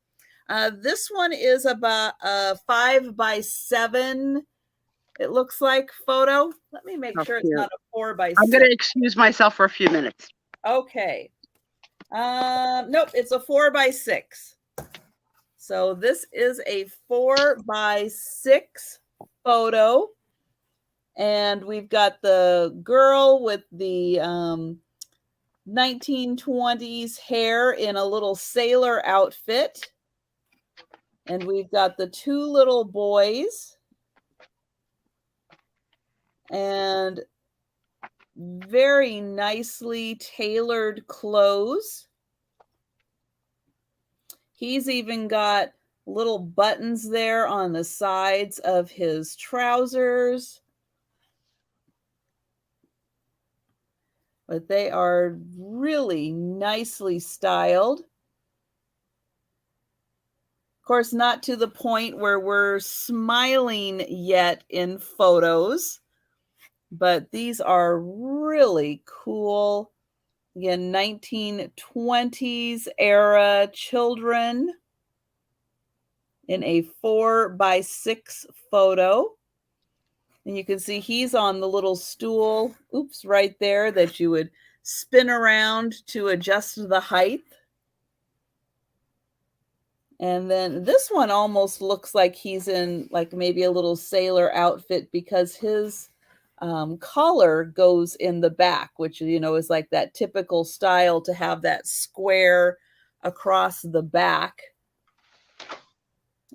This one is about a 5x7, it looks like, photo. Let me make sure it's not a 4x6. I'm going to excuse myself for a few minutes. Okay. Nope, it's a 4x6. So this is a 4x6 photo. And we've got the girl with the 1920s hair in a little sailor outfit. And we've got the two little boys. And very nicely tailored clothes. He's even got little buttons there on the sides of his trousers. But they are really nicely styled. Of course, not to the point where we're smiling yet in photos, but these are really cool. Again, 1920s era children in a 4x6 photo. And you can see he's on the little stool, oops, right there, that you would spin around to adjust the height. And then this one almost looks like he's in like maybe a little sailor outfit, because his collar goes in the back, which, you know, is like that typical style to have that square across the back.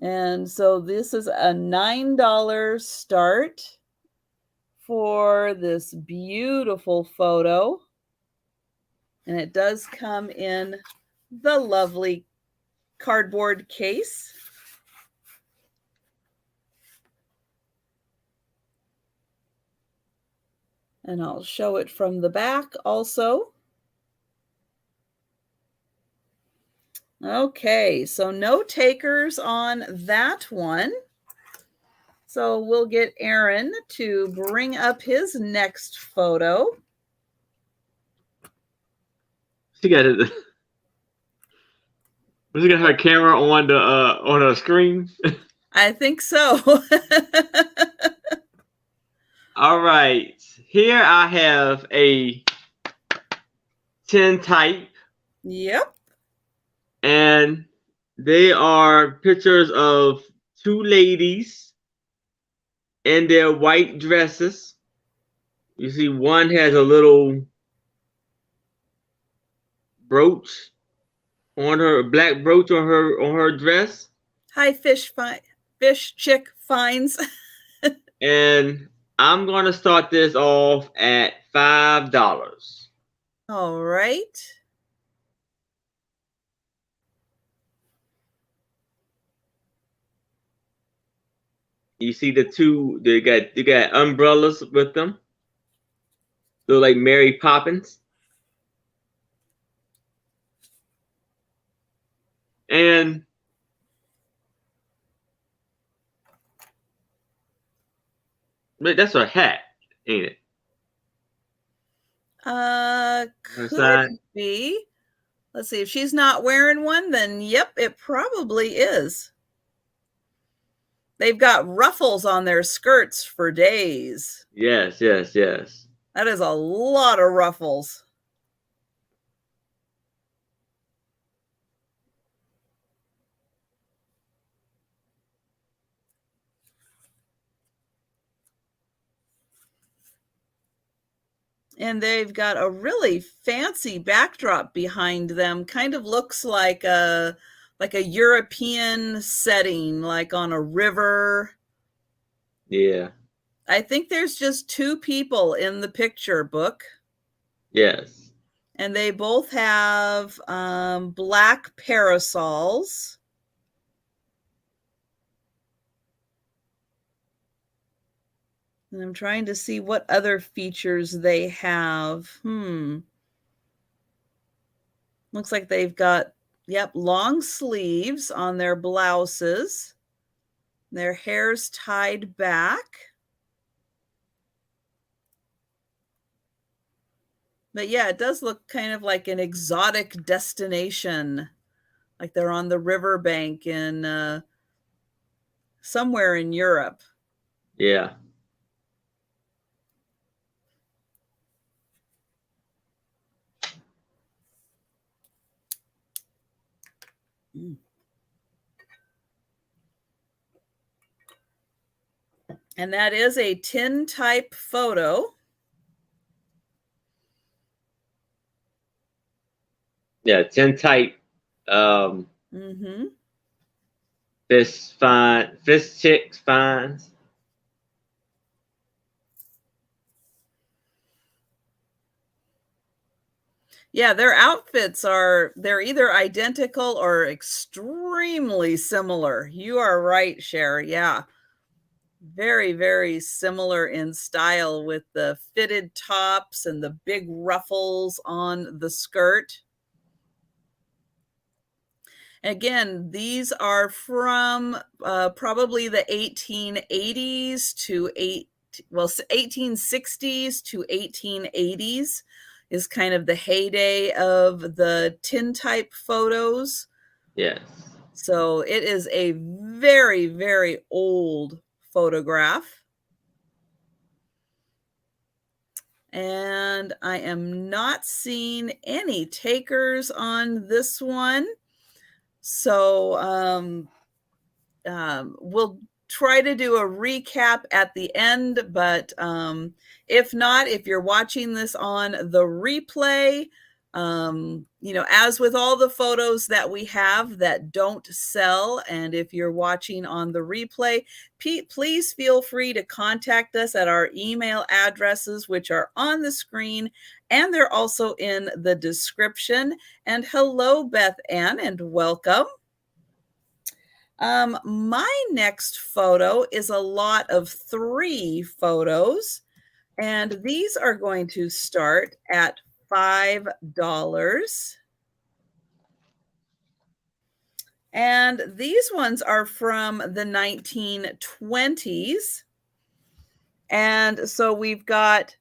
And so this is a $9 start for this beautiful photo. And it does come in the lovely cardboard case. And I'll show it from the back also. Okay, so no takers on that one. So we'll get Aaron to bring up his next photo. She got it. Was she got her camera on her screen? I think so. All right. Here I have a Tintype. Yep. And they are pictures of two ladies in their white dresses. You see, one has a little brooch on her, a black brooch on her dress. Hi, Fish Chick Finds. And I'm going to start this off at $5. All right. You see the two, they got umbrellas with them. They're like Mary Poppins. And that's a hat, ain't it? Could be. Let's see. If she's not wearing one, then yep, it probably is. They've got ruffles on their skirts for days. Yes, yes, yes. That is a lot of ruffles. And they've got a really fancy backdrop behind them. Kind of looks like a European setting, like on a river. Yeah. I think there's just two people in the picture book. Yes. And they both have black parasols. And I'm trying to see what other features they have. Looks like they've got, long sleeves on their blouses. Their hair's tied back. But yeah, it does look kind of like an exotic destination. Like they're on the riverbank in somewhere in Europe. Yeah. And that is a Tintype photo. Yeah, Tintype. Fish chicks finds. Yeah, their outfits they're either identical or extremely similar. You are right, Cher. Yeah. Very, very similar in style with the fitted tops and the big ruffles on the skirt. Again, these are from probably the 1880s to 1860s to 1880s is kind of the heyday of the Tintype photos. Yes. So it is a very, very old photograph. And I am not seeing any takers on this one. So we'll try to do a recap at the end, but if not, if you're watching this on the replay, as with all the photos that we have that don't sell, and if you're watching on the replay, please feel free to contact us at our email addresses, which are on the screen, and they're also in the description. And hello, Beth Ann, and welcome. My next photo is a lot of 3 photos, and these are going to start at $5. And these ones are from the 1920s. And so we've got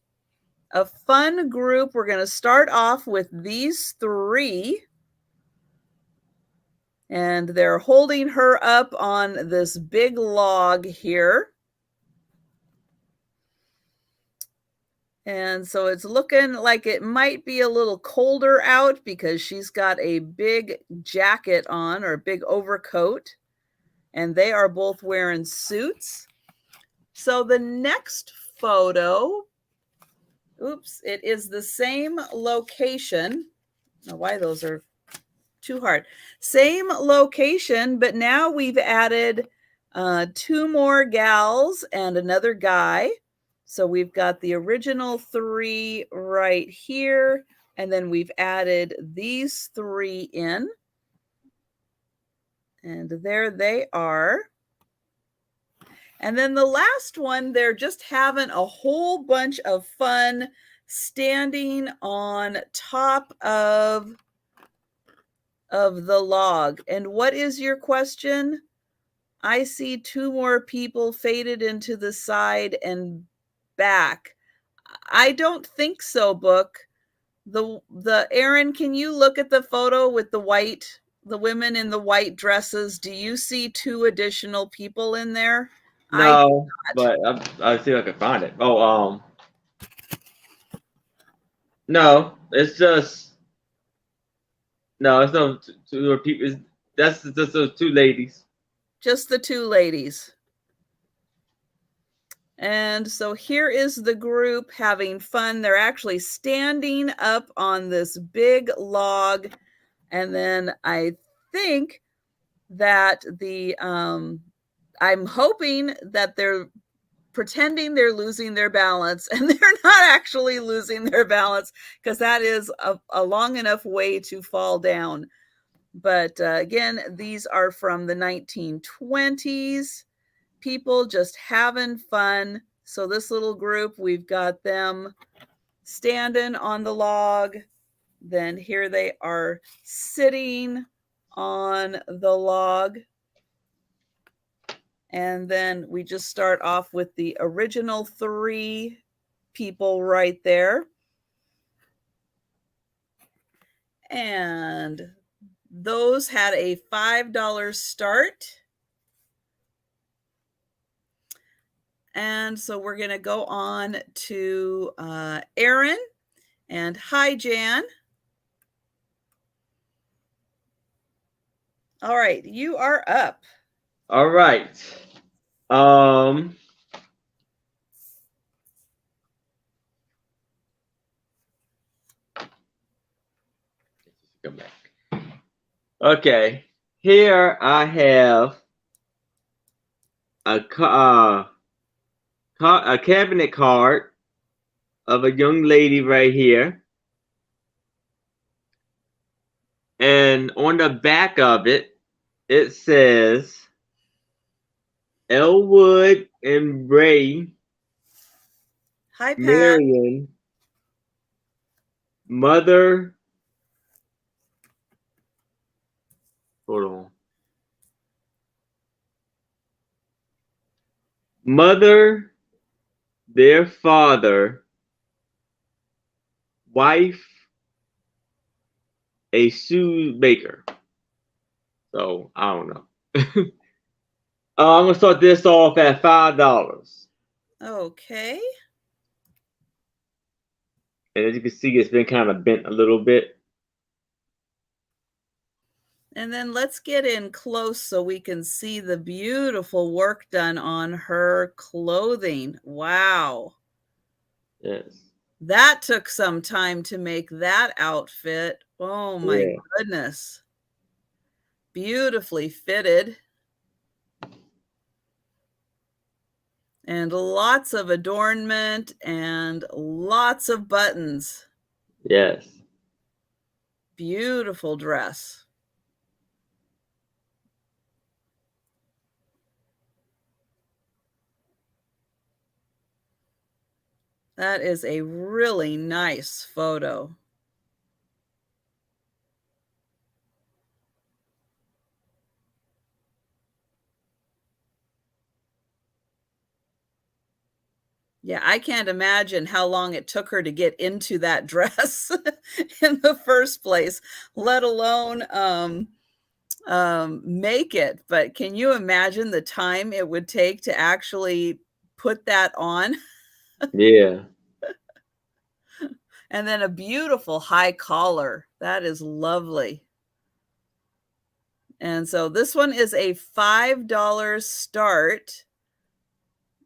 a fun group. We're going to start off with these 3. And they're holding her up on this big log here. And so it's looking like it might be a little colder out because she's got a big jacket on, or a big overcoat. And they are both wearing suits. So the next photo, it is the same location. I don't know why those are too hard. Same location, but now we've added 2 more gals and another guy. So we've got the original 3 right here, and then we've added these 3 in. And there they are. And then the last one, they're just having a whole bunch of fun standing on top of the log. And what is your question? I see 2 more people faded into the side and back. I don't think so, Book. The Aaron, can you look at the photo with the women in the white dresses? Do you see 2 additional people in there? No, but I'll see if I can find it. Oh, no, it's just it's no 2 people. That's just those 2 ladies. Just the 2 ladies. And so here is the group having fun. They're actually standing up on this big log. And then I think that I'm hoping that they're pretending they're losing their balance, and they're not actually losing their balance, because that is a long enough way to fall down. But again, these are from the 1920s. People just having fun. So this little group, we've got them standing on the log. Then here they are sitting on the log. And then we just start off with the original 3 people right there. And those had a $5 start. And so we're going to go on to Aaron. And hi, Jan. All right, you are up. All right. Go back. Okay. Here I have a cabinet card of a young lady right here. And on the back of it, it says Elwood and Ray. Hi, Pat. Marion, mother. Hold on. Mother, their father, wife, a shoemaker. So I don't know. I'm gonna start this off at $5. Okay. And as you can see, it's been kind of bent a little bit. And then let's get in close so we can see the beautiful work done on her clothing. Wow. Yes. That took some time to make that outfit. Oh my goodness. Beautifully fitted. And lots of adornment and lots of buttons. Yes. Beautiful dress. That is a really nice photo. Yeah, I can't imagine how long it took her to get into that dress in the first place, let alone make it. But can you imagine the time it would take to actually put that on? Yeah. And then a beautiful high collar. That is lovely. And so this one is a $5 start.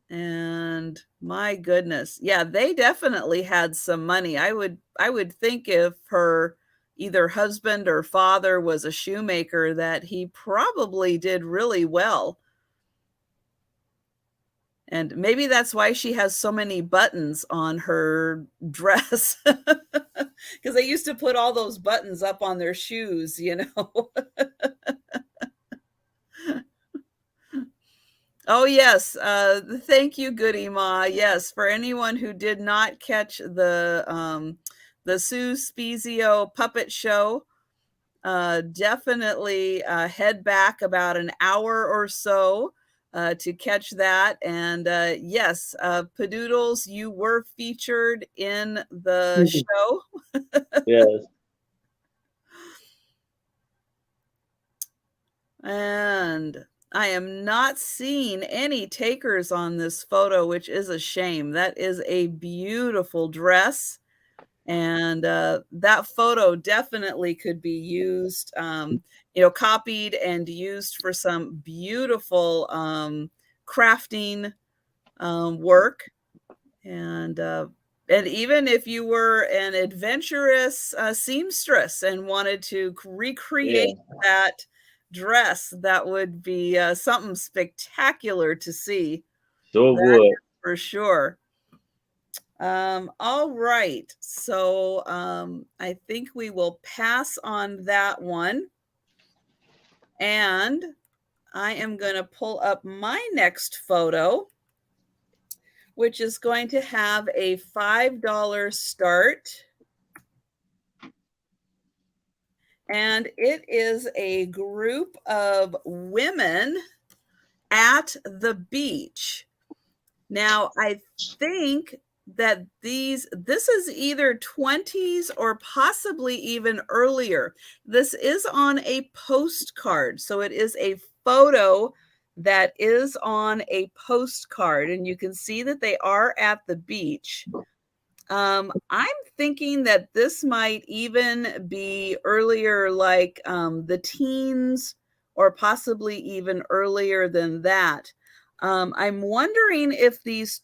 And my goodness. Yeah, they definitely had some money. I would think if her either husband or father was a shoemaker that he probably did really well. And maybe that's why she has so many buttons on her dress. Because they used to put all those buttons up on their shoes, you know. Oh, yes. Thank you, Goody Ma. Yes, for anyone who did not catch the Sue Spiezio puppet show, definitely head back about an hour or so to catch that. And yes, Padoodles, you were featured in the show. Yes. And I am not seeing any takers on this photo, which is a shame. That is a beautiful dress. And that photo definitely could be used, copied and used for some beautiful crafting work. And even if you were an adventurous seamstress and wanted to recreate that dress, that would be something spectacular to see. Sure would. For sure. All right. So I think we will pass on that one. And I am going to pull up my next photo, which is going to have a $5 start. And it is a group of women at the beach. Now, I think that this is either 20s or possibly even earlier. This is on a postcard. So it is a photo that is on a postcard, and you can see that they are at the beach. I'm thinking that this might even be earlier, like the teens, or possibly even earlier than that. I'm wondering if these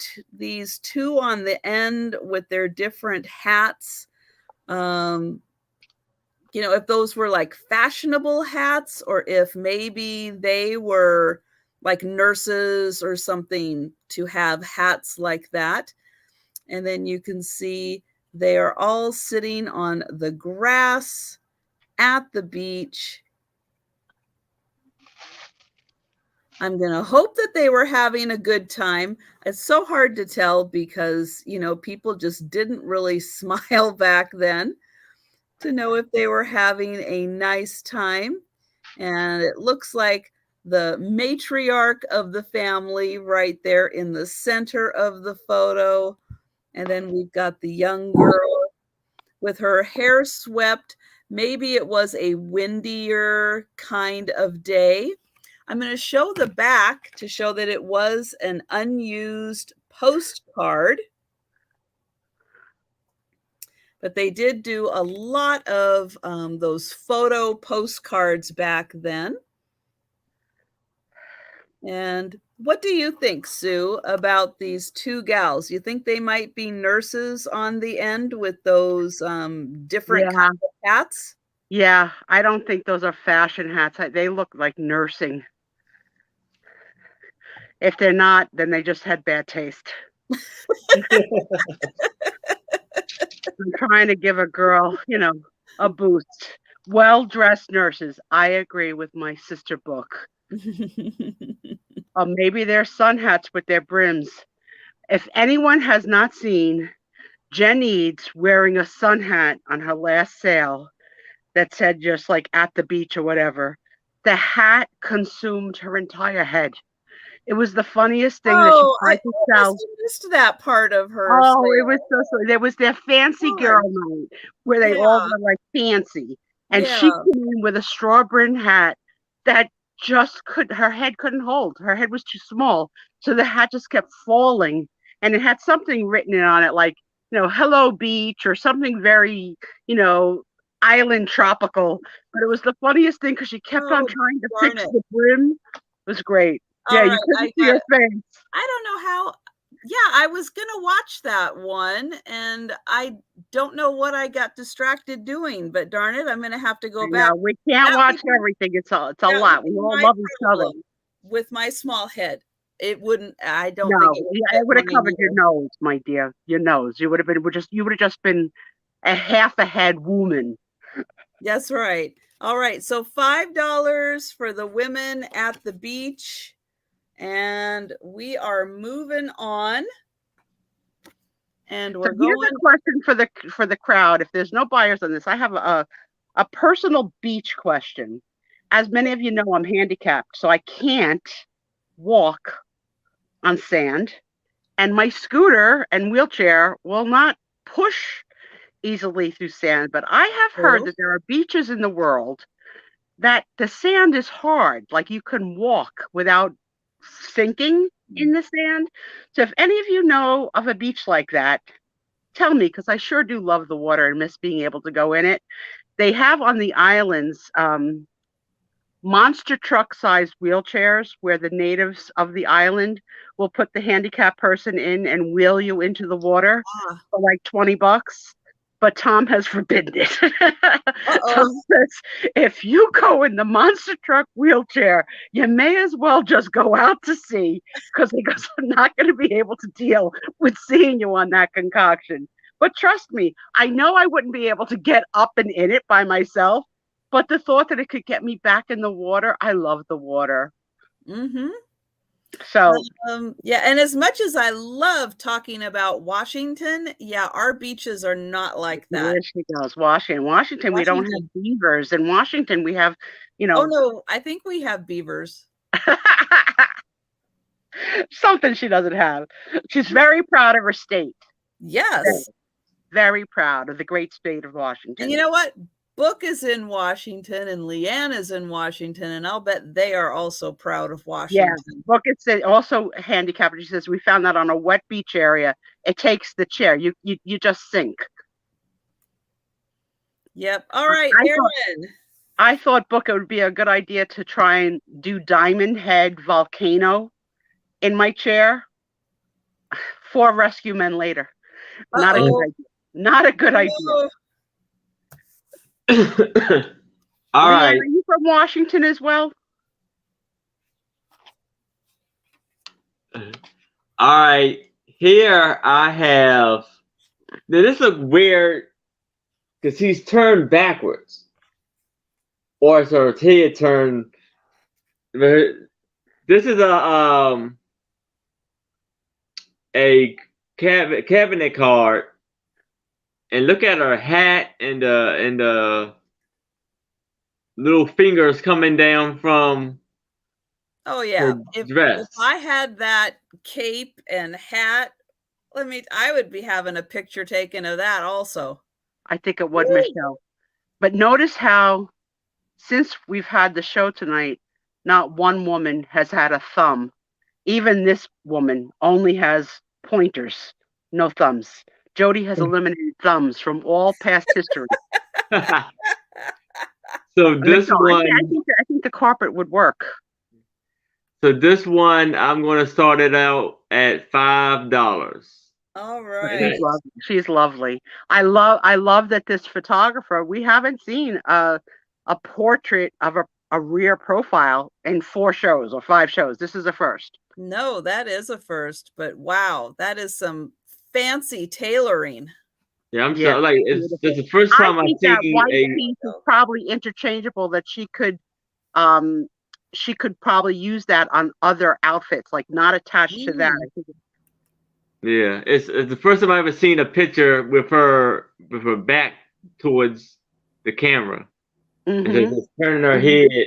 two on the end with their different hats, if those were like fashionable hats, or if maybe they were like nurses or something to have hats like that. And then you can see they are all sitting on the grass at the beach. I'm going to hope that they were having a good time. It's so hard to tell because, people just didn't really smile back then to know if they were having a nice time. And it looks like the matriarch of the family right there in the center of the photo. And then we've got the young girl with her hair swept. Maybe it was a windier kind of day. I'm going to show the back to show that it was an unused postcard. But they did do a lot of those photo postcards back then. And what do you think, Sue, about these two gals? You think they might be nurses on the end with those different kinds of hats? Yeah, I don't think those are fashion hats. They look like nursing. If they're not, then they just had bad taste. I'm trying to give a girl, a boost. Well-dressed nurses. I agree with my sister book. Maybe they're sun hats with their brims. If anyone has not seen Jen Eads wearing a sun hat on her last sale that said just like at the beach or whatever, the hat consumed her entire head. It was the funniest thing that she tried to sell. I missed that part of her. Oh, sale. It was so sweet. There was their fancy girl night where they all were like fancy. And she came in with a straw brim hat that her head couldn't hold. Her head was too small. So the hat just kept falling. And it had something written on it like, hello beach or something very, island tropical. But it was the funniest thing because she kept on trying to fix the brim. It was great. Yeah, you couldn't see her face. I don't know how. Yeah, I was going to watch that one, and I don't know what I got distracted doing, but darn it, I'm going to have to go back. We can't watch everything. It's a lot. We all love each other. With my small head, it wouldn't, I don't think it would have covered your nose, my dear. Your nose. You would have just been a half a head woman. That's right. All right. So $5 for the women at the beach. And we are moving on. And we're going. Here's a question for the crowd. If there's no buyers on this, I have a personal beach question. As many of you know, I'm handicapped, so I can't walk on sand. And my scooter and wheelchair will not push easily through sand. But I have heard that there are beaches in the world that the sand is hard, like you can walk without sinking in the sand. So if any of you know of a beach like that, tell me, because I sure do love the water and miss being able to go in it. They have on the islands monster truck sized wheelchairs where the natives of the island will put the handicapped person in and wheel you into the water for like $20. but Tom has forbidden it. Tom says, if you go in the monster truck wheelchair, you may as well just go out to sea, because he goes, I'm not going to be able to deal with seeing you on that concoction. But trust me, I know I wouldn't be able to get up and in it by myself, but the thought that it could get me back in the water, I love the water. Mm-hmm. So yeah, and as much as I love talking about Washington, yeah, our beaches are not like that. There she goes, Washington, we don't have beavers. In Washington, we have, you know. Oh no, I think we have beavers. Something she doesn't have. She's very proud of her state. Yes. Very, very proud of the great state of Washington. And you know what? Book is in Washington and Leanne is in Washington, and I'll bet they are also proud of Washington. Yeah, Book is also handicapped. She says, we found that on a wet beach area, it takes the chair. You just sink. Yep. All right, Erin. I thought, Book, it would be a good idea to try and do Diamond Head Volcano in my chair. 4 rescue men later. Not a good idea. Not a good idea. All right. Are you from Washington as well? All right. Here I have. Now this looks weird because he's turned backwards, or so his head turned. This is a cabinet card, and look at her hat and the little fingers coming down from. Oh yeah, if I had that cape and hat, I would be having a picture taken of that also. I think it would, Michelle. But notice how, since we've had the show tonight, not one woman has had a thumb. Even this woman only has pointers, no thumbs. Jody has eliminated thumbs from all past history. So this one, I think the carpet would work. So this one, I'm going to start it out at $5. All right. She's lovely. I love that this photographer, we haven't seen a portrait of a rear profile in 4 shows or 5 shows. This is a first. No, that is a first, but wow, that is some fancy tailoring. Yeah, I'm so like it's the first time I've seen that white piece is probably interchangeable, that she could probably use that on other outfits, like not attached to that. Yeah, it's the first time I've ever seen a picture with her back towards the camera. Mm-hmm. And just turning her head.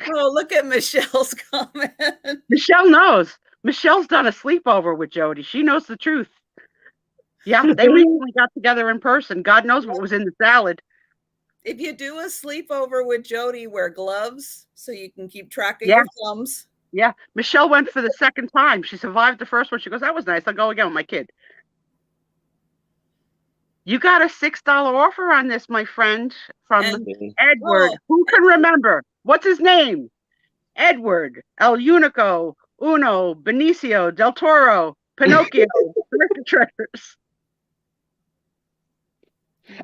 Oh, look at Michelle's comment. Michelle knows. Michelle's done a sleepover with Jody. She knows the truth. Yeah, they recently got together in person. God knows what was in the salad. If you do a sleepover with Jody, wear gloves so you can keep track of your thumbs. Yeah, Michelle went for the second time. She survived the first one. She goes, that was nice. I'll go again with my kid. You got a $6 offer on this, my friend, from Edward. Who can remember? What's his name? Edward, El Unico, Uno, Benicio, Del Toro, Pinocchio, Terrific Treasures.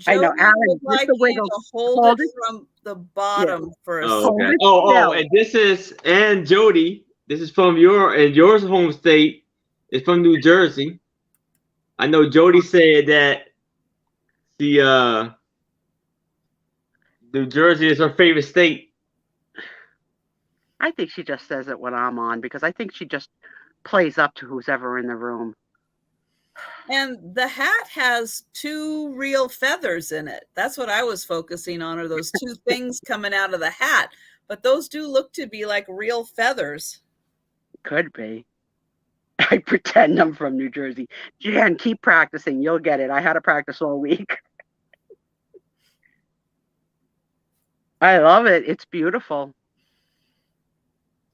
I know, Alan. Like to hold it from the bottom for a second. And this is Jody. This is from your home state. It's from New Jersey. I know Jody said that New Jersey is her favorite state. I think she just says it when I'm on, because I think she just plays up to who's ever in the room. And the hat has 2 real feathers in it. That's what I was focusing on, are those 2 things coming out of the hat. But those do look to be like real feathers. Could be. I pretend I'm from New Jersey. Jan, keep practicing. You'll get it. I had to practice all week. I love it. It's beautiful.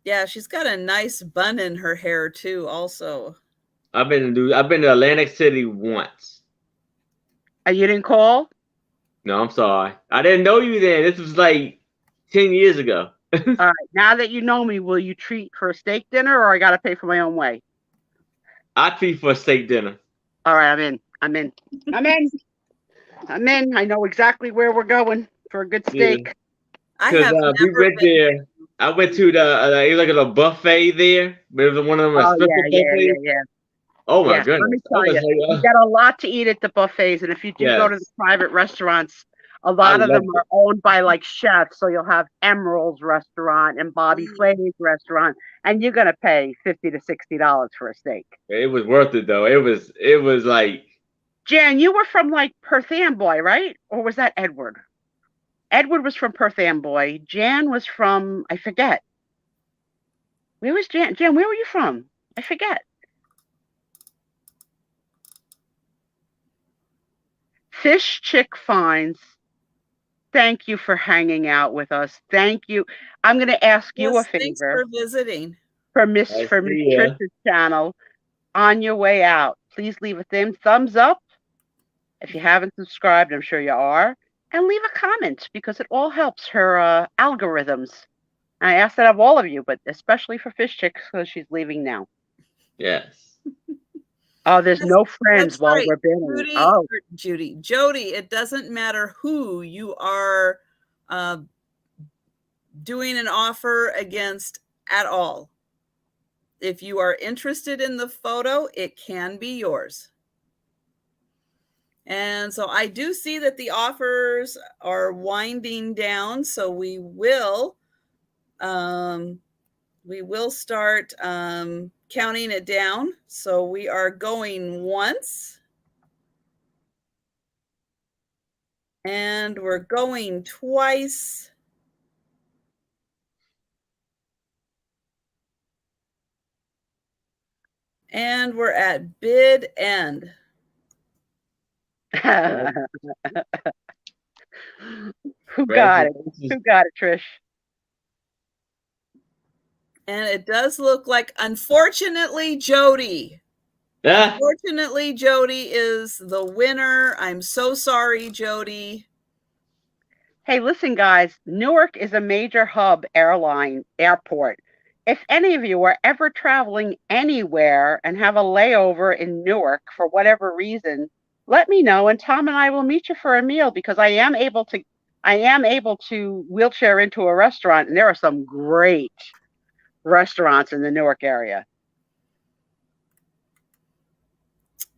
Yeah, she's got a nice bun in her hair too, also. I've been to Atlantic City once. You didn't call? No, I'm sorry. I didn't know you then. This was like 10 years ago. All right. Now that you know me, will you treat for a steak dinner, or I got to pay for my own way? I treat for a steak dinner. All right, I'm in. I'm in. I'm in. I'm in. I know exactly where we're going for a good steak. I have we went there. I went to the it was like a buffet there. It was one of them special buffets. Yeah. Oh my goodness! Let me tell you, you got a lot to eat at the buffets, and if you do go to the private restaurants, a lot of them are owned by like chefs. So you'll have Emerald's restaurant and Bobby Flay's restaurant, and you're gonna pay $50 to $60 for a steak. It was worth it though. It was like. Jan, you were from like Perth Amboy, right? Or was that Edward? Edward was from Perth Amboy. Jan was from, I forget. Where was Jan? Jan, where were you from? I forget. Fish Chick Finds. Thank you for hanging out with us. Thank you. I'm going to ask you a favor. Thanks for visiting. For Miss Trisha's channel. On your way out, please leave a thumbs up. If you haven't subscribed, I'm sure you are. And leave a comment because it all helps her algorithms. And I ask that of all of you, but especially for Fish Chick because she's leaving now. Yes. Oh, there's no friends while we're bidding. Jody, it doesn't matter who you are doing an offer against at all. If you are interested in the photo, it can be yours. And so I do see that the offers are winding down. So we will start counting it down. So we are going once. And we're going twice. And we're at bid end. Who got it? Who got it, Trish? And it does look like, unfortunately, Jody. Unfortunately, Jody is the winner. I'm so sorry, Jody. Hey, listen, guys. Newark is a major hub airport. If any of you are ever traveling anywhere and have a layover in Newark for whatever reason, let me know, and Tom and I will meet you for a meal because I am able to wheelchair into a restaurant, and there are some great restaurants in the Newark area.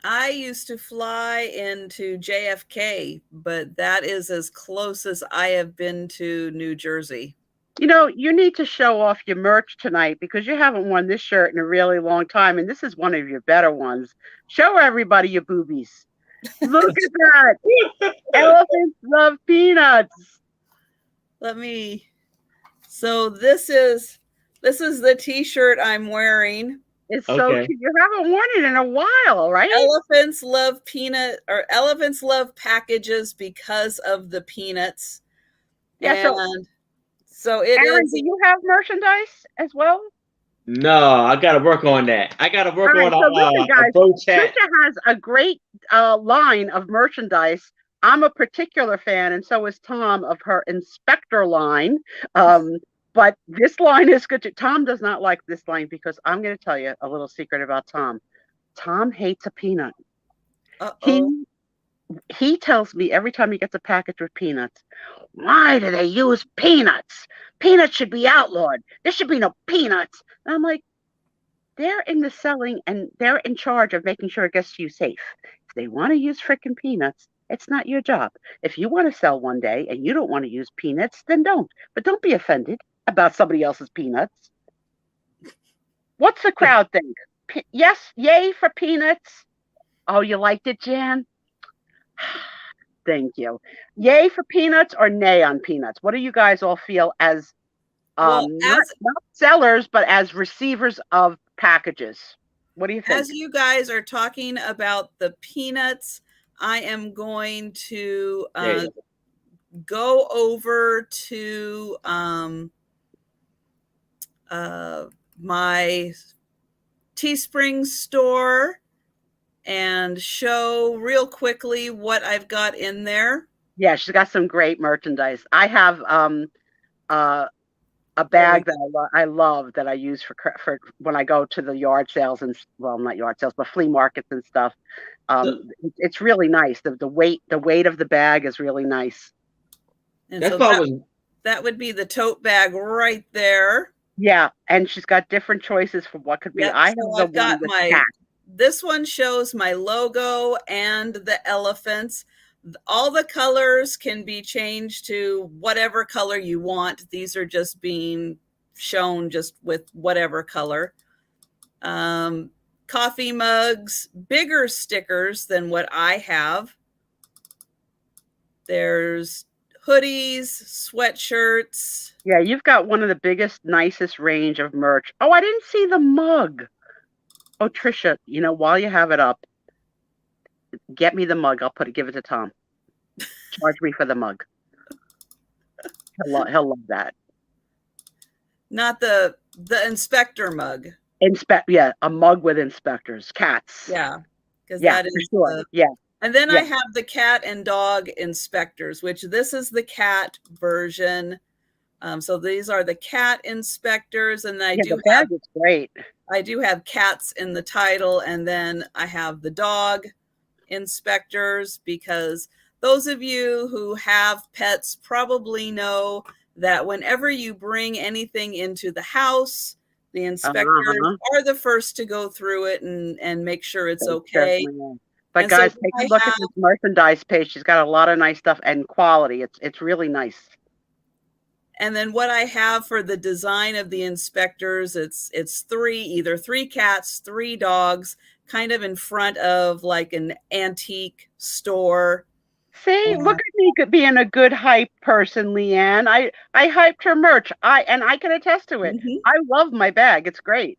I used to fly into JFK, but that is as close as I have been to New Jersey. You know, you need to show off your merch tonight because you haven't worn this shirt in a really long time, and this is one of your better ones. Show everybody your boobies. Look at that. Elephants love peanuts. So this is the t-shirt I'm wearing. It's so cute. You haven't worn it in a while, right? Elephants love packages because of the peanuts. Yeah. So it Aaron, is. do you have merchandise as well? No, I got to work on that. I got to work on guys, Trisha has a great line of merchandise. I'm a particular fan, and so is Tom, of her Inspector line. But this line is good too. Tom does not like this line because I'm going to tell you a little secret about Tom. Tom hates a peanut. He tells me every time he gets a package with peanuts, why do they use peanuts? Peanuts should be outlawed. There should be no peanuts. And I'm like, they're in the selling and they're in charge of making sure it gets to you safe. If they want to use freaking peanuts, it's not your job. If you want to sell one day and you don't want to use peanuts, then don't. But don't be offended about somebody else's peanuts. What's the crowd think? Yes, yay for peanuts. Oh, you liked it, Jan? Thank you. Yay for peanuts or nay on peanuts? What do you guys all feel as not sellers, but as receivers of packages? What do you think? As you guys are talking about the peanuts, I am going to go over to my Teespring store and show real quickly what I've got in there. Yeah, she's got some great merchandise. I have a bag that I love that I use for when I go to the yard sales and, well, not yard sales, but flea markets and stuff. It's really nice. The weight of the bag is really nice. And so that would be the tote bag right there. Yeah, and she's got different choices for what could be. Yep, I have so the I've got one with cat. This one shows my logo and the elephants. All the colors can be changed to whatever color you want. These are just being shown just with whatever color. Coffee mugs, bigger stickers than what I have. There's hoodies, sweatshirts. Yeah, you've got one of the biggest, nicest range of merch. Oh, I didn't see the mug. Oh, Trisha, you know, while you have it up, get me the mug. I'll give it to Tom. Charge me for the mug. He'll love that. Not the inspector mug. Yeah, a mug with inspectors, cats. Yeah, because that is sure. Yeah. And then I have the cat and dog inspectors, which this is the cat version. So these are the cat inspectors, and the bag is great. I do have cats in the title, and then I have the dog inspectors, because those of you who have pets probably know that whenever you bring anything into the house, the inspectors are the first to go through it and make sure it's okay. But guys, take a look at this merchandise page. She's got a lot of nice stuff and quality. It's really nice. And then what I have for the design of the inspectors, it's either three cats, three dogs, kind of in front of like an antique store. See, look at me being a good hype person, Leanne. I hyped her merch. I can attest to it. I love my bag. It's great.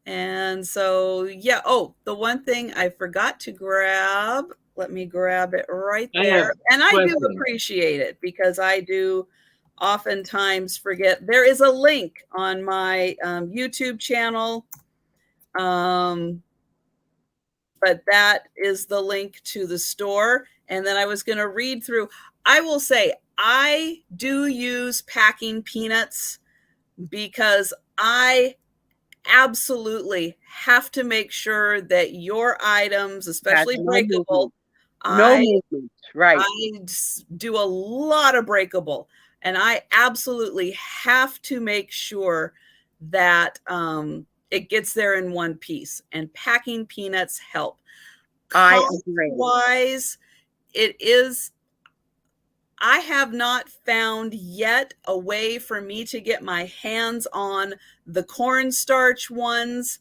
And so, yeah. Oh, the one thing I forgot to grab. Let me grab it right there. And I do appreciate it, because I do oftentimes forget. There is a link on my YouTube channel. But that is the link to the store. And then I was going to read through. I will say I do use packing peanuts, because I absolutely have to make sure that your items, especially breakable, right? I do a lot of breakable, and I absolutely have to make sure that it gets there in one piece, and packing peanuts help. I agree. Cost-wise, it is. I have not found yet a way for me to get my hands on the cornstarch ones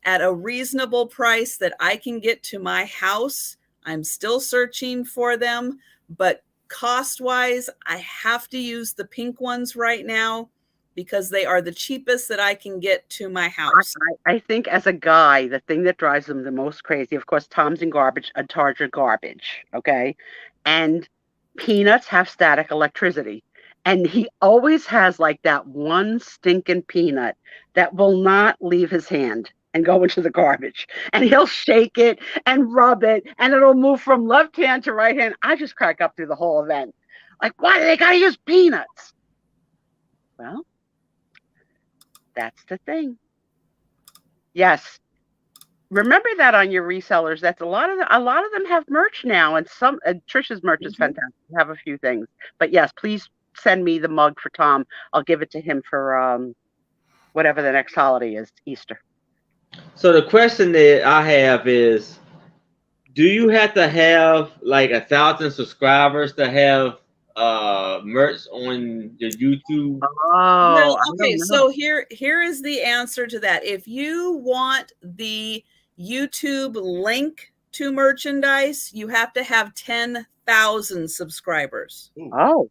at a reasonable price that I can get to my house. I'm still searching for them, but cost-wise, I have to use the pink ones right now, because they are the cheapest that I can get to my house. I think as a guy, the thing that drives them the most crazy, of course, Tom's in garbage, attires are garbage, okay? And peanuts have static electricity. And he always has like that one stinking peanut that will not leave his hand and go into the garbage. And he'll shake it and rub it, and it'll move from left hand to right hand. I just crack up through the whole event. Like, why do they gotta use peanuts? Well, that's the thing. Yes. Remember that on your resellers. That's a lot of them have merch now, and Trisha's merch is fantastic. We have a few things. But yes, please send me the mug for Tom. I'll give it to him for whatever the next holiday is, Easter. So the question that I have is, do you have to have like 1,000 subscribers to have merch on your YouTube? Oh, well, okay. So here is the answer to that. If you want the YouTube link to merchandise, you have to have 10,000 subscribers. Oh,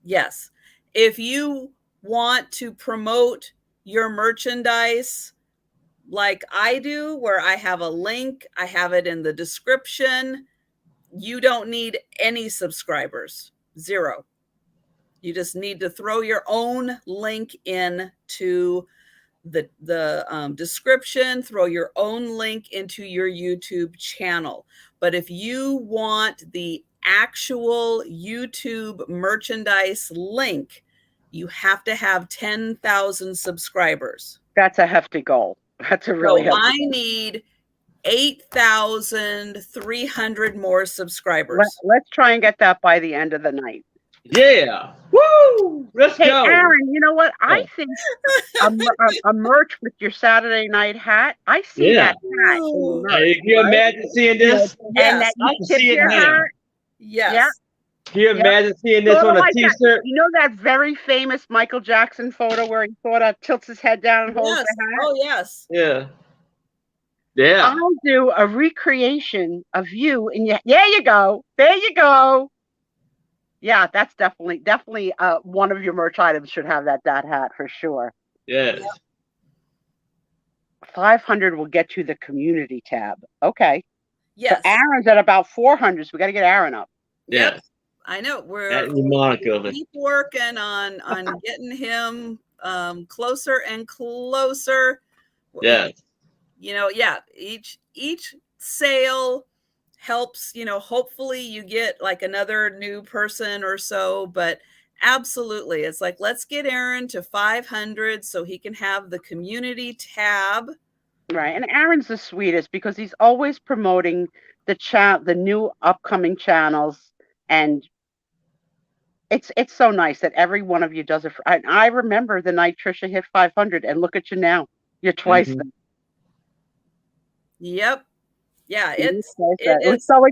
yes. If you want to promote your merchandise like I do, where I have a link, I have it in the description, you don't need any subscribers. 0. You just need to throw your own link in to the description, throw your own link into your YouTube channel. But if you want the actual YouTube merchandise link, you have to have 10,000 subscribers. That's a hefty goal. That's a really hefty I goal. need 8,300 more subscribers. Let's try and get that by the end of the night. Yeah. Woo! Let's Hey, go. Aaron, you know what? I think a merch with your Saturday night hat. I see that hat. In the merch, Can you imagine seeing this? And that I you can tip see it your now. hat. Yes. Yeah. Can you imagine seeing this on a like that. t-shirt? You know that very famous Michael Jackson photo where he sort of tilts his head down and holds Yes. the hat? Oh, yes. Yeah. Yeah. I'll do a recreation of you, and there you go. There you go. Yeah, that's definitely one of your merch items should have that hat for sure. Yes. 500 will get you the community tab. Okay. Yes. So Aaron's at about 400, so we got to get Aaron up. Yes. Yep. I know. That mnemonic of it. Keep working on getting him closer and closer. Yes. You know, yeah. Each sale helps, you know, hopefully you get like another new person or so, but absolutely. It's like, let's get Aaron to 500 so he can have the community tab. Right. And Aaron's the sweetest because he's always promoting the new upcoming channels, and it's so nice that every one of you does it. I remember the night Trisha hit 500, and look at you now. You're twice there. Yep. Yeah, it was so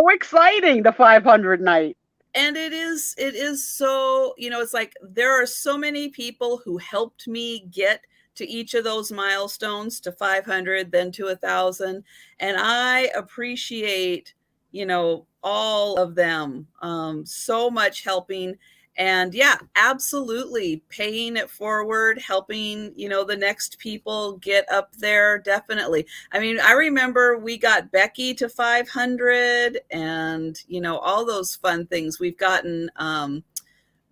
exciting, the 500 night. And it is so, you know, it's like there are so many people who helped me get to each of those milestones, to 500, then to 1,000. And I appreciate, you know, all of them so much helping. And yeah, absolutely paying it forward, helping, you know, the next people get up there. Definitely. I mean, I remember we got Becky to 500 and, you know, all those fun things. We've gotten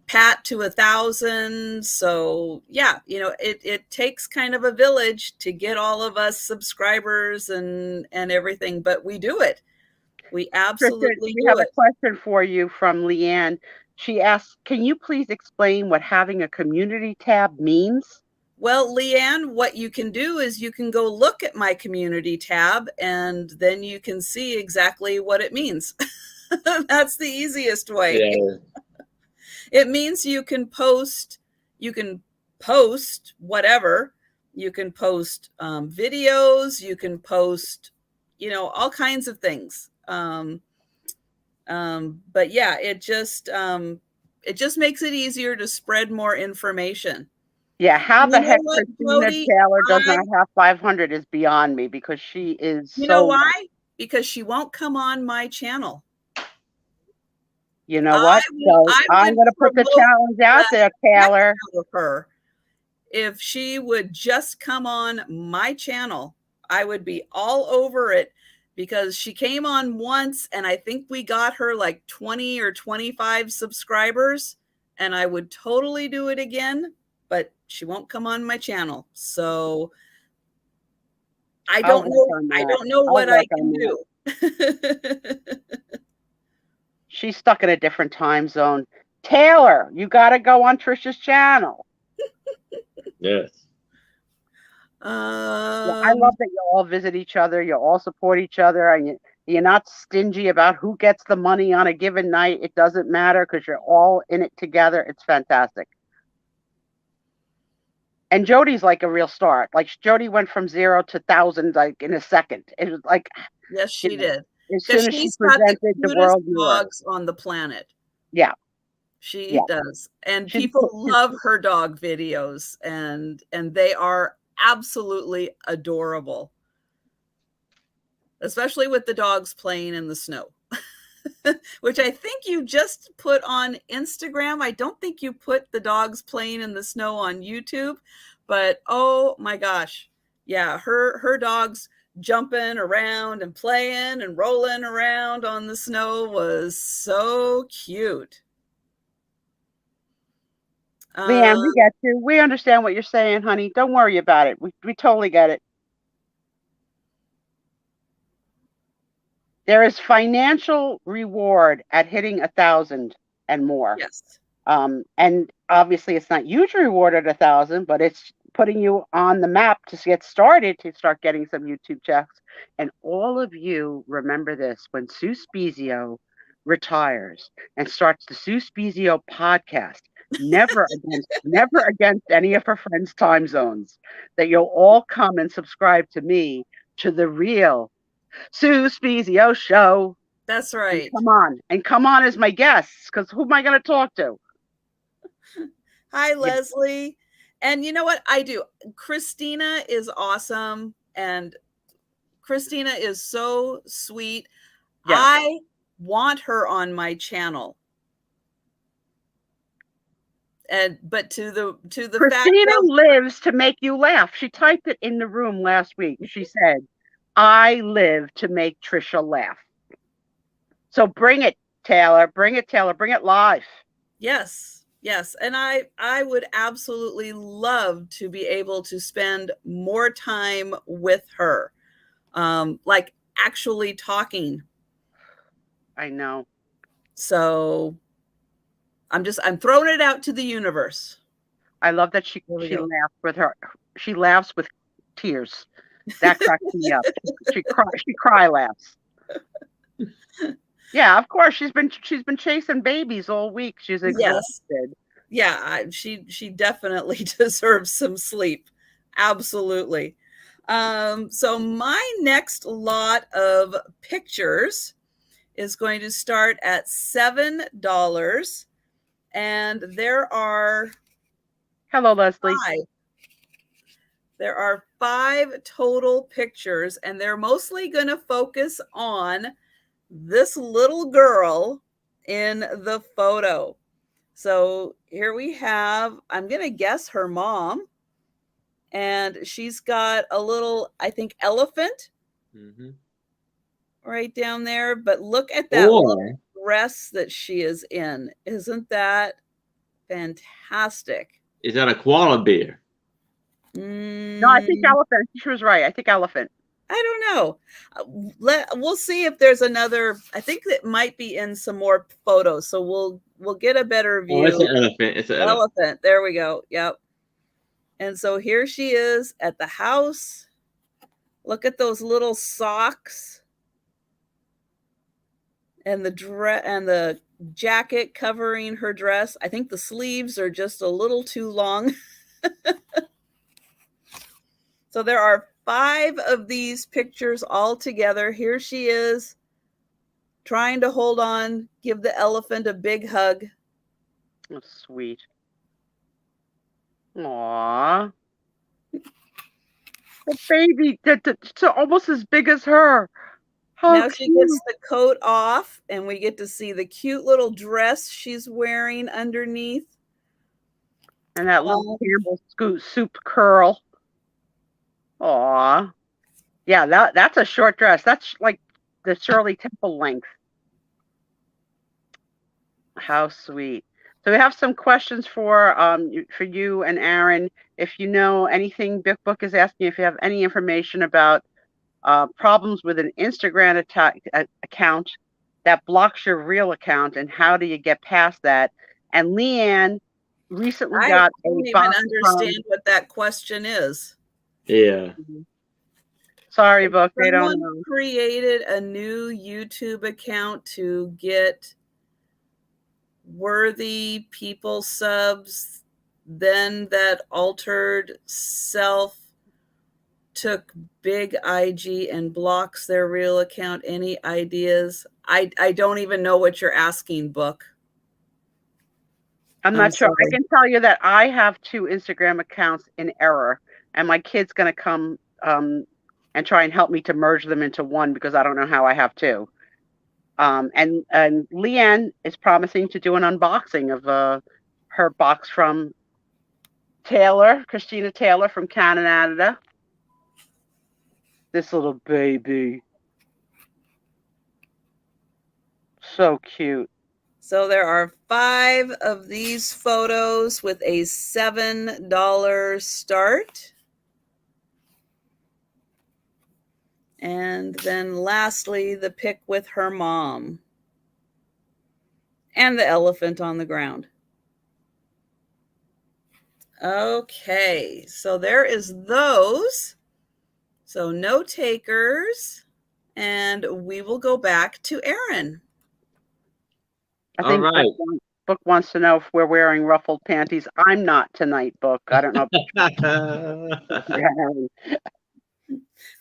Pat to 1,000. So yeah, you know, it takes kind of a village to get all of us subscribers and everything, but we do it. We absolutely do it. We have a question for you from Leanne. She asks, can you please explain what having a community tab means? Well, Leanne, what you can do is you can go look at my community tab and then you can see exactly what it means. That's the easiest way. Yeah. It means you can post whatever. You can post videos, you can post, you know, all kinds of things. But yeah, it just makes it easier to spread more information. Yeah, how the heck Christina Taylor does not have 500 is beyond me, because she is. You know why? Because she won't come on my channel. You know what? So I'm going to put the challenge out there, Taylor. Her. If she would just come on my channel, I would be all over it, because she came on once and I think we got her like 20 or 25 subscribers, and I would totally do it again, but she won't come on my channel. So I don't know what I can do. She's stuck in a different time zone. Taylor, you got to go on Trisha's channel. Yes. I love that you all visit each other. You all support each other, and you're not stingy about who gets the money on a given night. It doesn't matter, because you're all in it together. It's fantastic. And Jody's like a real star. Like, Jody went from 0 to 1,000 like in a second. It was like, yes, she did. As soon as she presented, the world dogs on the planet. Yeah. She does. And people love her dog videos, and they are absolutely adorable, especially with the dogs playing in the snow, which I think you just put on Instagram. I don't think you put the dogs playing in the snow on YouTube, but oh my gosh. Yeah. Her dogs jumping around and playing and rolling around on the snow was so cute. Leanne, we get you. We understand what you're saying, honey. Don't worry about it. We totally get it. There is financial reward at hitting 1,000 and more. Yes. And obviously it's not huge reward at 1,000, but it's putting you on the map to get started, to start getting some YouTube checks. And all of you remember this: when Sue Spiezio retires and starts the Sue Spiezio podcast, never against any of her friends' time zones, that you'll all come and subscribe to me, to the real Sue Spiezio show. That's right. And come on as my guests, because who am I going to talk to? Hi, Leslie. And you know what I do? Christina is awesome. And Christina is so sweet. Yes. I want her on my channel. But to the Christina fact lives to make you laugh. She typed it in the room last week. She said, I live to make Trisha laugh. So bring it, Taylor. Bring it, Taylor. Bring it live. Yes. Yes. And I would absolutely love to be able to spend more time with her. Like actually talking. I know. So I'm throwing it out to the universe. I love that she laughs with her. She laughs with tears. That cracks me up. She cry laughs. Yeah, of course. She's been chasing babies all week. She's exhausted. Yes. Yeah, she definitely deserves some sleep. Absolutely. So my next lot of pictures is going to start at $7, and there are hello, Leslie. There are 5 total pictures, and they're mostly going to focus on this little girl in the photo. So here we have, I'm going to guess her mom, and she's got a little, I think, elephant right down there. But look at that little dress that she is in. Isn't that fantastic? Is that a koala bear? No, I think elephant. She was right. I think elephant. I don't know. We'll see if there's another. I think that might be in some more photos, so we'll get a better view. Oh, it's an elephant. It's an elephant. There we go. Yep. And so here she is at the house. Look at those little socks and the dress and the jacket covering her dress. I think the sleeves are just a little too long. So there are 5 of these pictures all together. Here she is trying to hold on, give the elephant a big hug. Oh, sweet. Aww. The baby, it's almost as big as her. How now she gets the coat off, and we get to see the cute little dress she's wearing underneath. And that little Campbell soup curl. Aw. Yeah, that's a short dress. That's like the Shirley Temple length. How sweet. So we have some questions for you and Aaron. If you know anything, Big Book is asking if you have any information about problems with an Instagram account that blocks your real account, and how do you get past that? And Leanne recently got a box. I don't even understand what that question is. Yeah. Sorry, Book. They don't know. Created a new YouTube account to get worthy people subs. Then that altered self took big IG and blocks their real account. Any ideas? I don't even know what you're asking, Book. I'm not sure. I can tell you that I have 2 Instagram accounts in error, and my kid's going to come and try and help me to merge them into one, because I don't know how I have 2. And Leanne is promising to do an unboxing of her box from Christina Taylor from Canada. This little baby. So cute. So there are 5 of these photos with a $7 start. And then lastly, the pic with her mom. And the elephant on the ground. Okay, so there is those. So no takers. And we will go back to Aaron. I think All right. Book wants to know if we're wearing ruffled panties. I'm not tonight, Book. I don't know.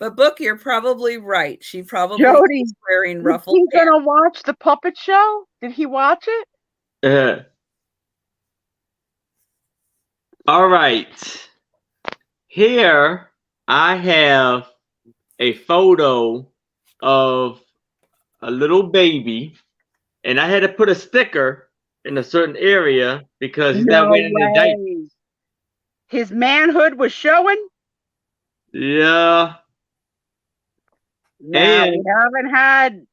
But Book, you're probably right. She probably Jody, is wearing ruffled he's pants. gonna watch the puppet show? Did he watch it? All right. Here I have a photo of a little baby, and I had to put a sticker in a certain area because he's not wearing the diaper. His manhood was showing? Yeah. Now, we haven't had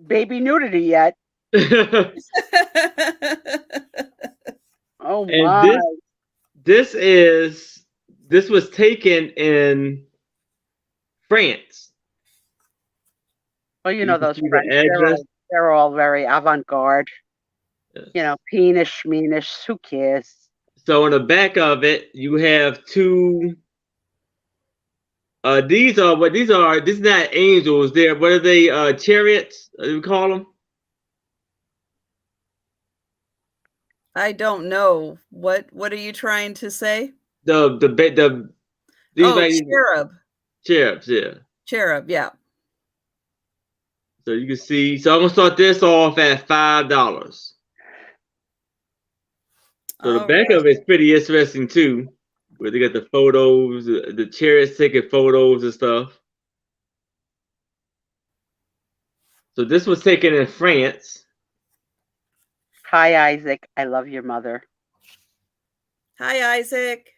baby nudity yet. Oh my. And this was taken in France. Well, you know, those see the French, address? they're all very avant-garde. Yes. You know, penis, schmeenish, who cares? So on the back of it, you have two. These is not angels. What are they? Chariots? You call them? I don't know. What are you trying to say? Cherub. Cherubs, yeah. Cherub, yeah. So you can see. So I'm gonna start this off at $5. So the back of it's pretty interesting too, where they got the photos, the chariots taking photos and stuff. So this was taken in France. Hi, Isaac. I love your mother. Hi, Isaac.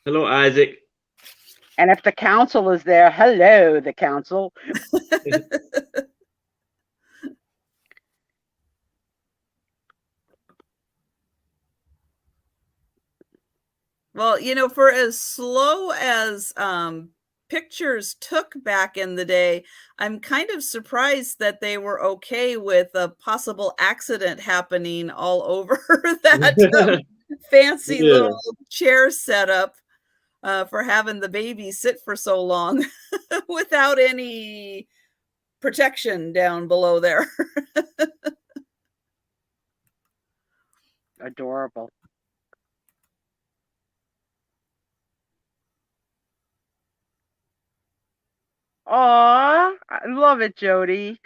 Hello, Isaac. And if the council is there, hello, the council. Well, you know, for as slow as pictures took back in the day, I'm kind of surprised that they were okay with a possible accident happening all over that fancy little chair setup for having the baby sit for so long without any protection down below there. Adorable. Aw, I love it, Jody.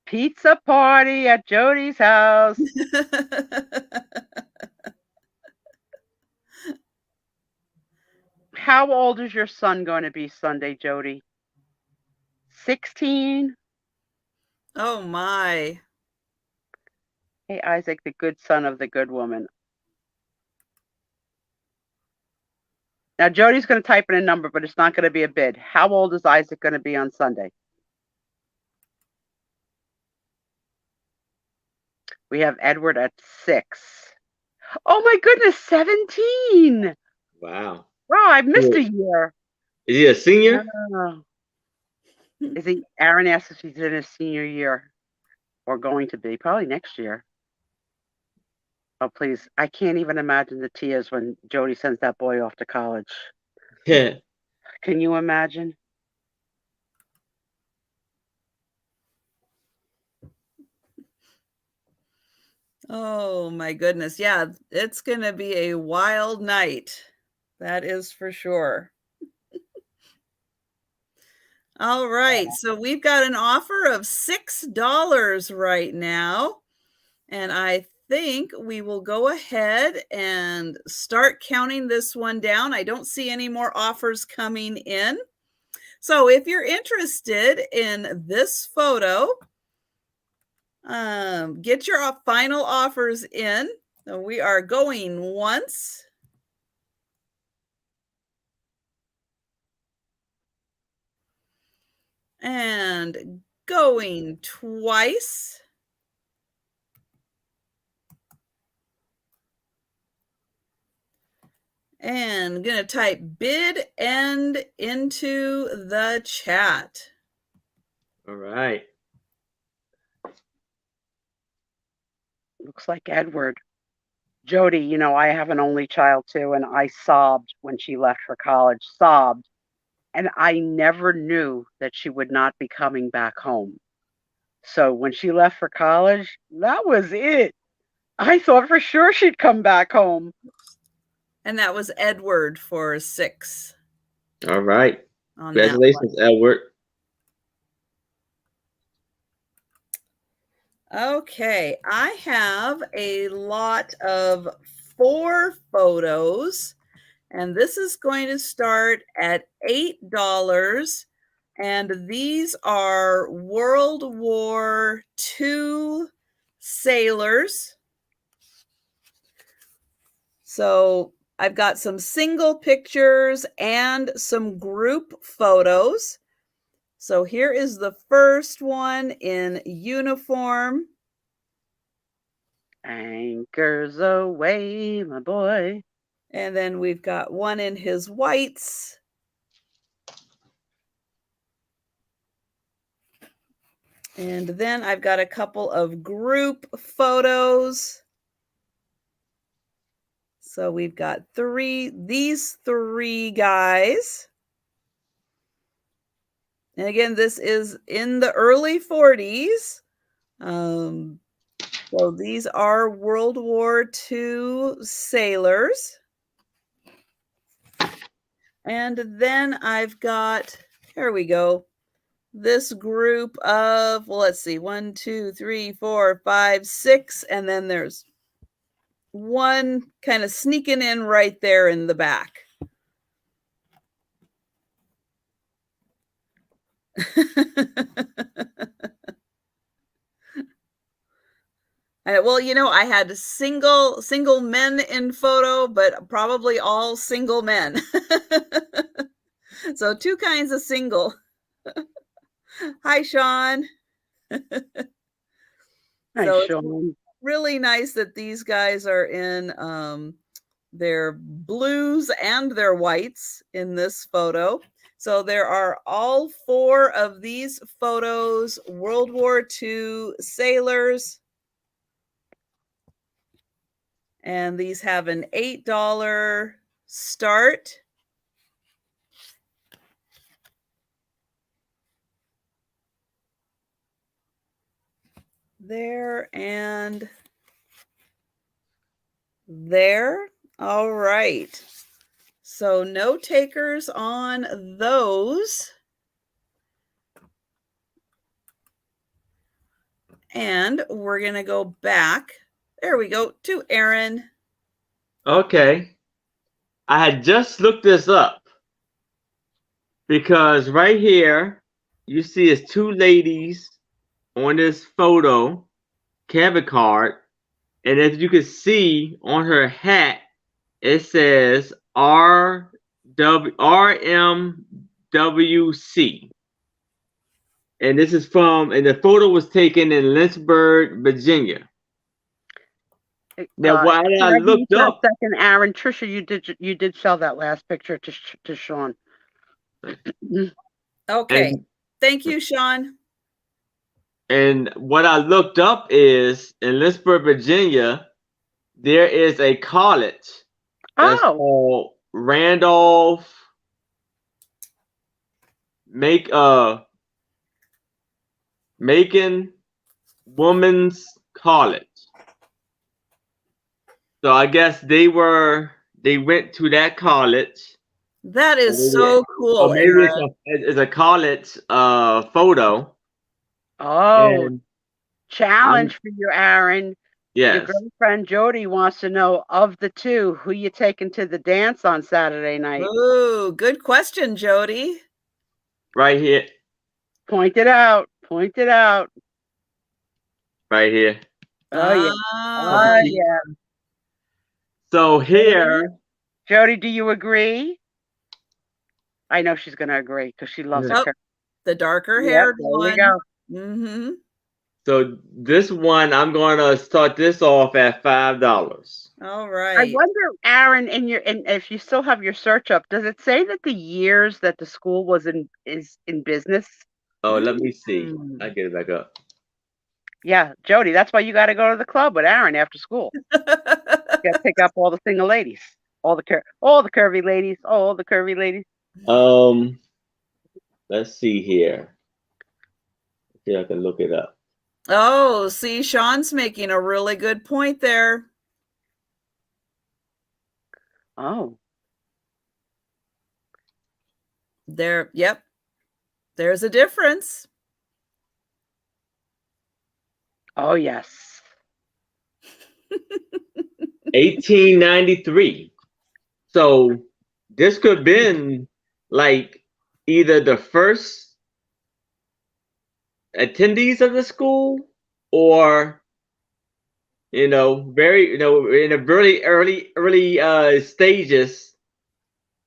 Pizza party at Jody's house. How old is your son going to be Sunday, Jody? 16? Oh, my. Hey, Isaac, the good son of the good woman. Now, Jody's going to type in a number, but it's not going to be a bid. How old is Isaac going to be on Sunday? We have Edward at 6. Oh, my goodness, 17. Wow. Wow, I missed a year. Is he a senior? Is he? Aaron asked if he's in his senior year or going to be. Probably next year. Oh, please. I can't even imagine the tears when Jody sends that boy off to college. Yeah. Can you imagine? Oh, my goodness. Yeah, it's going to be a wild night. That is for sure. All right. So we've got an offer of $6 right now. And I think we will go ahead and start counting this one down. I don't see any more offers coming in. So if you're interested in this photo, get your final offers in. So we are going once. And going twice. And going to type bid end into the chat. All right. Looks like Edward. Jody, you know, I have an only child too, and I sobbed when she left for college, sobbed. And I never knew that she would not be coming back home. So when she left for college, that was it. I thought for sure she'd come back home. And that was Edward for 6. All right. On Congratulations, Edward. Okay, I have a lot of 4 photos, and this is going to start at $8. And these are World War II sailors. So I've got some single pictures and some group photos. So here is the first one in uniform. Anchors away, my boy. And then we've got one in his whites. And then I've got a couple of group photos. So we've got these 3 guys. And again, this is in the early 40s. So these are World War II sailors. And then I've got, here we go, this group of, well, let's see, 1, 2, 3, 4, 5, 6. And then there's one kind of sneaking in right there in the back. Well, you know, I had single men in photo, but probably all single men. So 2 kinds of single. Hi, Sean. Hi, Sean. Really nice that these guys are in their blues and their whites in this photo. So there are all 4 of these photos, World War II sailors. And these have an $8 start. There and there. All right. So no takers on those. And we're going to go back. There we go to Aaron. Okay. I had just looked this up because right here you see it's 2 ladies on this photo cabin card, and as you can see on her hat, it says RMWC. And this is and the photo was taken in Lynchburg, Virginia. Now, while I looked up, second, Aaron, Trisha, you did sell that last picture to Sean. Okay, thank you, Sean. And what I looked up is in Lynchburg, Virginia, there is a college that's called Randolph Macon Women's College. So I guess they went to that college. That is so cool. Or maybe it's a college photo. Oh, and challenge for you, Aaron. Yes. Your girlfriend Jody wants to know, of the 2, who you taking to the dance on Saturday night? Ooh, good question, Jody. Right here. Point it out. Point it out. Right here. Oh, yeah. Oh, yeah. So here. Jody, do you agree? I know she's going to agree because she loves her hair. The darker haired one. There we go. So this one, I'm going to start this off at $5. All I right. wonder, Aaron, and if you still have your search up, does it say that the years that the school is in business? Oh, let me see. Hmm. I get it back up. Yeah, Jody, that's why you got to go to the club with Aaron after school. You got to pick up all the single ladies, all the curvy ladies, all the curvy ladies. Let's see here. See if I can look it up. Oh, see, Sean's making a really good point there. Oh, Yep. There's a difference. oh yes. 1893. So this could have been like either the first attendees of the school or very in the very early stages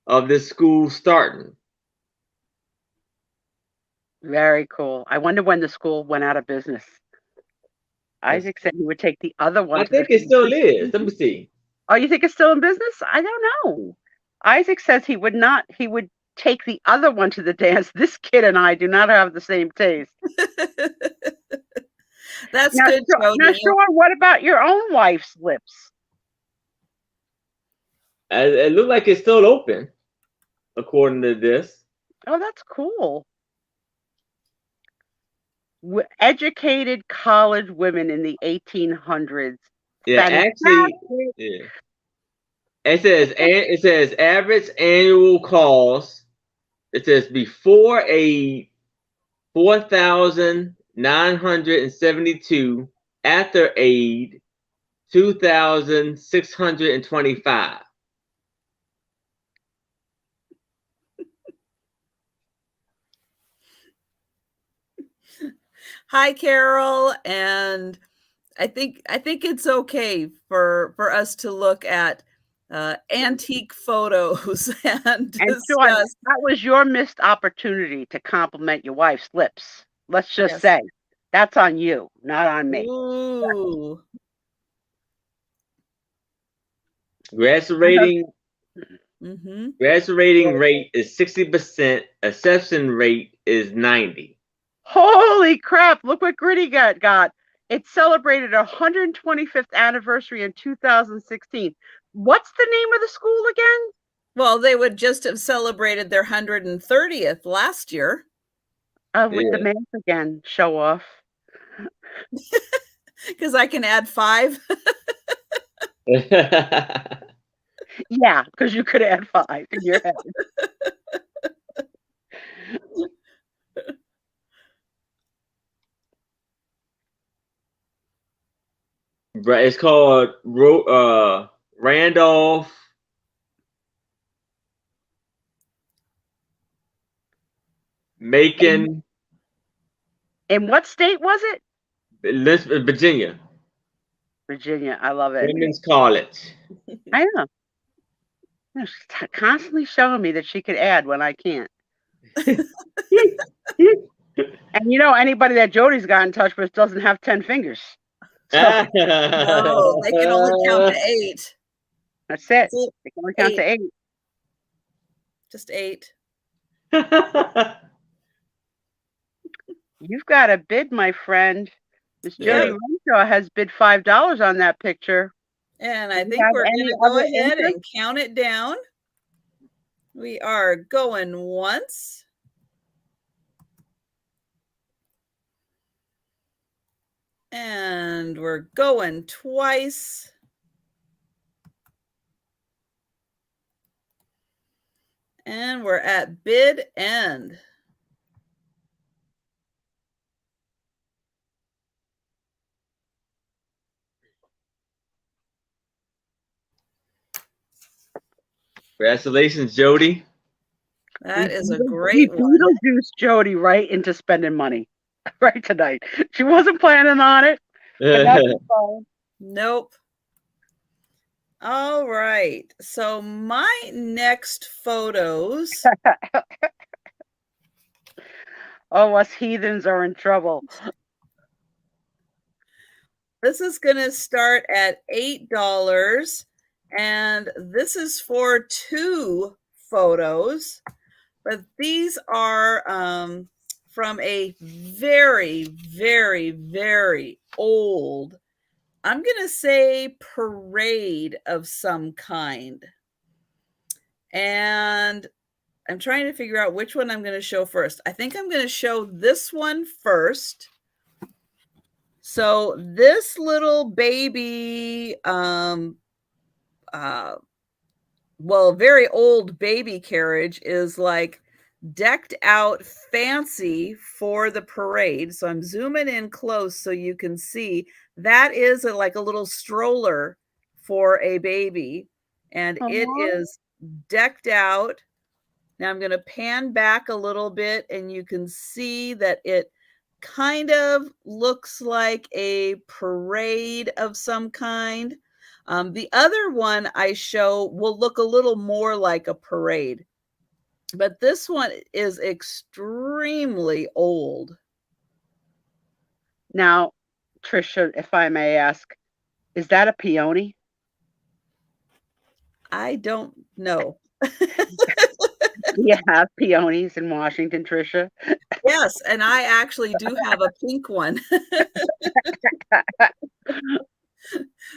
of this school starting. Very cool. I wonder when the school went out of business. Isaac said he would take the other one. I think it still is. Let me see. Oh, you think it's still in business? I don't know. Isaac says he would take the other one to the dance. This kid and I do not have the same taste. That's now, good, Jody. Now, Sean, what about your own wife's lips? It looked like it's still open, according to this. Oh, that's cool. Educated college women in the 1800s. Yeah, actually, yeah. It says average annual cost. It says before a 4,972, after aid 2,625. Hi, Carol, and I think it's okay for us to look at antique photos and discuss. Sean, that was your missed opportunity to compliment your wife's lips. Let's just say that's on you, not on me. Ooh. Graduating rate is 60%. Acceptance rate is 90%. Holy crap! Look what Gritty got. It celebrated 125th anniversary in 2016. What's the name of the school again? Well, they would just have celebrated their 130th last year. With the math again, show off. Because I can add 5. Yeah, because you could add 5 in your head. It's called Randolph Macon. In what state was it? Virginia. Virginia, I love it. Women's College. I know. She's constantly showing me that she could add when I can't. And anybody that Jody's got in touch with doesn't have 10 fingers. So, no, they can only count to 8. That's it. They can only count to 8. Just 8. You've got a bid, my friend. Miss Jody Renshaw has bid $5 on that picture. And I think we're going to go ahead and count it down. We are going once. And we're going twice. And we're at bid end. Congratulations, Jody. That is a great one. Beetlejuice Jody right into spending money right tonight. She wasn't planning on it. But that's fine. Nope. All right. So my next photos. Oh, us heathens are in trouble. This is going to start at $8, and this is for 2 photos, but these are from a very, very, very old, I'm going to say, parade of some kind. And I'm trying to figure out which one I'm going to show first. I think I'm going to show this one first. So this little baby, very old baby carriage is like decked out fancy for the parade. So I'm zooming in close so you can see that is like a little stroller for a baby, and it is decked out. Now I'm going to pan back a little bit and you can see that it kind of looks like a parade of some kind. The other one I show will look a little more like a parade, but this one is extremely old. Now, Trisha, if I may ask, is that a peony? I don't know. Do you have peonies in Washington, Trisha? Yes, and I actually do have a pink one.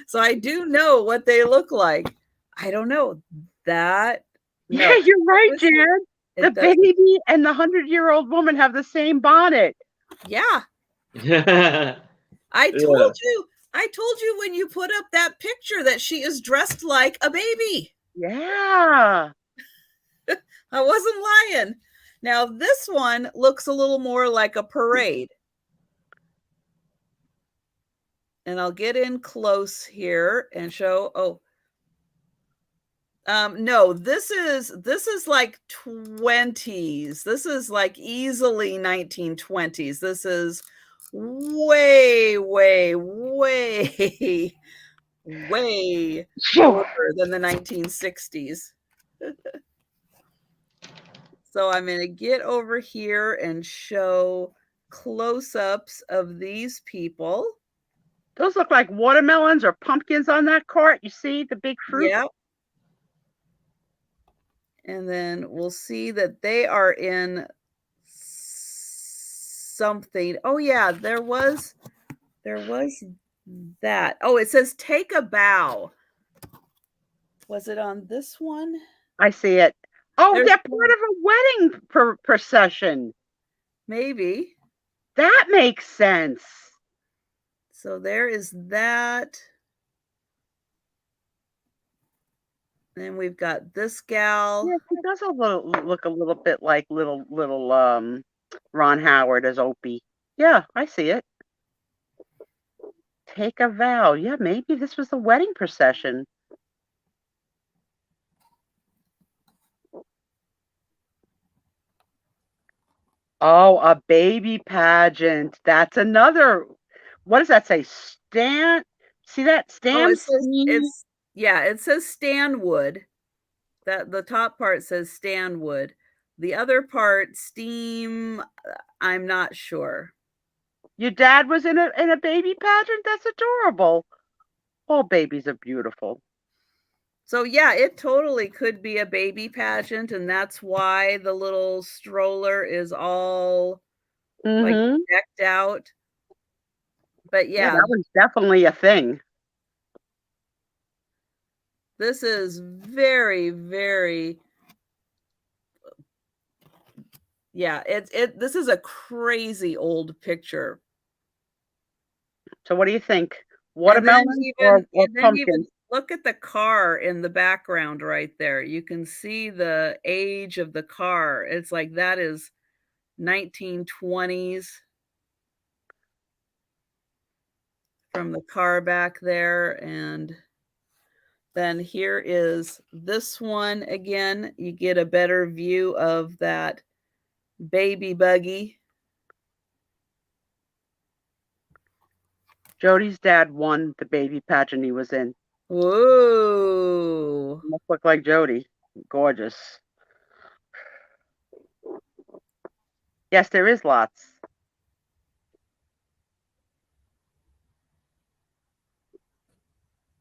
So I do know what they look like. I don't know that. No. Yeah, you're right, Jan. The baby and the 100-year-old woman have the same bonnet. Yeah. I told you when you put up that picture that she is dressed like a baby. Yeah. I wasn't lying. Now this one looks a little more like a parade. And I'll get in close here and show, no, this is like 20s. This is like easily 1920s. This is way, way, way, way older than the 1960s. So I'm going to get over here and show close-ups of these people. Those look like watermelons or pumpkins on that cart. You see the big fruit? Yep. And then we'll see that they are in something. Oh yeah, there was that. Oh, it says take a bow. Was it on this one? I see it. Oh, they're part of a wedding procession. Maybe. That makes sense. So there is that. Then we've got this gal. Yeah, she does look a little bit like little Ron Howard as Opie. Yeah, I see it. Take a vow. Yeah, maybe this was the wedding procession. Oh, a baby pageant. That's another. What does that say? Stan? See that? Stan? It says Stanwood. That the top part says Stanwood. The other part, Steam, I'm not sure. Your dad was in a baby pageant? That's adorable. All babies are beautiful. So yeah, it totally could be a baby pageant, and that's why the little stroller is all like decked out. But yeah, that was definitely a thing. This is very, very, yeah, this is a crazy old picture. So what do you think? Watermelon or pumpkin? Look at the car in the background right there. You can see the age of the car. It's like that is 1920s from the car back there. And then here is this one again. You get a better view of that baby buggy. Jody's dad won the baby pageant he was in. Whoa. Must look like Jody. Gorgeous. Yes, there is lots.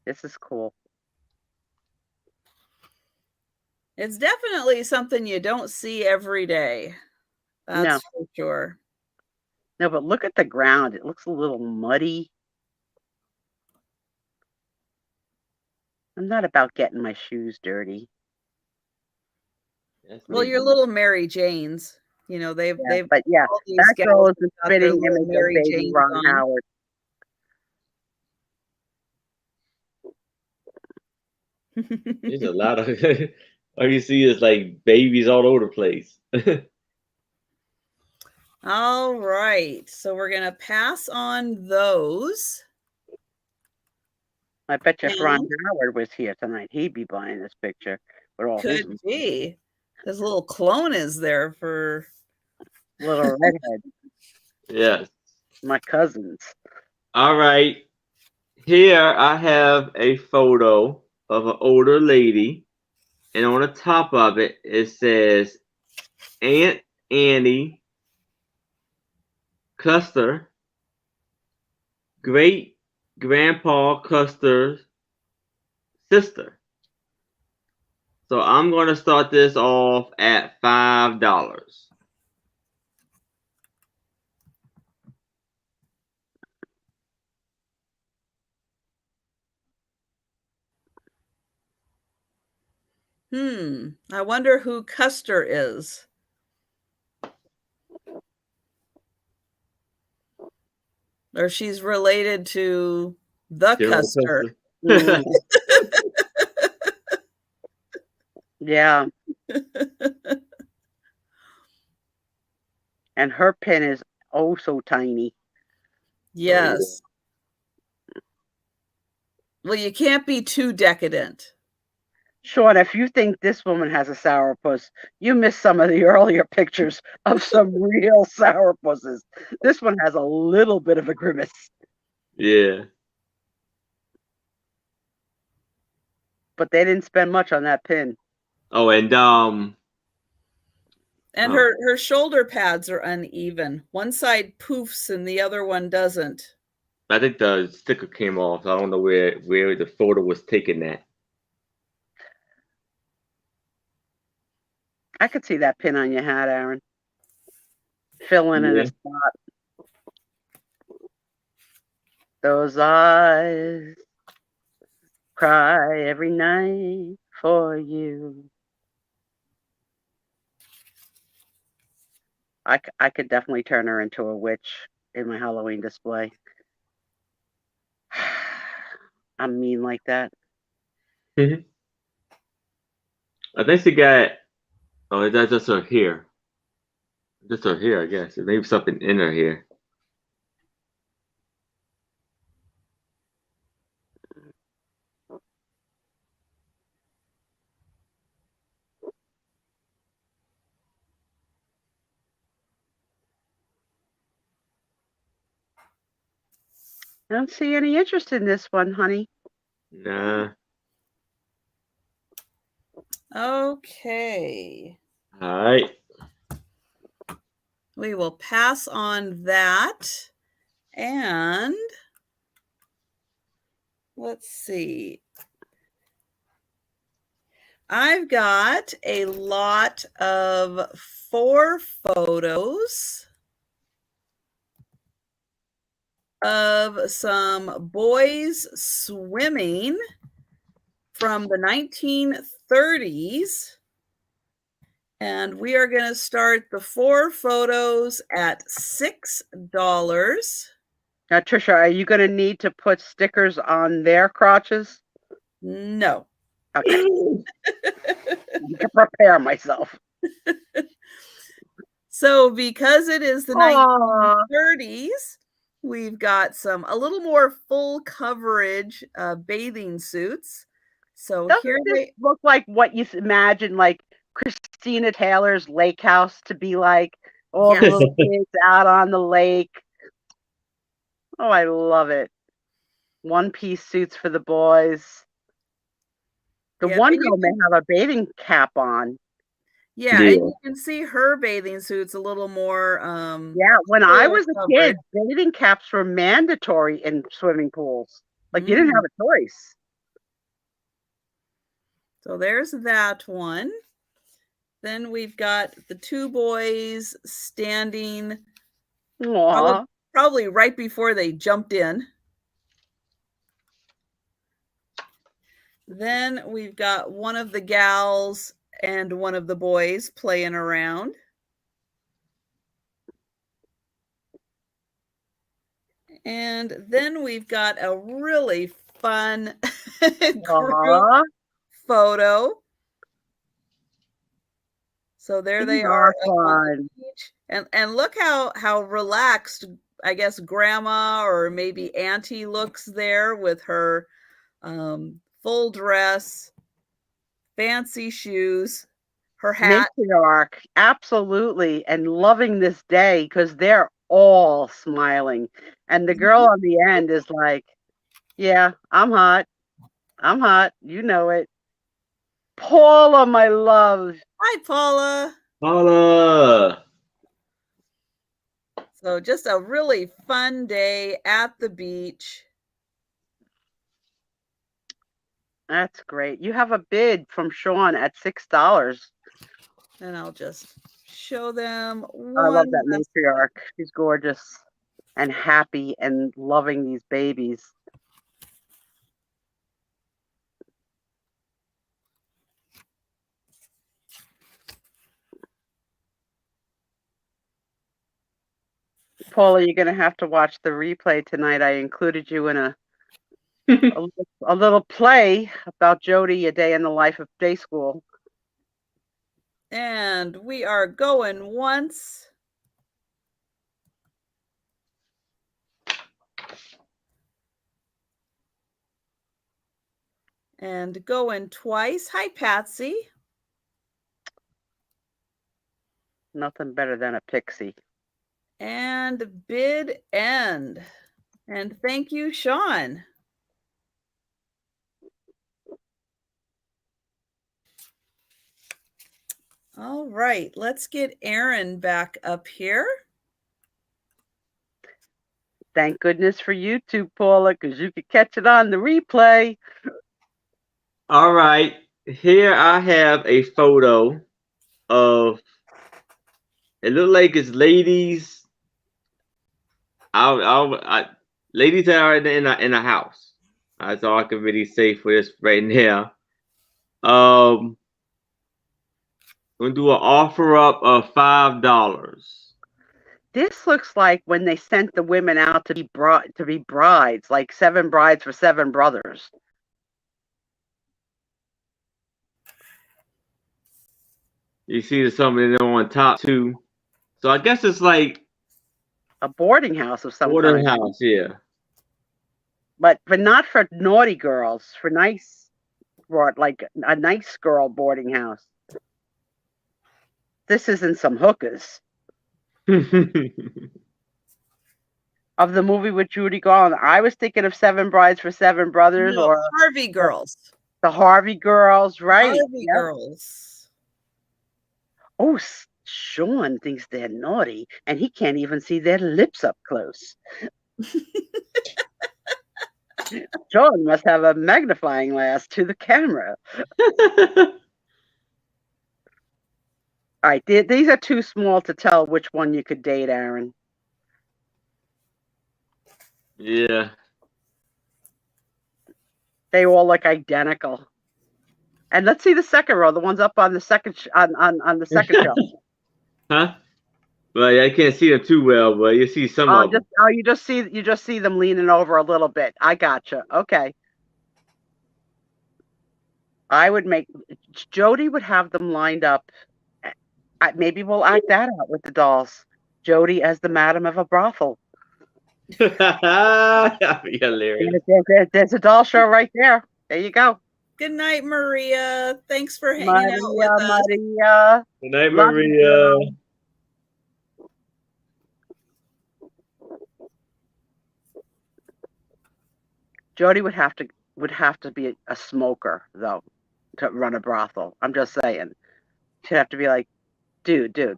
This is cool. It's definitely something you don't see every day. That's for sure. No, but look at the ground. It looks a little muddy. I'm not about getting my shoes dirty. Well, your little Mary Janes, you know, they've but yeah, all these that girl gals is the got their spitting little image of Mary baby Janes Ron on. Howard. There's a lot of all you see is like babies all over the place. All right, so we're gonna pass on those. I bet you if Ron Howard was here tonight, he'd be buying this picture. Could be. His little clone is there for little redhead. Yes. My cousins. All right. Here I have a photo of an older lady, and on the top of it, it says Aunt Annie Custer, great grandpa Custer's sister. So I'm going to start this off at $5. I wonder who Custer is. Or she's related to the Custer. Yeah. And her pen is oh so tiny. Yes. Well, you can't be too decadent. Sean, if you think this woman has a sourpuss, you missed some of the earlier pictures of some real sourpusses. This one has a little bit of a grimace. Yeah. But they didn't spend much on that pin. Oh, and her shoulder pads are uneven. One side poofs and the other one doesn't. I think the sticker came off. I don't know where the photo was taken at. I could see that pin on your hat, Aaron. Filling in a spot. Those eyes cry every night for you. I could definitely turn her into a witch in my Halloween display. I'm mean like that. I think she got. Oh, that's just her hair. Just her hair, I guess. Maybe something in her hair. I don't see any interest in this one, honey. Nah. Okay. All right. We will pass on that. And let's see. I've got a lot of 4 photos of some boys swimming from the 1930s. And we are going to start the 4 photos at $6. Now, Trisha, are you going to need to put stickers on their crotches? No. Okay. I can prepare myself. So because it is the 1930s, we've got a little more full coverage bathing suits. So doesn't here this look like what you imagine like Christina Taylor's lake house to be like? All the little kids out on the lake. Oh, I love it. One-piece suits for the boys. The one girl may have a bathing cap on. Yeah, and you can see her bathing suits a little more. Yeah, when I was a kid, bathing caps were mandatory in swimming pools. Like you didn't have a choice. So there's that one. Then we've got the two boys standing probably right before they jumped in. Then we've got one of the gals and one of the boys playing around. And then we've got a really fun group photo. So there they are on the beach. And look how relaxed, I guess, grandma or maybe auntie looks there with her full dress, fancy shoes, her hat. Matriarch, absolutely, and loving this day because they're all smiling. And the girl on the end is like, yeah, I'm hot. I'm hot. You know it. Paula, my love. Hi, Paula. Paula. So just a really fun day at the beach. That's great. You have a bid from Sean at $6. And I'll just show them. I love that matriarch. She's gorgeous and happy and loving these babies. Paula, you're going to have to watch the replay tonight. I included you in a little play about Jody, a day in the life of day school. And we are going once. And going twice. Hi, Patsy. Nothing better than a pixie. And bid end. And thank you, Sean. All right, let's get Aaron back up here. Thank goodness for YouTube, Paula, because you could catch it on the replay. All right, here I have a photo of, it looked like it's ladies. Ladies that are in a house. That's all I can really say for this right now. I'm gonna do an offer up of $5. This looks like when they sent the women out to be brides, like 7 brides for 7 brothers. You see some of them on top too. So I guess it's like a boarding house of some boarding house, yeah. But not for naughty girls, for nice, like a nice girl boarding house. This isn't some hookers. Of the movie with Judy Garland, I was thinking of 7 Brides for 7 Brothers, no, or Harvey Girls. The Harvey Girls, right? Harvey Girls. Oh, Sean thinks they're naughty, and he can't even see their lips up close. Sean must have a magnifying glass to the camera. All right, these are too small to tell which one you could date, Aaron. Yeah. They all look identical. And let's see the second row, the ones up on the second on the second shelf. Huh? Well, I can't see them too well, but you see some of them. You just see them leaning over a little bit. I gotcha. Okay. I would Jody would have them lined up. Maybe we'll act that out with the dolls. Jody as the madam of a brothel. That'd be hilarious. There's a doll show right there. There you go. Good night, Maria. Thanks for hanging out with us. Maria. Good night, Maria. Jody would have to be a smoker though to run a brothel. I'm just saying. She'd have to be like, dude,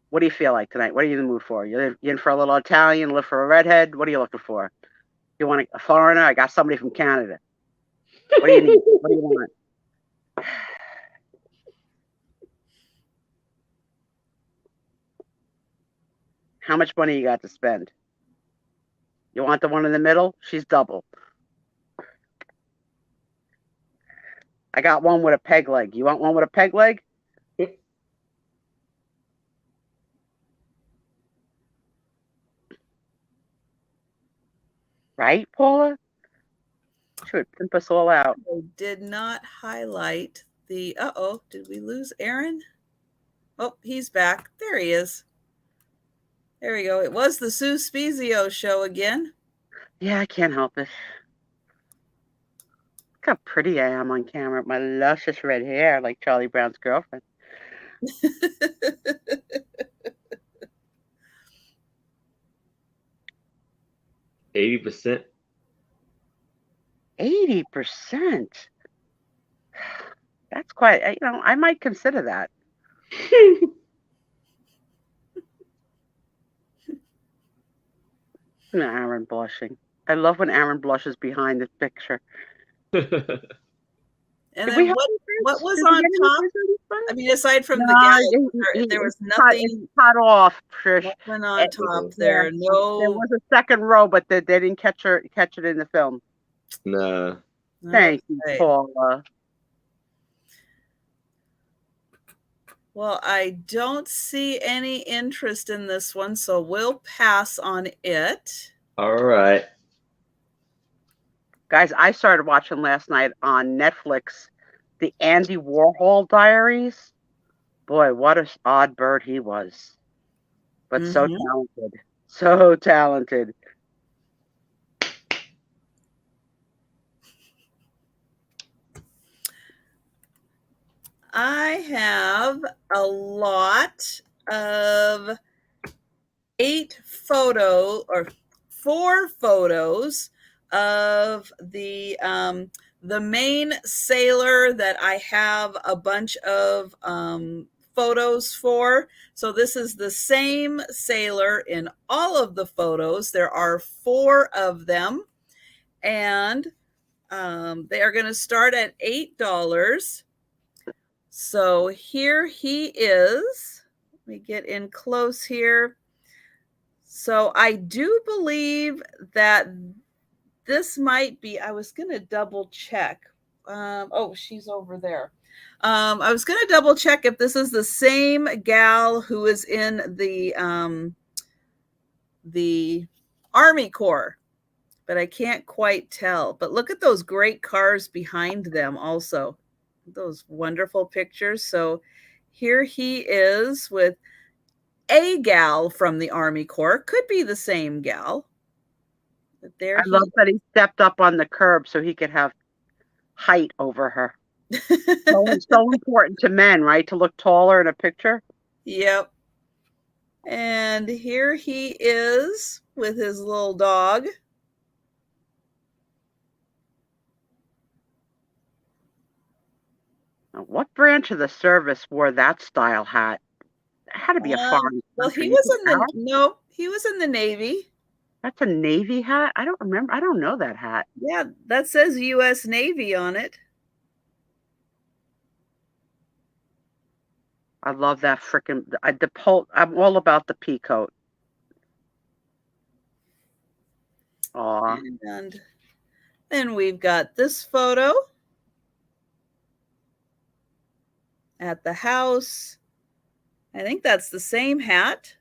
what do you feel like tonight? What are you in the mood for? You in for a little Italian, live for a redhead? What are you looking for? You want a foreigner? I got somebody from Canada. What do you need? What do you want? How much money you got to spend? You want the one in the middle? She's double. I got one with a peg leg. You want one with a peg leg? Right, Paula? She would pimp us all out. I did not highlight the, uh-oh, did we lose Aaron? Oh, he's back. There he is. There we go. It was the Sue Spiezio show again. Yeah, I can't help it. Look how pretty I am on camera with my luscious red hair like Charlie Brown's girlfriend. 80%. 80%. That's quite, I might consider that. Aaron blushing. I love when Aaron blushes behind the picture. And then what was on top? I mean, aside from the gal, there was nothing. Cut off, Trish. Nothing on top there. No. There was a second row, but they didn't catch it in the film. No. Thank you, Paula. Well, I don't see any interest in this one, so we'll pass on it. All right. Guys, I started watching last night on Netflix the Andy Warhol Diaries. Boy, what an odd bird he was. But so talented. So talented. I have a lot of 4 photos of the main sailor that I have a bunch of photos for. So this is the same sailor in all of the photos. There are 4 of them, and they are going to start at $8. So here he is. Let me get in close here. So I do believe that this might be, I was going to double check. Oh, she's over there. I was going to double check if this is the same gal who is in the Army Corps, but I can't quite tell. But look at those great cars behind them also. Those wonderful pictures. So here he is with a gal from the Army Corps. Could be the same gal. But there I love that he stepped up on the curb so he could have height over her. so important to men, right? To look taller in a picture. Yep. And here he is with his little dog. What branch of the service wore that style hat? It had to be a foreign. Well, he was in the Navy. That's a Navy hat? I don't remember. I don't know that hat. Yeah, that says U.S. Navy on it. I love that freaking I'm all about the pea coat. Aw. And then we've got this photo at the house. I think that's the same hat.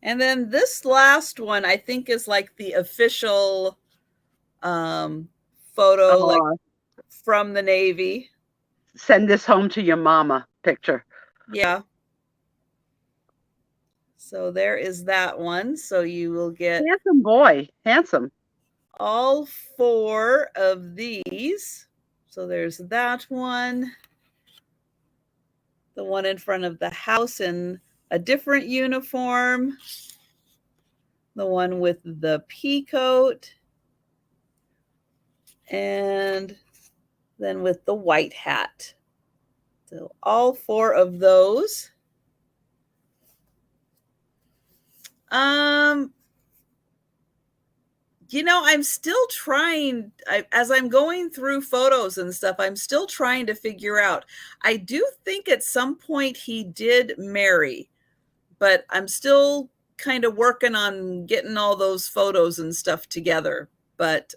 And then this last one, I think, is like the official photo, like from the Navy. Send this home to your mama picture. Yeah. So there is that one. So you will get handsome boy, handsome. All 4 of these. So there's that one. The one in front of the house in a different uniform. The one with the pea coat. And then with the white hat. So all 4 of those. You know, I'm still trying, as I'm going through photos and stuff, I'm still trying to figure out. I do think at some point he did marry, but I'm still kind of working on getting all those photos and stuff together. But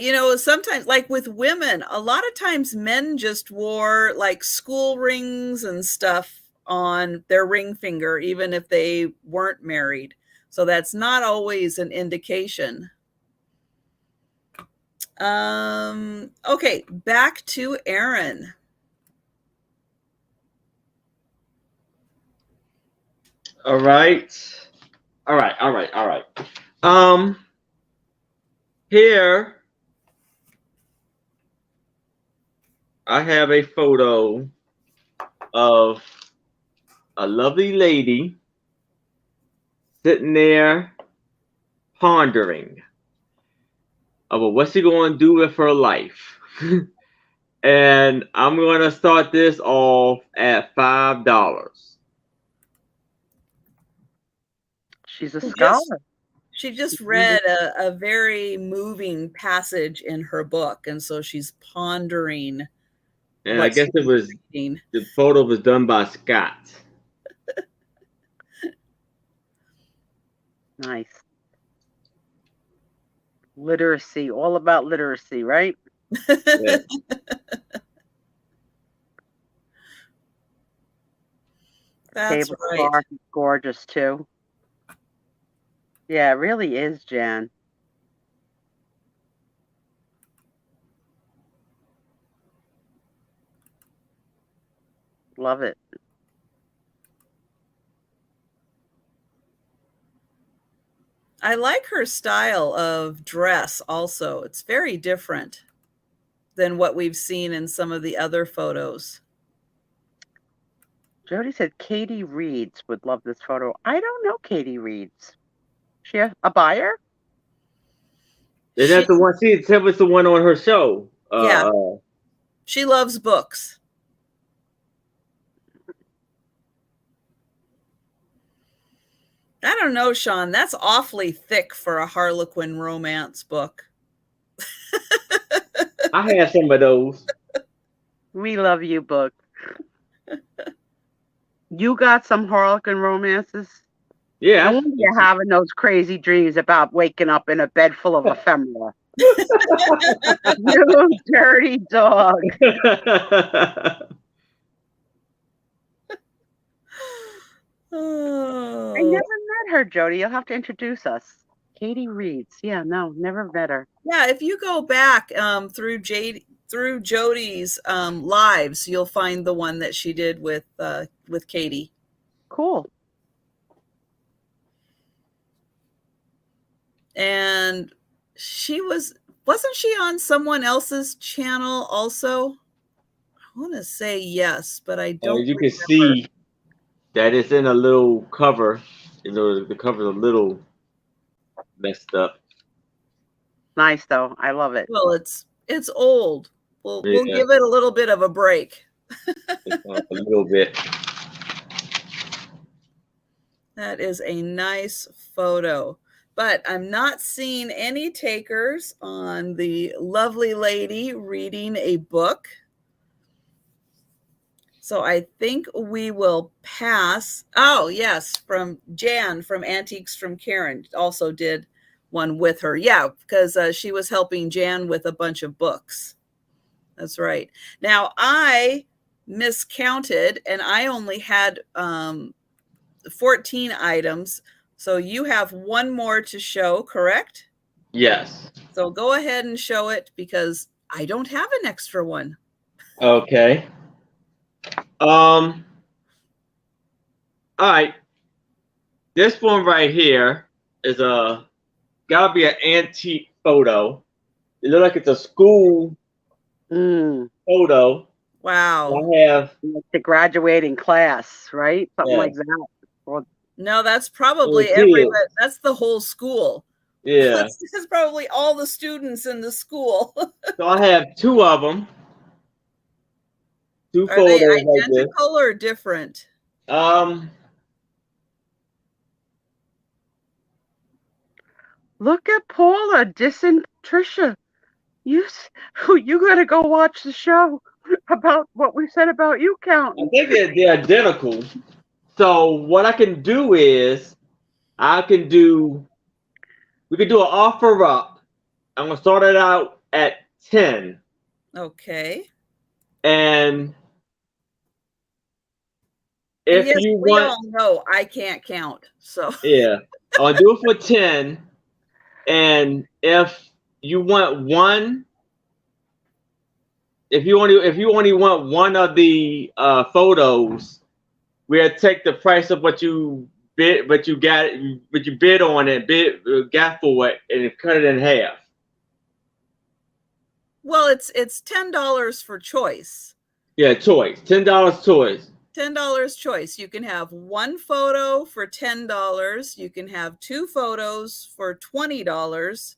you know, sometimes, like with women, a lot of times men just wore like school rings and stuff on their ring finger, even if they weren't married. So that's not always an indication. Okay, back to Aaron. All right. Here I have a photo of a lovely lady sitting there pondering about what's she going to do with her life. And I'm going to start this off at $5. She's a scholar. She just read a very moving passage in her book, and so she's pondering. And I guess it was reading. The photo was done by Scott. Nice. Literacy, all about literacy, right? Yeah. That's right. Gorgeous too. Yeah, it really is, Jan. Love it. I like her style of dress also. It's very different than what we've seen in some of the other photos. Jody said Katie Reeds would love this photo. I don't know Katie Reeds. She a buyer? Is that the one? She said was the one on her show. Yeah. She loves books. I don't know, Sean. That's awfully thick for a Harlequin romance book. I have some of those. We love you, book. You got some Harlequin romances? Yeah. No wonder you're having those crazy dreams about waking up in a bed full of ephemera. You dirty dog. Oh. I never met her, Jody. You'll have to introduce us. Katie Reeds. Yeah, no, never met her. Yeah, if you go back through Jody's lives, you'll find the one that she did with Katie. Cool. And wasn't she on someone else's channel also? I want to say yes, but I don't. You can see that it's in a little cover. You know, the cover's a little messed up. Nice though. I love it. Well, it's old. We'll give it a little bit of a break. A little bit. That is a nice photo. But I'm not seeing any takers on the lovely lady reading a book. So I think we will pass. Oh, yes, from Jan from Antiques from Karen also did one with her. Yeah, because she was helping Jan with a bunch of books. That's right. Now, I miscounted, and I only had 14 items. So you have one more to show, correct? Yes. So go ahead and show it because I don't have an extra one. Okay. All right. This one right here is gotta be an antique photo. It looks like it's a school photo. Wow. I have the graduating class, right? Something like that. Or, no, that's probably everybody. That's the whole school. Yeah. This is probably all the students in the school. So I have two of them. Two Are photos they like this. identical or different? Look at Paula dissing Trisha. You gotta go watch the show about what we said about you I counting. think they're identical. So what I can do is we can do an offer up. I'm gonna start it out at 10. Okay. And And if yes, you we want, all know I can't count. So yeah, I'll do it for 10. And if you want one, if you only want one of the photos, we'll take the price of what you bid, but you bid on it, got for it, and cut it in half. well, it's $10 for choice. Yeah, choice. $10 choice. $10 choice. You can have one photo for $10. You can have two photos for $20.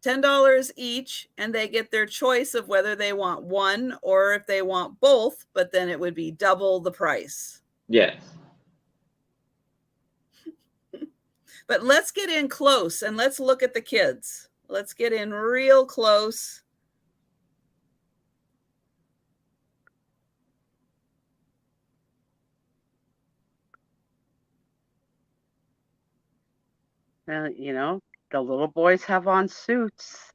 $10 each, and they get their choice of whether they want one or if they want both, but then it would be double the price. Yes. But let's get in close and let's look at the kids. Let's get in real close. You know, the little boys have on suits.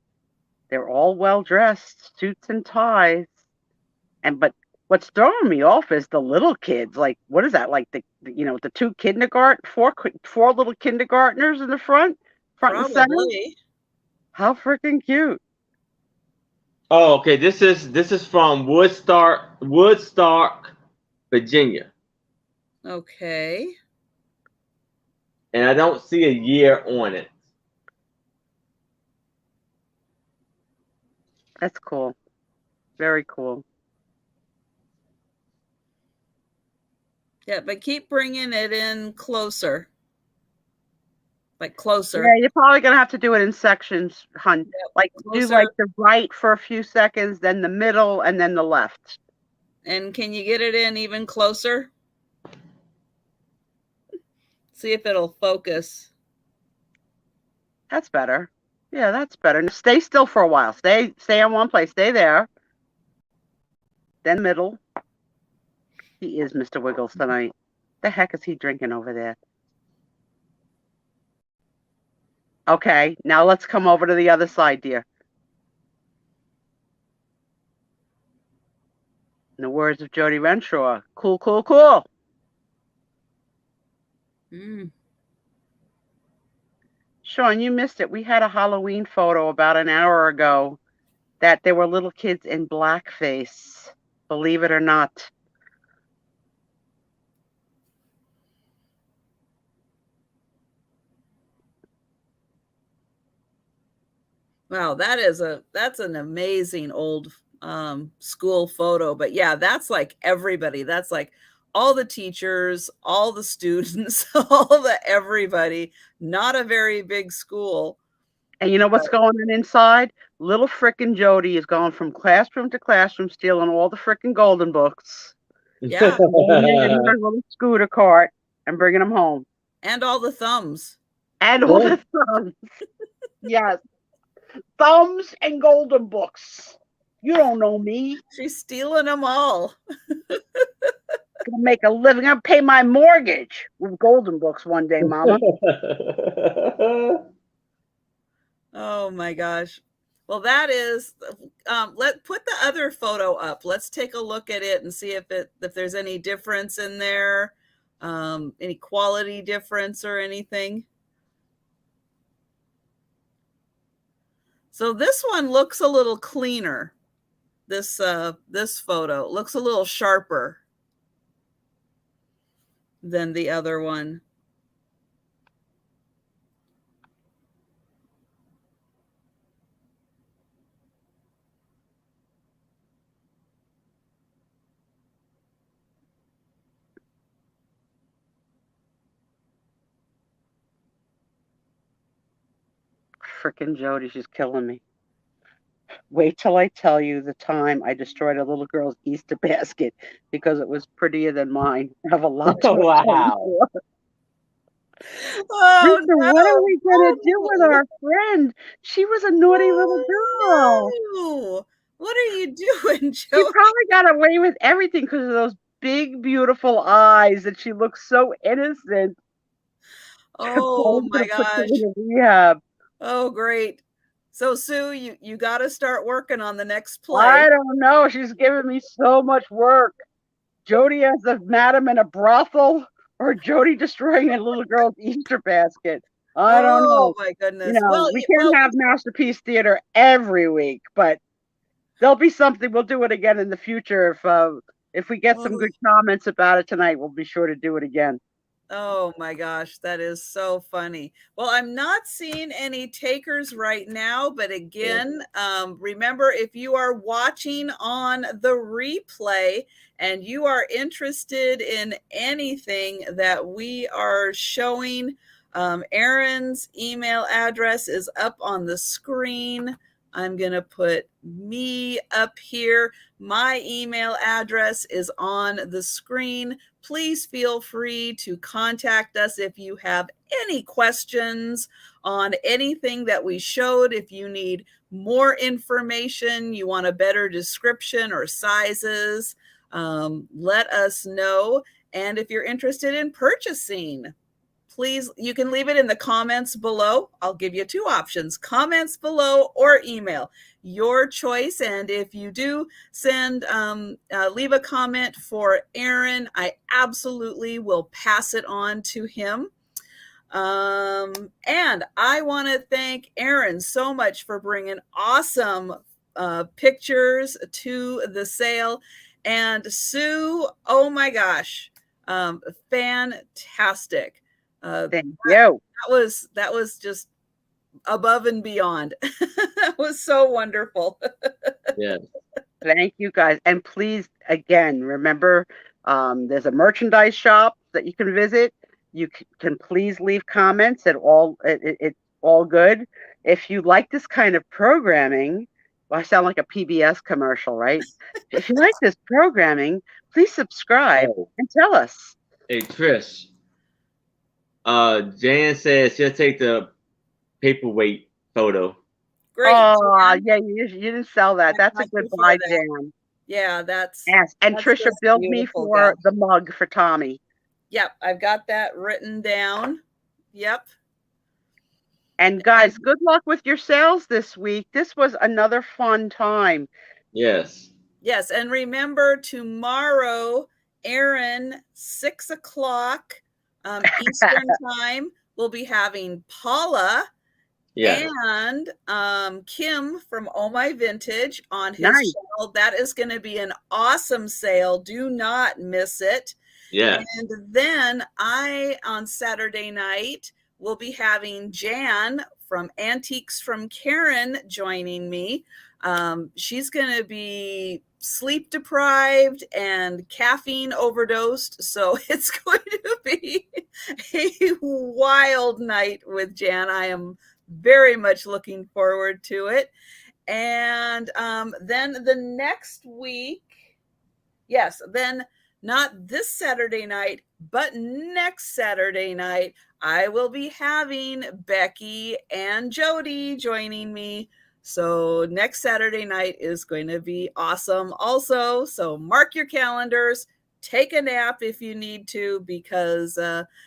They're all well dressed, suits and ties. But what's throwing me off is the little kids. Like, what is that? Like the two four little kindergartners in the front and center. Probably. How freaking cute! Oh, okay. This is from Woodstock, Virginia. Okay. And I don't see a year on it. That's cool. Very cool. Yeah, but keep bringing it in closer. Like closer. Yeah, you're probably gonna have to do it in sections, hun. Yep, like closer. Do like the right for a few seconds, then the middle, and then the left. And can you get it in even closer? See if it'll focus. That's better. Yeah, that's better. Stay still for a while. Stay in one place. Stay there. Then middle. He is Mr. Wiggles tonight. The heck is he drinking over there? Okay, now let's come over to the other side, dear. In the words of Jody Renshaw, cool, cool, cool. Sean, you missed it. We had a Halloween photo about an hour ago that there were little kids in blackface. Believe it or not. Wow, that's an amazing old school photo. But yeah, that's like everybody. That's like all the teachers, all the students, everybody. Not a very big school. And you know what's going on inside? Little frickin' Jody is going from classroom to classroom, stealing all the frickin' golden books. Yeah. In her little scooter cart and bringing them home. And all the thumbs. And all the thumbs. Yes. Thumbs and golden books. You don't know me. She's stealing them all. Gonna make a living. I'm gonna pay my mortgage with golden books one day, Mama. Oh my gosh. Well, that is. Let's put the other photo up. Let's take a look at it and see if there's any difference in there, any quality difference or anything. So this one looks a little cleaner. This photo looks a little sharper than the other one. Frickin' Jody, she's killing me. Wait till I tell you the time I destroyed a little girl's Easter basket because it was prettier than mine. I have a lot to wow. Oh, Rita, what are we going to do with our friend? She was a naughty little girl. No. What are you doing, She Joe? probably got away with everything because of those big, beautiful eyes, and she looks so innocent. Oh I'm my gonna put her gosh. in a rehab. Oh, great. So Sue, you got to start working on the next play. I don't know. She's giving me so much work. Jody as a madam in a brothel, or Jody destroying a little girl's Easter basket. I don't know. Oh my goodness. You know, Well, we can't have Masterpiece Theater every week, but there'll be something. We'll do it again in the future. If we get some good comments about it tonight, we'll be sure to do it again. Oh my gosh, that is so funny. Well, I'm not seeing any takers right now, but again, remember, if you are watching on the replay and you are interested in anything that we are showing, Erin's email address is up on the screen. I'm going to put me up here. My email address is on the screen. Please feel free to contact us if you have any questions on anything that we showed. If you need more information, you want a better description or sizes, let us know. And if you're interested in purchasing, please, you can leave it in the comments below. I'll give you two options, comments below or email, your choice. And if you do send, leave a comment for Erin, I absolutely will pass it on to him. And I want to thank Erin so much for bringing awesome pictures to the sale. And Sue, oh my gosh, fantastic. Thank you. That was just above and beyond. That was so wonderful. Yeah. Thank you guys. And please, again, remember, there's a merchandise shop that you can visit. You can please leave comments. It's all good. If you like this kind of programming, well, I sound like a PBS commercial, right? If you like this programming, please subscribe and tell us. Hey, Trish. Jan says she'll take the paperweight photo. Great. Oh, yeah, you didn't sell that. That's a good buy, Jan. Yeah, that's. Yes, and Trisha billed me for the mug for Tommy. Yep, I've got that written down. Yep. And guys, good luck with your sales this week. This was another fun time. Yes. Yes, and remember tomorrow, Erin, 6 o'clock Eastern time, we'll be having Paula and Kim from Oh My Vintage on his channel. That is going to be an awesome sale. Do not miss it. Yeah. And then on Saturday night, will be having Jan from Antiques from Karen joining me. She's going to be sleep deprived and caffeine overdosed. So it's going to be a wild night with Jan. I am very much looking forward to it. And then the next week, then not this Saturday night, but next Saturday night, I will be having Becky and Jody joining me. So next Saturday night is going to be awesome also. So mark your calendars, take a nap if you need to, because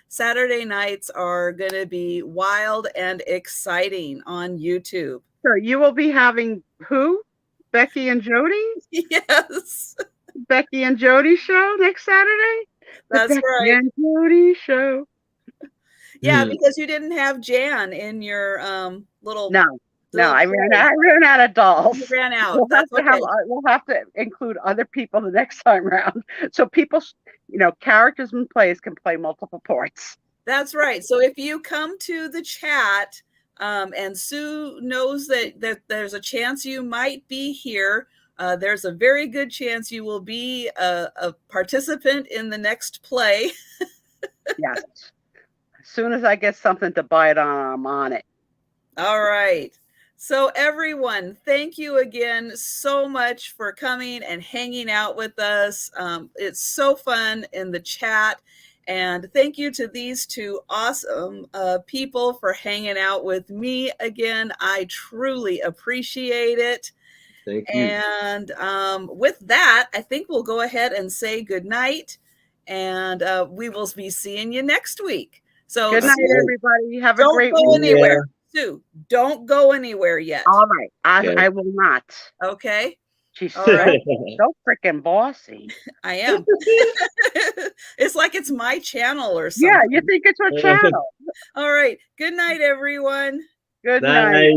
Saturday nights are going to be wild and exciting on YouTube. So you will be having who? Becky and Jody? Yes. Becky and Jody show next Saturday? That's Becky right. and Jody show. Yeah, because you didn't have Jan in your little. No, I ran out of dolls. You ran out. We'll have to include other people the next time around. So people, characters and plays can play multiple parts. That's right. So if you come to the chat, and Sue knows that there's a chance you might be here, there's a very good chance you will be a participant in the next play. Yes. As soon as I get something to bite on, I'm on it. All right. So everyone, thank you again so much for coming and hanging out with us. It's so fun in the chat. And thank you to these two awesome people for hanging out with me again. I truly appreciate it. Thank you. And with that, I think we'll go ahead and say good night. And we will be seeing you next week. So good night, everybody. Have a great week. Don't go anywhere. Sue, don't go anywhere yet. All right. I will not. Okay. She's so freaking bossy. I am. It's like it's my channel or something. Yeah, you think it's her channel. All right. Good night, everyone. Good night.